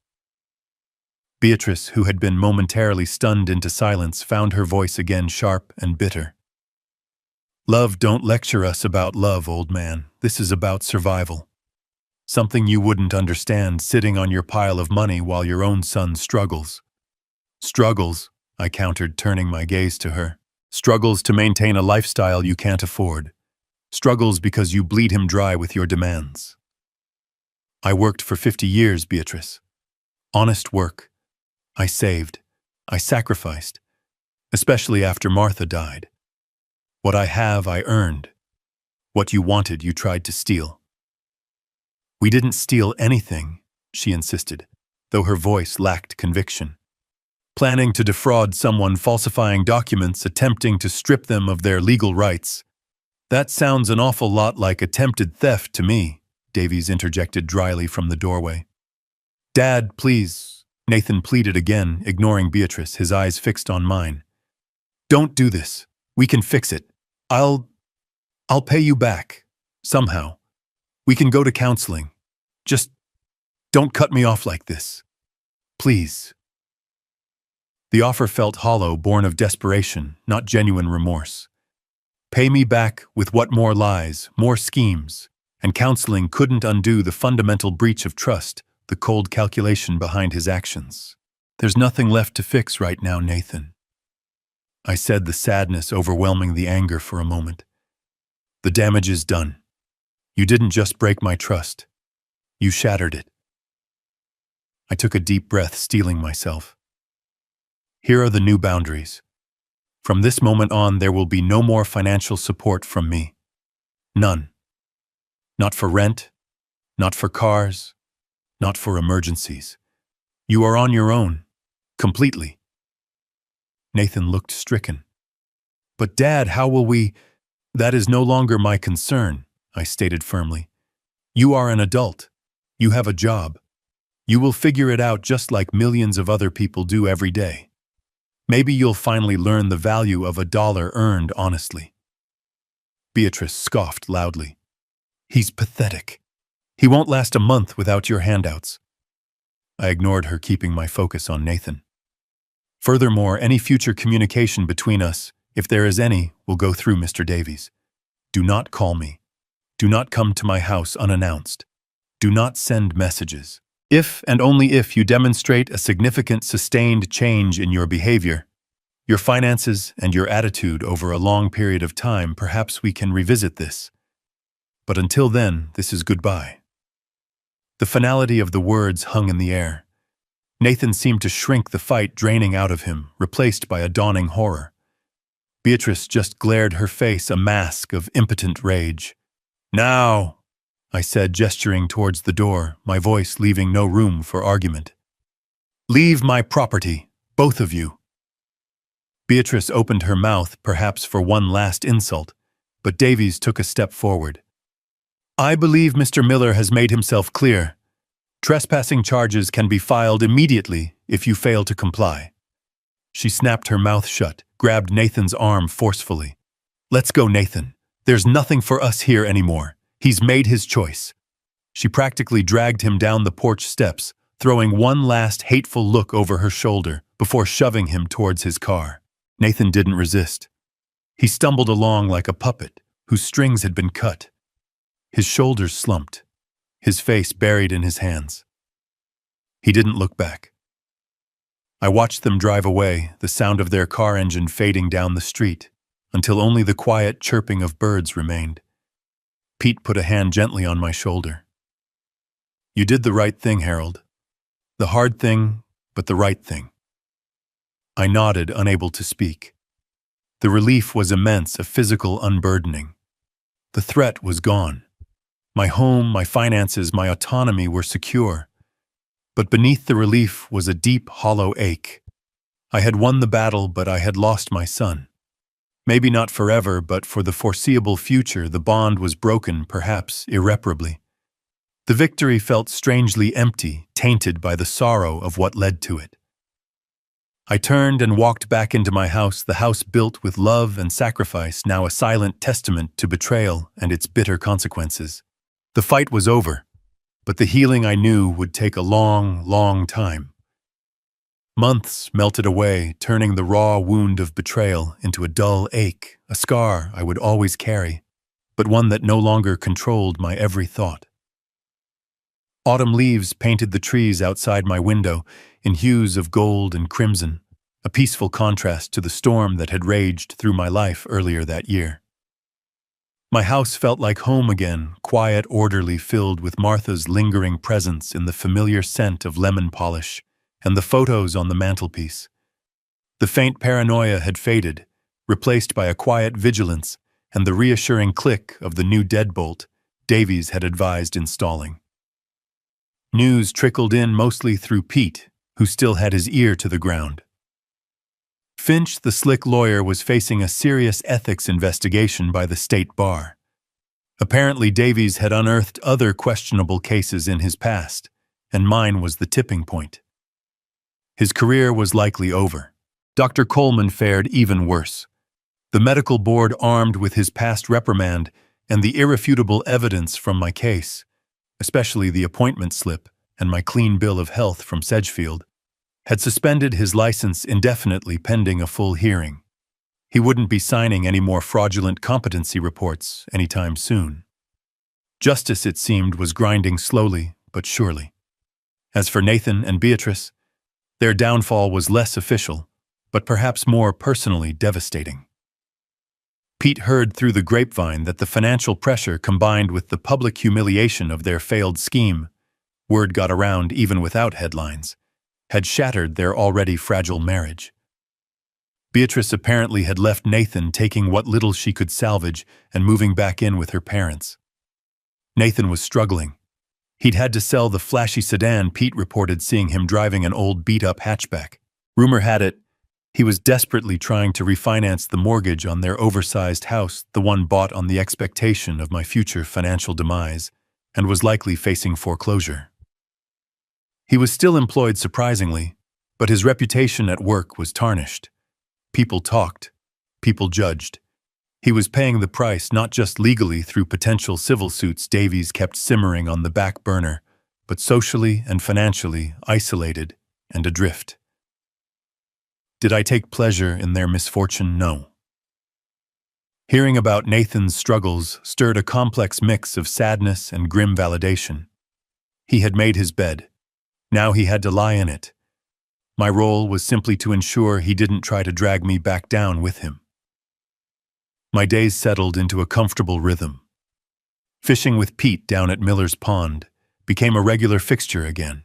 Speaker 1: Beatrice, who had been momentarily stunned into silence, found her voice again sharp and bitter. Love, don't lecture us about love, old man. This is about survival. Something you wouldn't understand, sitting on your pile of money while your own son struggles. Struggles, I countered, turning my gaze to her. Struggles to maintain a lifestyle you can't afford. Struggles because you bleed him dry with your demands. I worked for 50 years, Beatrice. Honest work. I saved. I sacrificed. Especially after Martha died. What I have, I earned. What you wanted, you tried to steal. We didn't steal anything, she insisted, though her voice lacked conviction. Planning to defraud someone, falsifying documents, attempting to strip them of their legal rights. That sounds an awful lot like attempted theft to me, Davies interjected dryly from the doorway. Dad, please, Nathan pleaded again, ignoring Beatrice, his eyes fixed on mine. Don't do this. We can fix it. I'll pay you back. Somehow. We can go to counseling. Just don't cut me off like this. Please. The offer felt hollow, born of desperation, not genuine remorse. Pay me back with what? More lies, more schemes, and counseling couldn't undo the fundamental breach of trust, the cold calculation behind his actions. There's nothing left to fix right now, Nathan. I said, the sadness overwhelming the anger for a moment. The damage is done. You didn't just break my trust. You shattered it. I took a deep breath, steeling myself. Here are the new boundaries. From this moment on, there will be no more financial support from me. None. Not for rent, not for cars, not for emergencies. You are on your own, completely. Nathan looked stricken. But Dad, how will we? That is no longer my concern, I stated firmly. You are an adult. You have a job. You will figure it out just like millions of other people do every day. Maybe you'll finally learn the value of a dollar earned honestly. Beatrice scoffed loudly. He's pathetic. He won't last a month without your handouts. I ignored her, keeping my focus on Nathan. Furthermore, any future communication between us, if there is any, will go through Mr. Davies. Do not call me. Do not come to my house unannounced. Do not send messages. If and only if you demonstrate a significant sustained change in your behavior, your finances, and your attitude over a long period of time, perhaps we can revisit this. But until then, this is goodbye. The finality of the words hung in the air. Nathan seemed to shrink, the fight draining out of him, replaced by a dawning horror. Beatrice just glared, her face a mask of impotent rage. "Now," I said, gesturing towards the door, my voice leaving no room for argument. "Leave my property, both of you." Beatrice opened her mouth, perhaps for one last insult, but Davies took a step forward. "I believe Mr. Miller has made himself clear. Trespassing charges can be filed immediately if you fail to comply." She snapped her mouth shut, grabbed Nathan's arm forcefully. "Let's go, Nathan. There's nothing for us here anymore. He's made his choice." She practically dragged him down the porch steps, throwing one last hateful look over her shoulder before shoving him towards his car. Nathan didn't resist. He stumbled along like a puppet whose strings had been cut. His shoulders slumped, his face buried in his hands. He didn't look back. I watched them drive away, the sound of their car engine fading down the street, until only the quiet chirping of birds remained. Pete put a hand gently on my shoulder. "You did the right thing, Harold. The hard thing, but the right thing." I nodded, unable to speak. The relief was immense, a physical unburdening. The threat was gone. My home, my finances, my autonomy were secure. But beneath the relief was a deep, hollow ache. I had won the battle, but I had lost my son. Maybe not forever, but for the foreseeable future, the bond was broken, perhaps irreparably. The victory felt strangely empty, tainted by the sorrow of what led to it. I turned and walked back into my house, the house built with love and sacrifice, now a silent testament to betrayal and its bitter consequences. The fight was over, but the healing I knew would take a long, long time. Months melted away, turning the raw wound of betrayal into a dull ache, a scar I would always carry, but one that no longer controlled my every thought. Autumn leaves painted the trees outside my window in hues of gold and crimson, a peaceful contrast to the storm that had raged through my life earlier that year. My house felt like home again, quiet, orderly, filled with Martha's lingering presence in the familiar scent of lemon polish and the photos on the mantelpiece. The faint paranoia had faded, replaced by a quiet vigilance and the reassuring click of the new deadbolt Davies had advised installing. News trickled in mostly through Pete, who still had his ear to the ground. Finch, the slick lawyer, was facing a serious ethics investigation by the state bar. Apparently, Davies had unearthed other questionable cases in his past, and mine was the tipping point. His career was likely over. Dr. Coleman fared even worse. The medical board, armed with his past reprimand and the irrefutable evidence from my case, especially the appointment slip and my clean bill of health from Sedgefield, had suspended his license indefinitely pending a full hearing. He wouldn't be signing any more fraudulent competency reports anytime soon. Justice, it seemed, was grinding slowly but surely. As for Nathan and Beatrice, their downfall was less official, but perhaps more personally devastating. Pete heard through the grapevine that the financial pressure combined with the public humiliation of their failed scheme, word got around even without headlines, had shattered their already fragile marriage. Beatrice apparently had left Nathan, taking what little she could salvage and moving back in with her parents. Nathan was struggling. He'd had to sell the flashy sedan Pete reported seeing him driving, an old beat-up hatchback. Rumor had it, he was desperately trying to refinance the mortgage on their oversized house, the one bought on the expectation of my future financial demise, and was likely facing foreclosure. He was still employed, surprisingly, but his reputation at work was tarnished. People talked. People judged. He was paying the price not just legally through potential civil suits Davies kept simmering on the back burner, but socially and financially isolated and adrift. Did I take pleasure in their misfortune? No. Hearing about Nathan's struggles stirred a complex mix of sadness and grim validation. He had made his bed. Now he had to lie in it. My role was simply to ensure he didn't try to drag me back down with him. My days settled into a comfortable rhythm. Fishing with Pete down at Miller's Pond became a regular fixture again.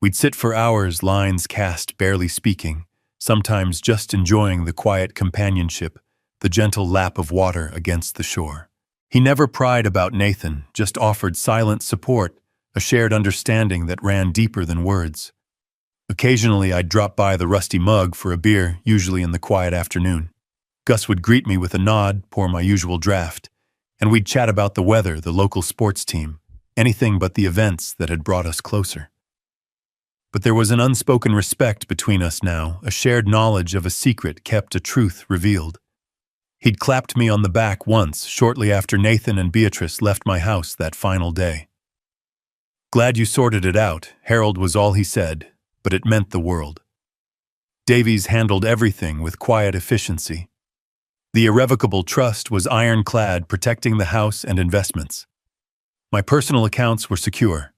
Speaker 1: We'd sit for hours, lines cast, barely speaking, sometimes just enjoying the quiet companionship, the gentle lap of water against the shore. He never pried about Nathan, just offered silent support, a shared understanding that ran deeper than words. Occasionally, I'd drop by the Rusty Mug for a beer, usually in the quiet afternoon. Gus would greet me with a nod, pour my usual draft, and we'd chat about the weather, the local sports team, anything but the events that had brought us closer. But there was an unspoken respect between us now, a shared knowledge of a secret kept, a truth revealed. He'd clapped me on the back once, shortly after Nathan and Beatrice left my house that final day. "Glad you sorted it out," Harold was all he said, but it meant the world. Davies handled everything with quiet efficiency. The irrevocable trust was ironclad, protecting the house and investments. My personal accounts were secure.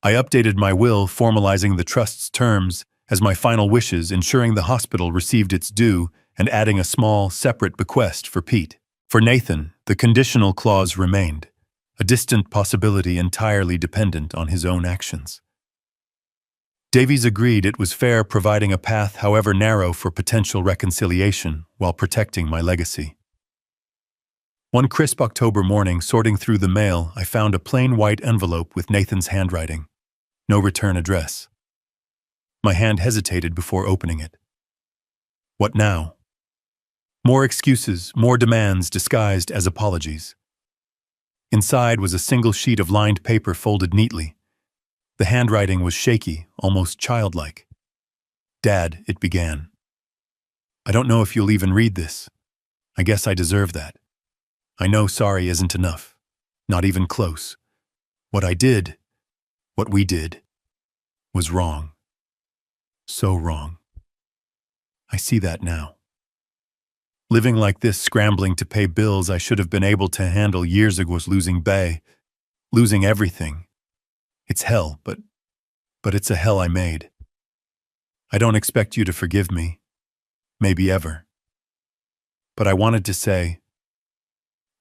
Speaker 1: I updated my will, formalizing the trust's terms as my final wishes, ensuring the hospital received its due, and adding a small, separate bequest for Pete. For Nathan, the conditional clause remained, a distant possibility entirely dependent on his own actions. Davies agreed it was fair, providing a path, however narrow, for potential reconciliation while protecting my legacy. One crisp October morning, sorting through the mail, I found a plain white envelope with Nathan's handwriting. No return address. My hand hesitated before opening it. What now? More excuses, more demands disguised as apologies. Inside was a single sheet of lined paper folded neatly. The handwriting was shaky, almost childlike. "Dad," it began. "I don't know if you'll even read this. I guess I deserve that. I know sorry isn't enough. Not even close. What we did, was wrong. So wrong. I see that now. Living like this, scrambling to pay bills I should have been able to handle years ago, was losing everything. It's hell, but it's a hell I made. I don't expect you to forgive me. Maybe ever. But I wanted to say,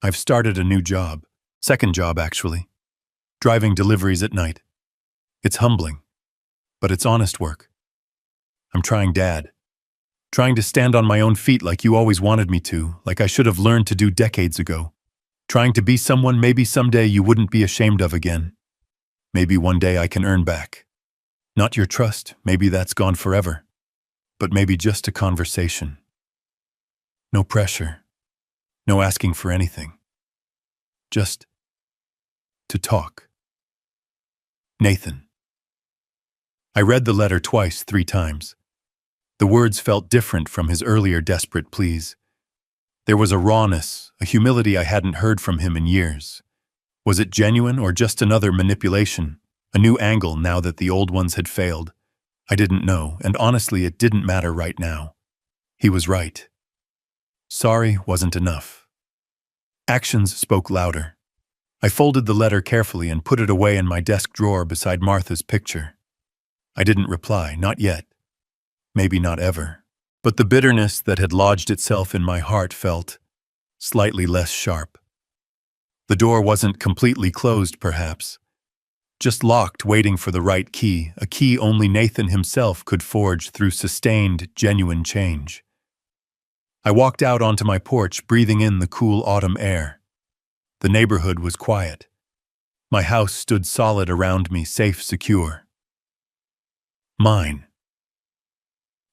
Speaker 1: I've started a new job. Second job, actually. Driving deliveries at night. It's humbling, but it's honest work. I'm trying, Dad. Trying to stand on my own feet like you always wanted me to, like I should have learned to do decades ago. Trying to be someone maybe someday you wouldn't be ashamed of again. Maybe one day I can earn back. Not your trust, maybe that's gone forever. But maybe just a conversation. No pressure. No asking for anything. Just to talk. Nathan. I read the letter twice, 3 times. The words felt different from his earlier desperate pleas. There was a rawness, a humility I hadn't heard from him in years. Was it genuine or just another manipulation, a new angle now that the old ones had failed? I didn't know, and honestly it didn't matter right now. He was right. Sorry wasn't enough. Actions spoke louder. I folded the letter carefully and put it away in my desk drawer beside Martha's picture. I didn't reply, not yet. Maybe not ever. But the bitterness that had lodged itself in my heart felt slightly less sharp. The door wasn't completely closed, perhaps. Just locked, waiting for the right key, a key only Nathan himself could forge through sustained, genuine change. I walked out onto my porch, breathing in the cool autumn air. The neighborhood was quiet. My house stood solid around me, safe, secure. Mine.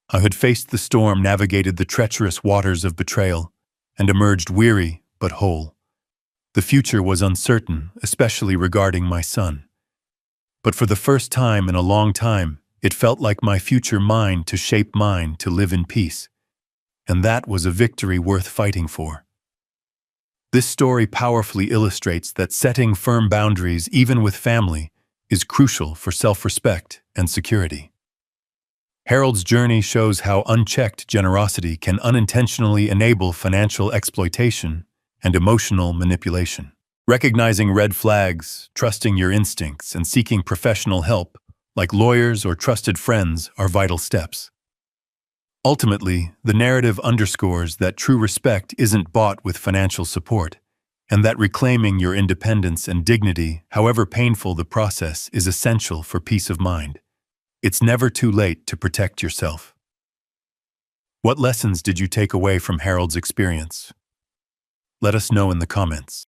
Speaker 1: I had faced the storm, navigated the treacherous waters of betrayal, and emerged weary but whole. The future was uncertain, especially regarding my son. But for the first time in a long time, it felt like my future mine to shape, mine to live in peace. And that was a victory worth fighting for. This story powerfully illustrates that setting firm boundaries, even with family, is crucial for self-respect and security. Harold's journey shows how unchecked generosity can unintentionally enable financial exploitation and emotional manipulation. Recognizing red flags, trusting your instincts, and seeking professional help, like lawyers or trusted friends, are vital steps. Ultimately, the narrative underscores that true respect isn't bought with financial support, and that reclaiming your independence and dignity, however painful the process, is essential for peace of mind. It's never too late to protect yourself. What lessons did you take away from Harold's experience? Let us know in the comments.